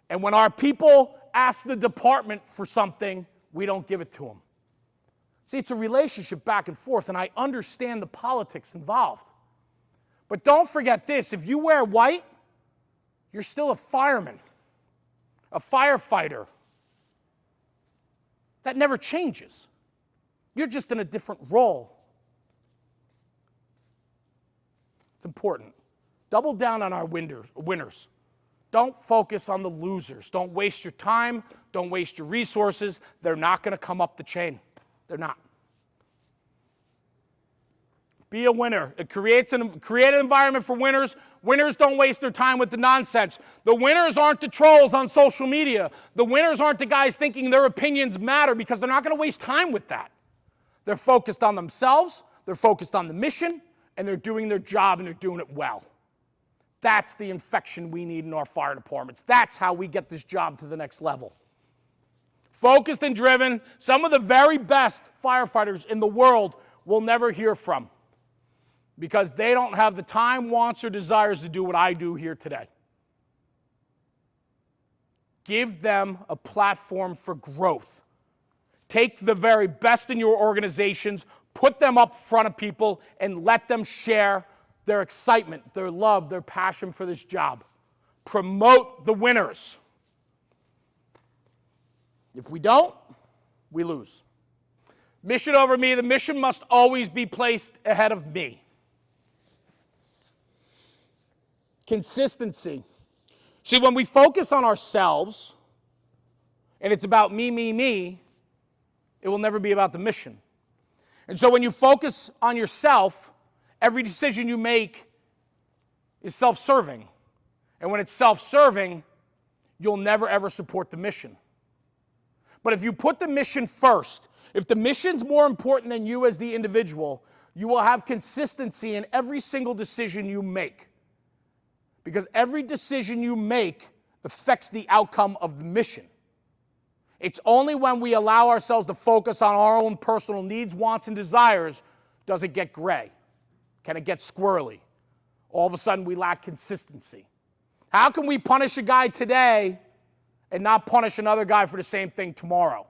And when our people ask the department for something, we don't give it to them. See, it's a relationship back and forth, and I understand the politics involved. But don't forget this, if you wear white, you're still a fireman, a firefighter. That never changes. You're just in a different role. It's important. Double down on our winners. Don't focus on the losers. Don't waste your time. Don't waste your resources. They're not going to come up the chain. They're not. Be a winner. It create an environment for winners. Winners don't waste their time with the nonsense. The winners aren't the trolls on social media. The winners aren't the guys thinking their opinions matter because they're not going to waste time with that. They're focused on themselves. They're focused on the mission. And they're doing their job and they're doing it well. That's the infection we need in our fire departments. That's how we get this job to the next level. Focused and driven. Some of the very best firefighters in the world we'll never hear from because they don't have the time, wants, or desires to do what I do here today. Give them a platform for growth. Take the very best in your organizations, put them up front of people, and let them share their excitement, their love, their passion for this job. Promote the winners. If we don't, we lose. Mission over me. The mission must always be placed ahead of me. Consistency. See, when we focus on ourselves, and it's about me, it will never be about the mission. And so when you focus on yourself, every decision you make is self-serving. And when it's self-serving, you'll never ever support the mission. But if you put the mission first, if the mission's more important than you as the individual, you will have consistency in every single decision you make. Because every decision you make affects the outcome of the mission. It's only when we allow ourselves to focus on our own personal needs, wants, and desires does it get gray. Can it get squirrely? All of a sudden, we lack consistency. How can we punish a guy today and not punish another guy for the same thing tomorrow?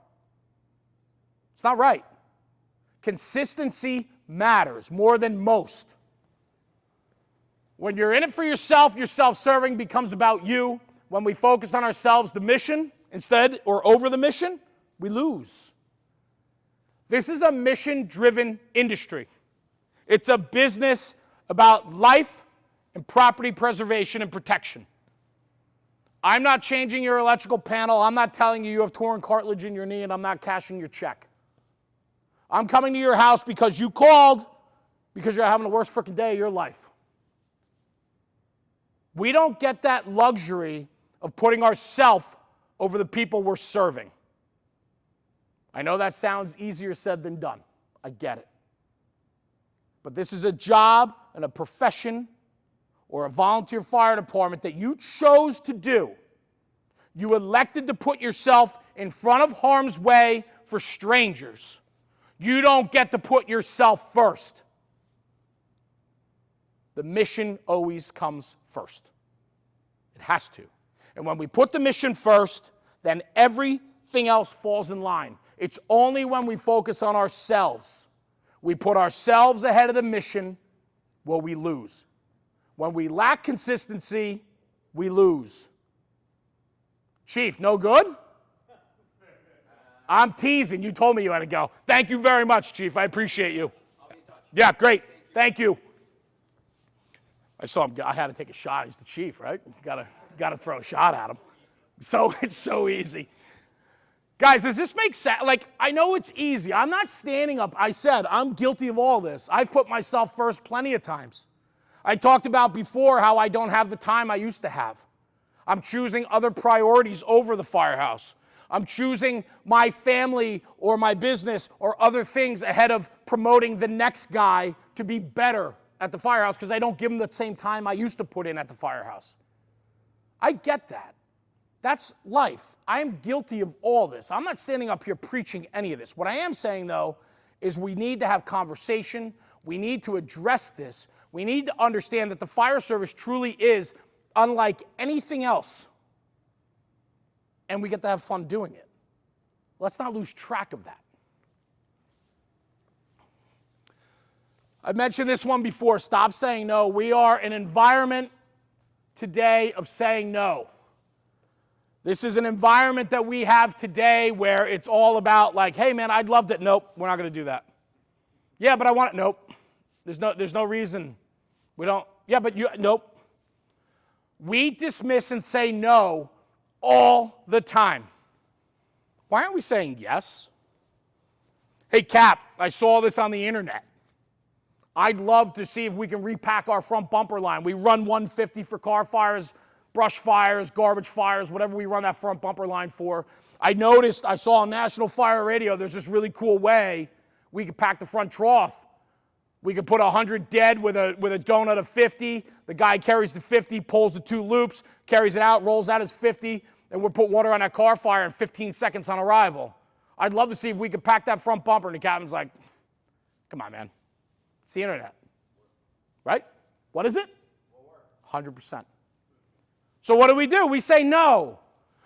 It's not right. Consistency matters more than most. When you're in it for yourself, your self-serving becomes about you. When we focus on ourselves, the mission, instead, or over the mission, we lose. This is a mission-driven industry. It's a business about life and property preservation and protection. I'm not changing your electrical panel. I'm not telling you you have torn cartilage in your knee, and I'm not cashing your check. I'm coming to your house because you called, because you're having the worst freaking day of your life. We don't get that luxury of putting ourselves over the people we're serving. I know that sounds easier said than done. I get it. But this is a job and a profession or a volunteer fire department that you chose to do. You elected to put yourself in front of harm's way for strangers. You don't get to put yourself first. The mission always comes first. It has to. And when we put the mission first, then everything else falls in line. It's only when we focus on ourselves, we put ourselves ahead of the mission, will we lose. When we lack consistency, we lose. Chief, no good? I'm teasing. You told me you had to go. Thank you very much, Chief. I appreciate you. I'll be in touch. Yeah, great. Thank you. I saw him. I had to take a shot. He's the chief, right? Got to throw a shot at him. So it's so easy. Guys, does this make sense? Like, I know it's easy. I'm not standing up. I said I'm guilty of all this. I've put myself first plenty of times. I talked about before how I don't have the time I used to have. I'm choosing other priorities over the firehouse. I'm choosing my family or my business or other things ahead of promoting the next guy to be better at the firehouse because I don't give him the same time I used to put in at the firehouse. I get that. That's life. I am guilty of all this. I'm not standing up here preaching any of this. What I am saying, though, is we need to have conversation. We need to address this. We need to understand that the fire service truly is unlike anything else. And we get to have fun doing it. Let's not lose track of that. I mentioned this one before. Stop saying no. We are an environment today of saying no. This is an environment that we have today where it's all about like, hey man, I'd love that. Nope, we're not going to do that. Yeah, but I want it. Nope. There's no reason. We don't. Yeah, but you. Nope. We dismiss and say no all the time. Why aren't we saying yes? Hey, Cap, I saw this on the internet. I'd love to see if we can repack our front bumper line. We run 150 for car fires, brush fires, garbage fires, whatever we run that front bumper line for. I saw on National Fire Radio, there's this really cool way we could pack the front trough. We could put 100 dead with a donut of 50. The guy carries the 50, pulls the 2 loops, carries it out, rolls out his 50, and we'll put water on that car fire in 15 seconds on arrival. I'd love to see if we could pack that front bumper, and the captain's like, come on, man. It's the internet. Right? What is it? 100%. So what do? We say no.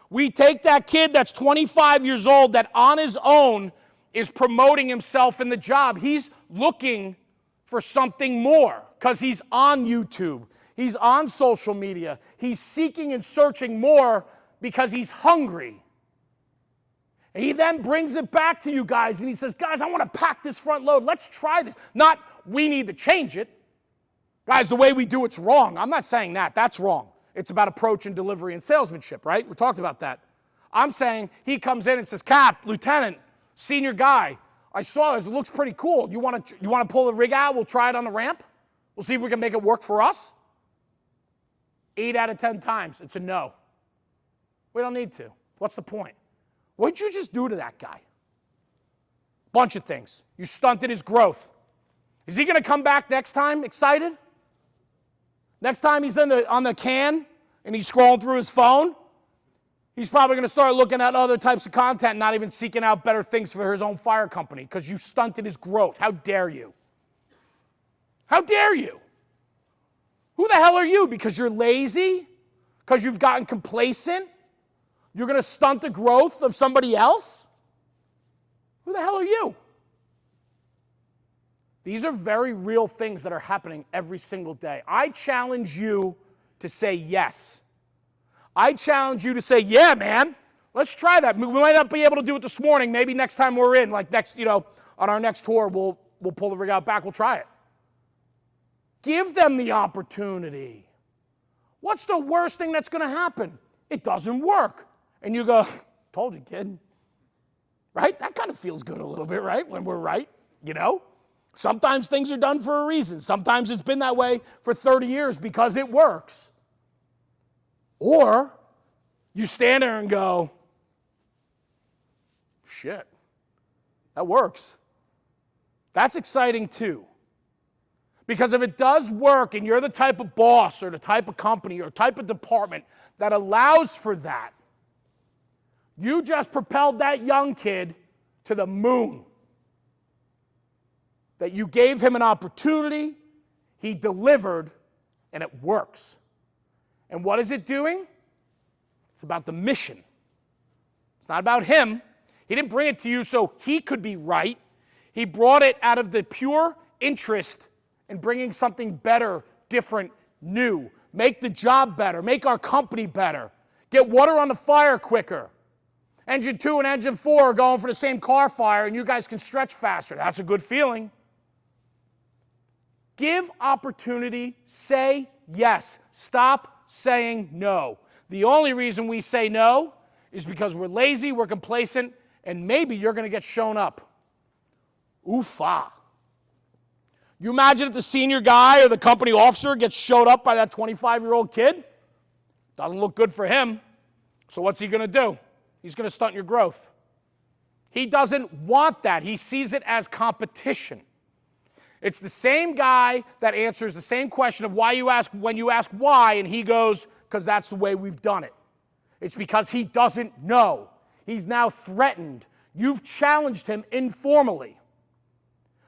We take that kid that's 25 years old that on his own is promoting himself in the job. He's looking for something more because he's on YouTube. He's on social media. He's seeking and searching more because he's hungry. And he then brings it back to you guys and he says, guys, I want to pack this front load. Let's try this. Not, we need to change it. Guys, the way we do it's wrong. I'm not saying that. That's wrong. It's about approach and delivery and salesmanship, right? We talked about that. I'm saying he comes in and says, Cap, Lieutenant, senior guy, I saw this. It looks pretty cool. You want to pull the rig out? We'll try it on the ramp. We'll see if we can make it work for us. 8 out of 10 times, it's a no. We don't need to. What's the point? What did you just do to that guy? Bunch of things. You stunted his growth. Is he going to come back next time excited? Next time he's on the can and he's scrolling through his phone, he's probably going to start looking at other types of content, not even seeking out better things for his own fire company because you stunted his growth. How dare you? How dare you? Who the hell are you? Because you're lazy? Because you've gotten complacent? You're going to stunt the growth of somebody else? Who the hell are you? These are very real things that are happening every single day. I challenge you to say yes. I challenge you to say, yeah, man, let's try that. We might not be able to do it this morning. Maybe next time we're in, like next, on our next tour, we'll pull the rig out back. We'll try it. Give them the opportunity. What's the worst thing that's going to happen? It doesn't work. And you go, told you, kid. Right? That kind of feels good a little bit, right? When we're right, Sometimes things are done for a reason. Sometimes it's been that way for 30 years because it works. Or you stand there and go, shit, that works. That's exciting too. Because if it does work and you're the type of boss or the type of company or type of department that allows for that, you just propelled that young kid to the moon. That you gave him an opportunity, he delivered, and it works. And what is it doing? It's about the mission. It's not about him. He didn't bring it to you so he could be right. He brought it out of the pure interest in bringing something better, different, new. Make the job better. Make our company better. Get water on the fire quicker. Engine 2 and Engine 4 are going for the same car fire and you guys can stretch faster. That's a good feeling. Give opportunity. Say yes. Stop saying no. The only reason we say no is because we're lazy, we're complacent, and maybe you're going to get shown up. Oof-ah. You imagine if the senior guy or the company officer gets showed up by that 25-year-old kid? Doesn't look good for him. So what's he going to do? He's going to stunt your growth. He doesn't want that. He sees it as competition. It's the same guy that answers the same question of why you ask when you ask why, and he goes, because that's the way we've done it. It's because he doesn't know. He's now threatened. You've challenged him informally.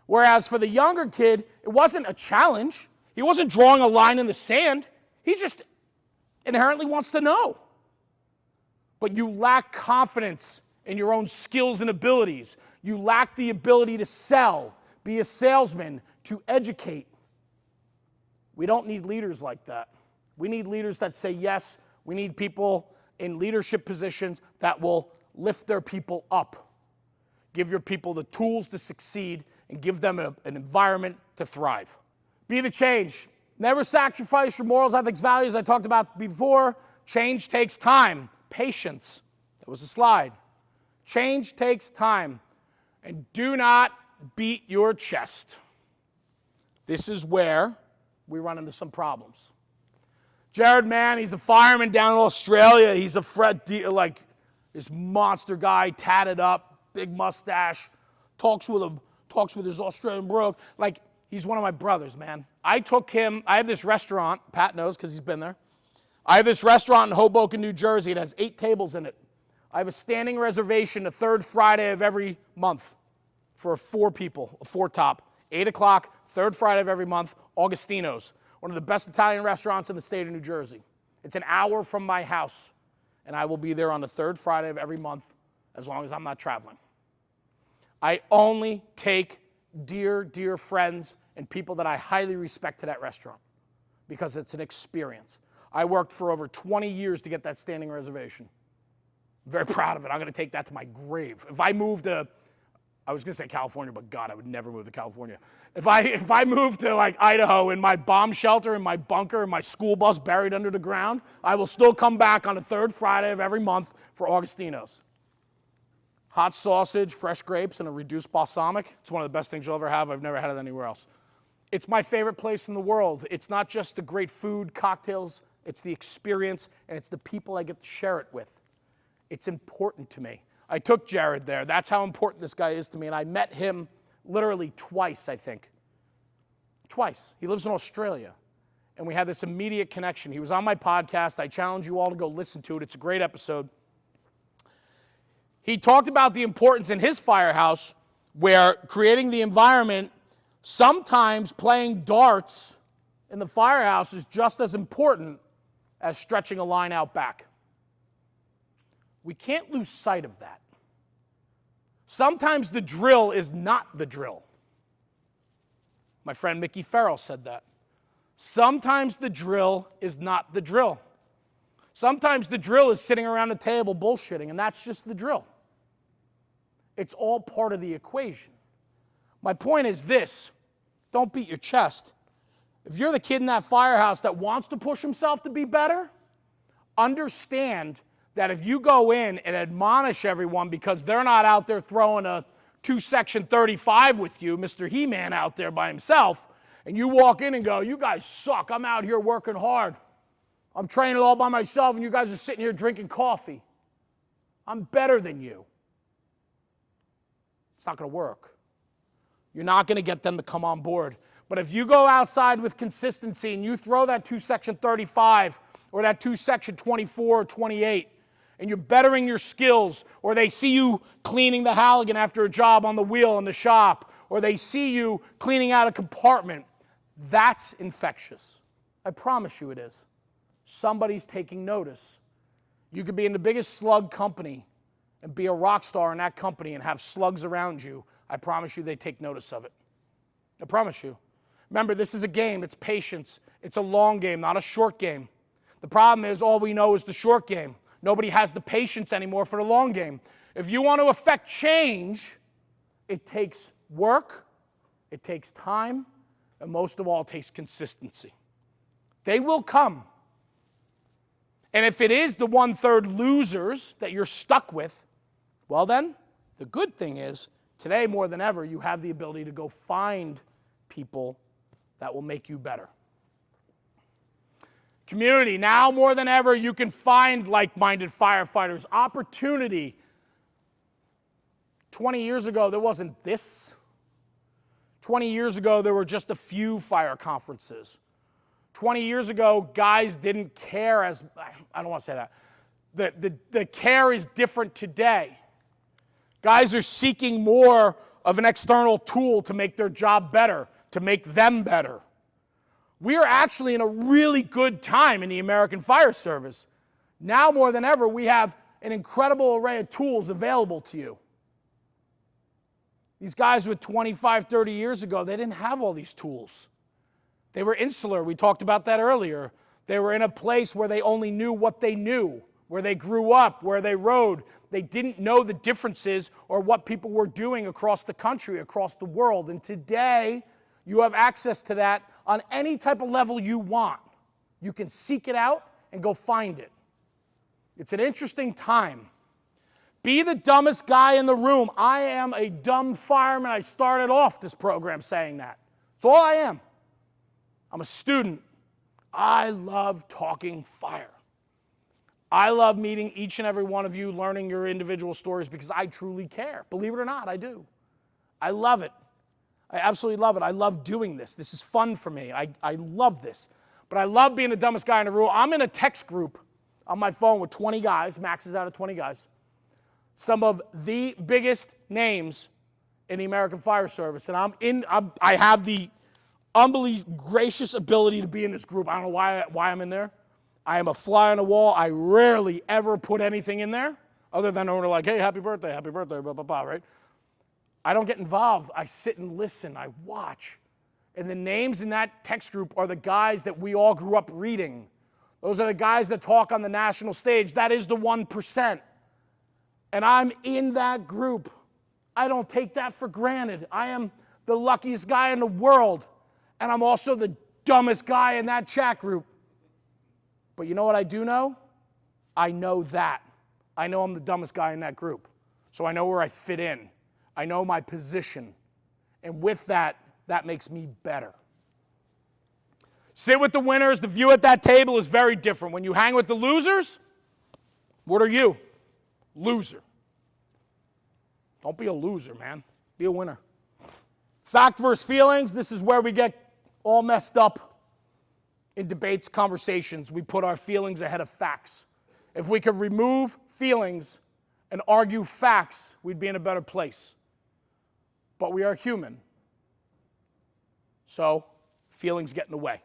Whereas for the younger kid, it wasn't a challenge. He wasn't drawing a line in the sand. He just inherently wants to know. But you lack confidence in your own skills and abilities. You lack the ability to sell, be a salesman, to educate. We don't need leaders like that. We need leaders that say yes. We need people in leadership positions that will lift their people up. Give your people the tools to succeed and give them an environment to thrive. Be the change. Never sacrifice your morals, ethics, values I talked about before. Change takes time. Patience. That was a slide. Change takes time. And do not beat your chest. This is where we run into some problems. Jared, man, he's a fireman down in Australia. He's a like this monster guy, tatted up, big mustache, talks with his Australian brogue. Like, he's one of my brothers, man. I took him, I have this restaurant, Pat knows because he's been there. I have this restaurant in Hoboken, New Jersey. It has 8 tables in it. I have a standing reservation the third Friday of every month for 4 people, a 4-top. 8 o'clock, third Friday of every month, Augustino's. One of the best Italian restaurants in the state of New Jersey. It's an hour from my house, and I will be there on the third Friday of every month as long as I'm not traveling. I only take dear, dear friends and people that I highly respect to that restaurant because it's an experience. I worked for over 20 years to get that standing reservation. I'm very proud of it. I'm going to take that to my grave. If I moved to, I was going to say California, but God, I would never move to California. If I moved to like Idaho in my bomb shelter, in my bunker, in my school bus buried under the ground, I will still come back on the third Friday of every month for Augustino's. Hot sausage, fresh grapes, and a reduced balsamic. It's one of the best things you'll ever have. I've never had it anywhere else. It's my favorite place in the world. It's not just the great food, cocktails, it's the experience, and it's the people I get to share it with. It's important to me. I took Jared there. That's how important this guy is to me, and I met him literally twice, I think. Twice. He lives in Australia, and we had this immediate connection. He was on my podcast. I challenge you all to go listen to it. It's a great episode. He talked about the importance in his firehouse where creating the environment Sometimes playing darts in the firehouse is just as important as stretching a line out back. We can't lose sight of that. Sometimes the drill is not the drill. My friend Mickey Farrell said that. Sometimes the drill is not the drill. Sometimes the drill is sitting around the table bullshitting, and that's just the drill. It's all part of the equation. My point is this: don't beat your chest. If you're the kid in that firehouse that wants to push himself to be better, understand that if you go in and admonish everyone because they're not out there throwing a 2-section 35 with you, Mr. He-Man out there by himself, and you walk in and go, you guys suck, I'm out here working hard. I'm training all by myself and you guys are sitting here drinking coffee. I'm better than you. It's not going to work. You're not going to get them to come on board. But if you go outside with consistency and you throw that 2-section 35 or that 2-section 24 or 28, and you're bettering your skills, or they see you cleaning the Halligan after a job on the wheel in the shop, or they see you cleaning out a compartment, that's infectious. I promise you it is. Somebody's taking notice. You could be in the biggest slug company and be a rock star in that company and have slugs around you. I promise you they take notice of it. I promise you. Remember, this is a game. It's patience. It's a long game, not a short game. The problem is all we know is the short game. Nobody has the patience anymore for the long game. If you want to affect change, it takes work, it takes time, and most of all, it takes consistency. They will come. And if it is the 1/3 losers that you're stuck with, well then, the good thing is, today more than ever, you have the ability to go find people that will make you better. Community, now more than ever, you can find like-minded firefighters. Opportunity. 20 years ago, there wasn't this. 20 years ago, there were just a few fire conferences. 20 years ago, guys didn't care as, I don't want to say that. The care is different today. Guys are seeking more of an external tool to make their job better, to make them better. We are actually in a really good time in the American Fire Service. Now more than ever, we have an incredible array of tools available to you. These guys with 25, 30 years ago, they didn't have all these tools. They were insular. We talked about that earlier. They were in a place where they only knew what they knew, where they grew up, where they rode. They didn't know the differences or what people were doing across the country, across the world. And today, you have access to that on any type of level you want. You can seek it out and go find it. It's an interesting time. Be the dumbest guy in the room. I am a dumb fireman. I started off this program saying that. That's all I am. I'm a student. I love talking fire. I love meeting each and every one of you, learning your individual stories because I truly care. Believe it or not, I do. I love it. I absolutely love it. I love doing this. This is fun for me. I love this. But I love being the dumbest guy in the room. I'm in a text group on my phone with 20 guys, maxes out of 20 guys. Some of the biggest names in the American Fire Service. And I have the unbelievably gracious ability to be in this group. I don't know why I'm in there. I am a fly on the wall. I rarely ever put anything in there other than when they're like, hey, happy birthday, blah, blah, blah, right? I don't get involved. I sit and listen. I watch. And the names in that text group are the guys that we all grew up reading. Those are the guys that talk on the national stage. That is the 1%. And I'm in that group. I don't take that for granted. I am the luckiest guy in the world. And I'm also the dumbest guy in that chat group. But you know what I do know? I know that. I know I'm the dumbest guy in that group. So I know where I fit in. I know my position. And with that, that makes me better. Sit with the winners. The view at that table is very different. When you hang with the losers, what are you? Loser. Don't be a loser, man. Be a winner. Fact versus feelings. This is where we get all messed up in debates, conversations. We put our feelings ahead of facts. If we could remove feelings and argue facts, we'd be in a better place. But we are human. So feelings get in the way.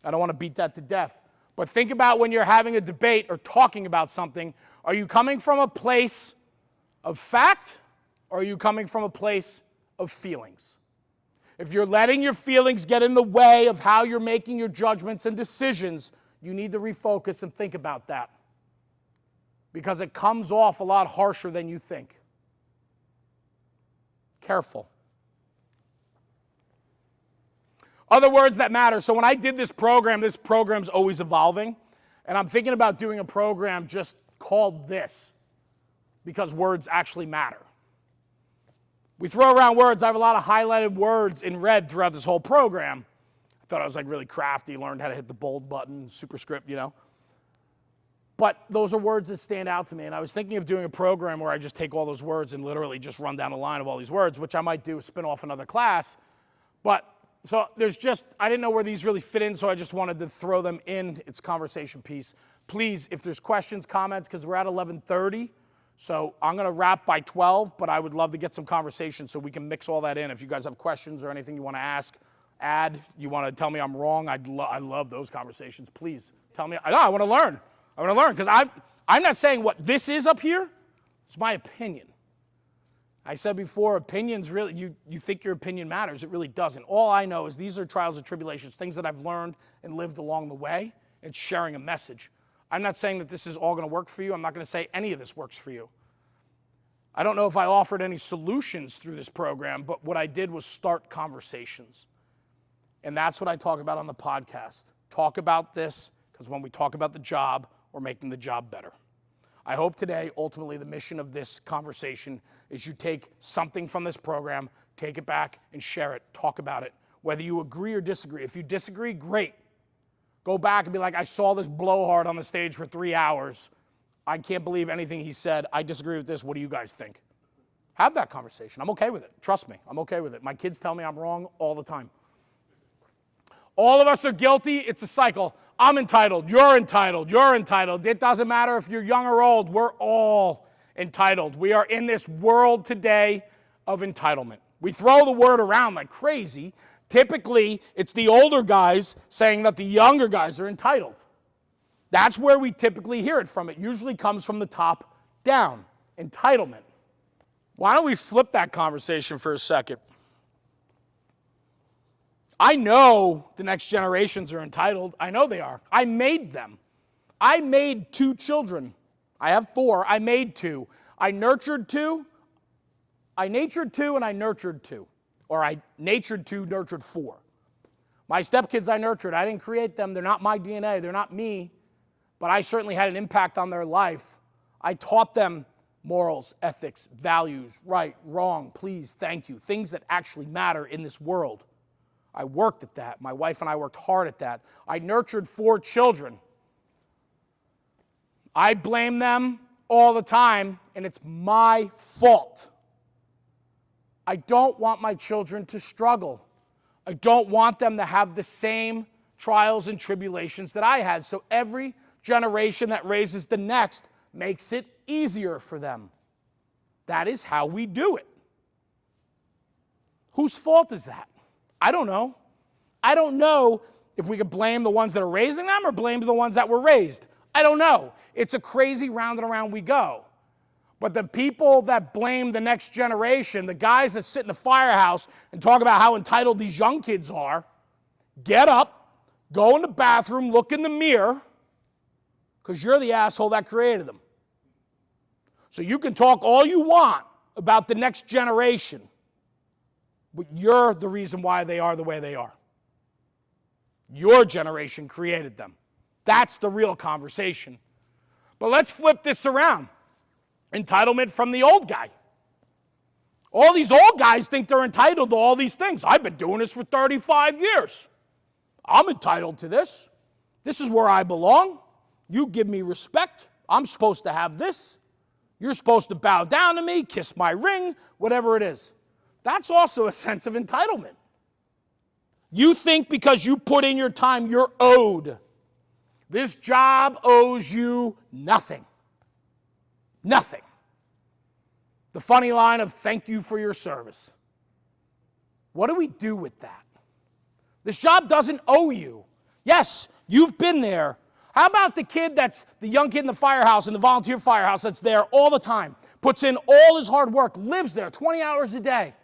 I don't want to beat that to death. But think about when you're having a debate or talking about something, are you coming from a place of fact or are you coming from a place of feelings? If you're letting your feelings get in the way of how you're making your judgments and decisions, you need to refocus and think about that. Because it comes off a lot harsher than you think. Careful. Other words that matter. So when I did this program's always evolving. And I'm thinking about doing a program just called this because words actually matter. We throw around words. I have a lot of highlighted words in red throughout this whole program. I thought I was like really crafty, learned how to hit the bold button, superscript, you know. But those are words that stand out to me. And I was thinking of doing a program where I just take all those words and literally just run down a line of all these words, which I might do, spin off another class. But so there's just, I didn't know where these really fit in, so I just wanted to throw them in. It's conversation piece. Please, if there's questions, comments, because we're at 11:30, so I'm going to wrap by 12, but I would love to get some conversation so we can mix all that in. If you guys have questions or anything you want to ask, add, you want to tell me I'm wrong, I love those conversations. Please tell me. I want to learn. I want to learn, because I'm not saying what this is up here. It's my opinion. I said before, opinions really, you think your opinion matters. It really doesn't. All I know is these are trials and tribulations, things that I've learned and lived along the way, and sharing a message. I'm not saying that this is all going to work for you. I'm not going to say any of this works for you. I don't know if I offered any solutions through this program, but what I did was start conversations. And that's what I talk about on the podcast. Talk about this, because when we talk about the job, we're making the job better. I hope today, ultimately, the mission of this conversation is you take something from this program, take it back and share it, talk about it, whether you agree or disagree. If you disagree, great. Go back and be like, I saw this blowhard on the stage for 3 hours. I can't believe anything he said. I disagree with this. What do you guys think? Have that conversation. I'm okay with it. Trust me, I'm okay with it. My kids tell me I'm wrong all the time. All of us are guilty. It's a cycle. I'm entitled. You're entitled. You're entitled. It doesn't matter if you're young or old. We're all entitled. We are in this world today of entitlement. We throw the word around like crazy. Typically, it's the older guys saying that the younger guys are entitled. That's where we typically hear it from. It usually comes from the top down. Entitlement. Why don't we flip that conversation for a second? I know the next generations are entitled. I know they are. I made them. I made 2 children. I have 4. I made 2. I nurtured 2. I natured 2 and I nurtured 2. Or I natured 2, nurtured 4. My stepkids I nurtured. I didn't create them. They're not my DNA. They're not me. But I certainly had an impact on their life. I taught them morals, ethics, values, right, wrong, please, thank you, things that actually matter in this world. I worked at that. My wife and I worked hard at that. I nurtured 4 children. I blame them all the time, and it's my fault. I don't want my children to struggle. I don't want them to have the same trials and tribulations that I had. So every generation that raises the next makes it easier for them. That is how we do it. Whose fault is that? I don't know. I don't know if we could blame the ones that are raising them or blame the ones that were raised. I don't know. It's a crazy round and around we go. But the people that blame the next generation, the guys that sit in the firehouse and talk about how entitled these young kids are, get up, go in the bathroom, look in the mirror, because you're the asshole that created them. So you can talk all you want about the next generation, but you're the reason why they are the way they are. Your generation created them. That's the real conversation. But let's flip this around. Entitlement from the old guy. All these old guys think they're entitled to all these things. I've been doing this for 35 years. I'm entitled to this. This is where I belong. You give me respect. I'm supposed to have this. You're supposed to bow down to me, kiss my ring, whatever it is. That's also a sense of entitlement. You think because you put in your time, you're owed. This job owes you nothing. Nothing. The funny line of thank you for your service. What do we do with that? This job doesn't owe you. Yes, you've been there. How about the kid that's the young kid in the firehouse, in the volunteer firehouse that's there all the time, puts in all his hard work, lives there 20 hours a day,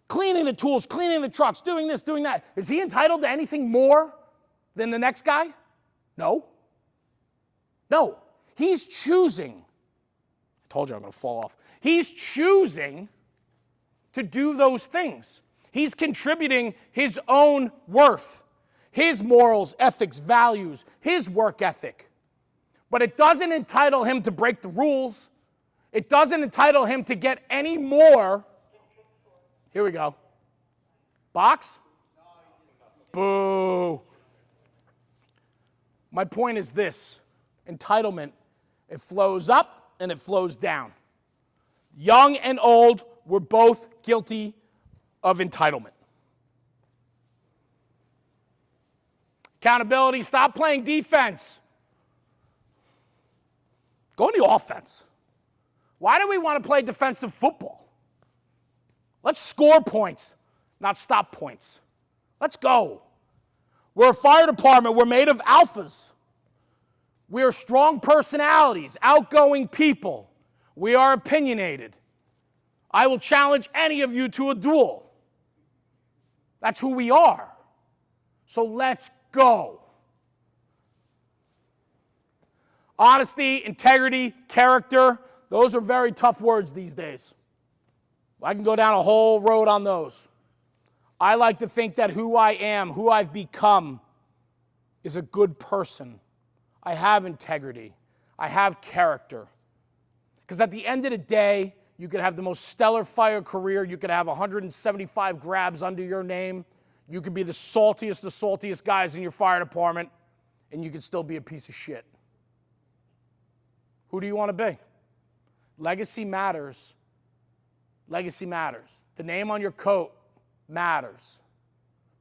cleaning the tools, cleaning the trucks, doing this, doing that. Is he entitled to anything more than the next guy? No. No. He's choosing. I told you I'm going to fall off. He's choosing to do those things. He's contributing his own worth, his morals, ethics, values, his work ethic. But it doesn't entitle him to break the rules. It doesn't entitle him to get any more. Here we go. Box? Boo. My point is this. Entitlement, it flows up and it flows down. Young and old were both guilty of entitlement. Accountability, stop playing defense. Go on the offense. Why do we want to play defensive football? Let's score points, not stop points. Let's go. We're a fire department. We're made of alphas. We are strong personalities, outgoing people. We are opinionated. I will challenge any of you to a duel. That's who we are. So let's go. Honesty, integrity, character, those are very tough words these days. I can go down a whole road on those. I like to think that who I am, who I've become, is a good person. I have integrity. I have character. Because at the end of the day, you could have the most stellar fire career. You could have 175 grabs under your name. You could be the saltiest guys in your fire department, and you could still be a piece of shit. Who do you want to be? Legacy matters. Legacy matters. The name on your coat matters.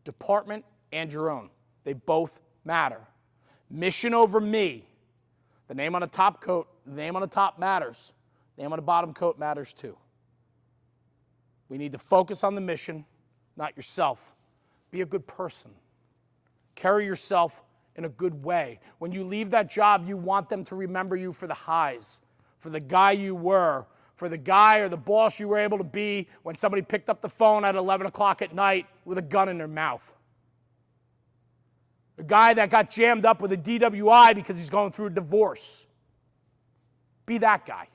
Department and your own. They both matter. Mission over me. The name on the top coat, the name on the top matters. The name on the bottom coat matters too. We need to focus on the mission, not yourself. Be a good person. Carry yourself in a good way. When you leave that job, you want them to remember you for the highs, for the guy you were, for the guy or the boss you were able to be when somebody picked up the phone at 11 o'clock at night with a gun in their mouth. The guy that got jammed up with a DWI because he's going through a divorce. Be that guy.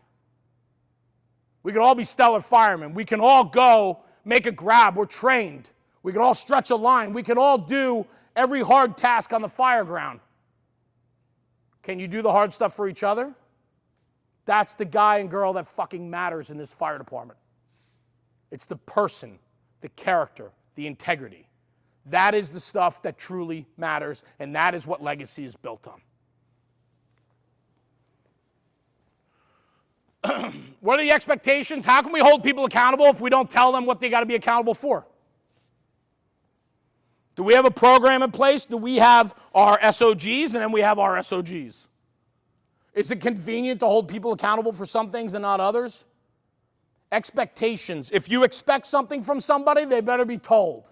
We can all be stellar firemen. We can all go make a grab. We're trained. We can all stretch a line. We can all do every hard task on the fire ground. Can you do the hard stuff for each other? That's the guy and girl that fucking matters in this fire department. It's the person, the character, the integrity. That is the stuff that truly matters, and that is what legacy is built on. What are the expectations? How can we hold people accountable if we don't tell them what they got to be accountable for? Do we have a program in place? Do we have our SOGs, and then we have our SOGs? Is it convenient to hold people accountable for some things and not others? Expectations. If you expect something from somebody, they better be told.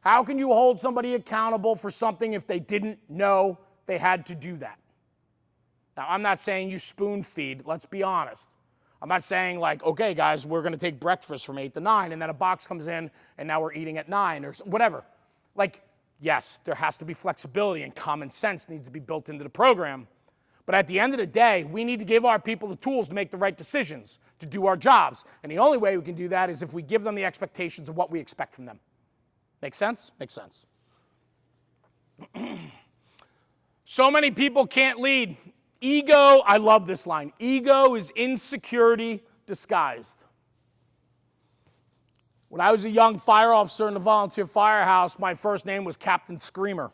How can you hold somebody accountable for something if they didn't know they had to do that? Now, I'm not saying you spoon feed, let's be honest. I'm not saying like, okay, guys, we're going to take breakfast from 8 to 9, and then a box comes in, and now we're eating at 9, or whatever. Like, yes, there has to be flexibility, and common sense needs to be built into the program. But at the end of the day, we need to give our people the tools to make the right decisions, to do our jobs. And the only way we can do that is if we give them the expectations of what we expect from them. Make sense? Makes sense. So many people can't lead. Ego, I love this line. Ego is insecurity disguised. When I was a young fire officer in the volunteer firehouse, my first name was Captain Screamer.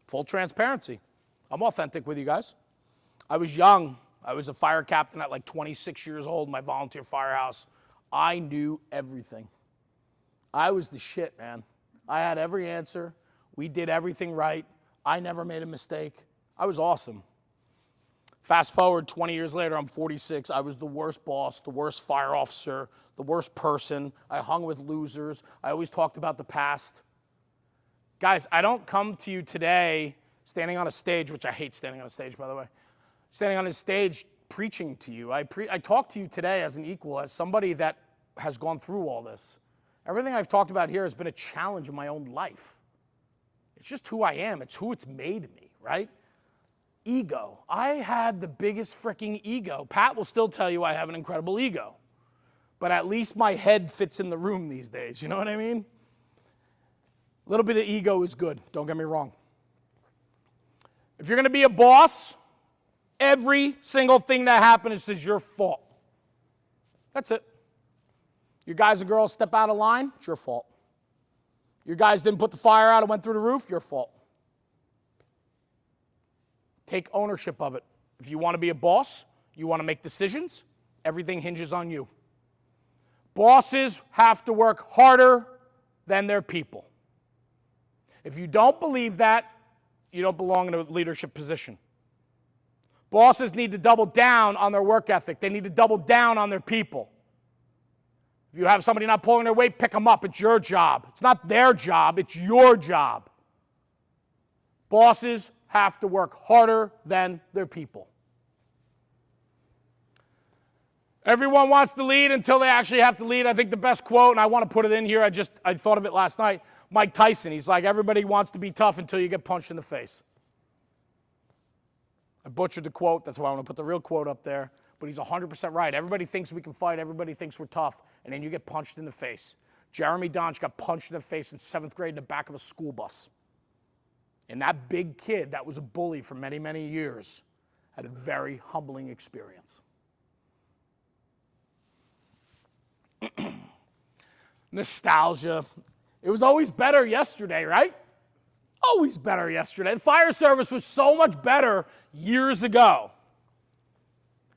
Full transparency. I'm authentic with you guys. I was young. I was a fire captain at like 26 years old in my volunteer firehouse. I knew everything. I was the shit, man. I had every answer. We did everything right. I never made a mistake. I was awesome. Fast forward 20 years later, I'm 46. I was the worst boss, the worst fire officer, the worst person. I hung with losers. I always talked about the past. Guys, I don't come to you today standing on a stage, which I hate standing on a stage, by the way, standing on a stage preaching to you. I talk to you today as an equal, as somebody that has gone through all this. Everything I've talked about here has been a challenge in my own life. It's just who I am. It's who it's made me, right? Ego. I had the biggest freaking ego. Pat will still tell you I have an incredible ego. But at least my head fits in the room these days. You know what I mean? A little bit of ego is good. Don't get me wrong. If you're going to be a boss, every single thing that happens is your fault. That's it. Your guys and girls step out of line, it's your fault. Your guys didn't put the fire out and went through the roof, your fault. Take ownership of it. If you want to be a boss, you want to make decisions, everything hinges on you. Bosses have to work harder than their people. If you don't believe that, you don't belong in a leadership position. Bosses need to double down on their work ethic. They need to double down on their people. If you have somebody not pulling their weight, pick them up. It's your job. It's not their job. It's your job. Bosses have to work harder than their people. Everyone wants to lead until they actually have to lead. I think the best quote, and I want to put it in here, I thought of it last night, Mike Tyson. He's like, everybody wants to be tough until you get punched in the face. I butchered the quote. That's why I want to put the real quote up there. But he's 100% right. Everybody thinks we can fight. Everybody thinks we're tough. And then you get punched in the face. Jeremy Donch got punched in the face in 7th grade in the back of a school bus. And that big kid that was a bully for many, many years had a very humbling experience. Nostalgia. It was always better yesterday, right? Always better yesterday. The fire service was so much better years ago.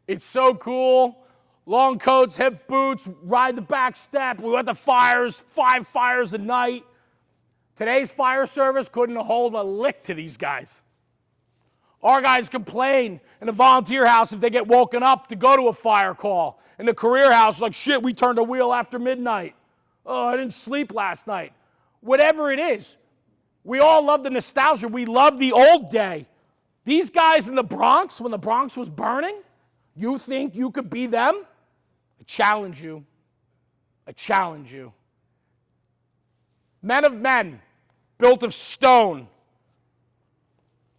It's so cool. Long coats, hip boots, ride the back step. We went to fires, 5 fires a night. Today's fire service couldn't hold a lick to these guys. Our guys complain in the volunteer house if they get woken up to go to a fire call. In the career house, like, shit, we turned a wheel after midnight. Oh, I didn't sleep last night. Whatever it is, we all love the nostalgia. We love the old day. These guys in the Bronx, when the Bronx was burning, you think you could be them? I challenge you. I challenge you. Men of men, built of stone.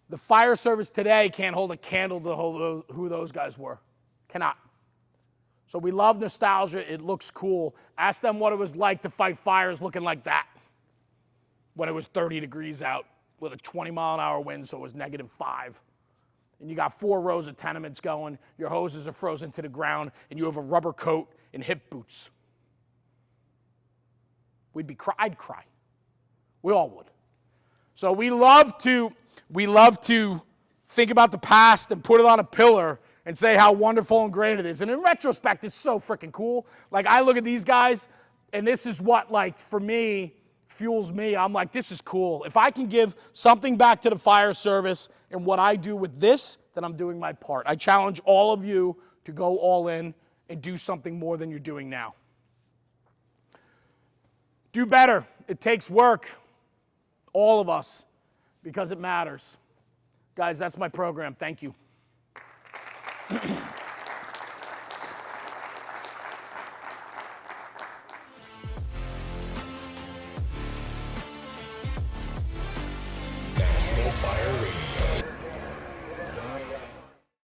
The fire service today can't hold a candle to who those guys were. Cannot. So we love nostalgia. It looks cool. Ask them what it was like to fight fires looking like that when it was 30 degrees out with a 20-mile-an-hour wind, so it was -5. And you got 4 rows of tenements going, your hoses are frozen to the ground, and you have a rubber coat and hip boots. I'd cry. We all would. So we love to think about the past and put it on a pillar and say how wonderful and great it is. And in retrospect, it's so freaking cool. Like, I look at these guys, and this is what, like, for me, fuels me. I'm like, this is cool. If I can give something back to the fire service and what I do with this, then I'm doing my part. I challenge all of you to go all in and do something more than you're doing now. Do better. It takes work. All of us, because it matters. Guys, that's my program. Thank you. National Fire Radio.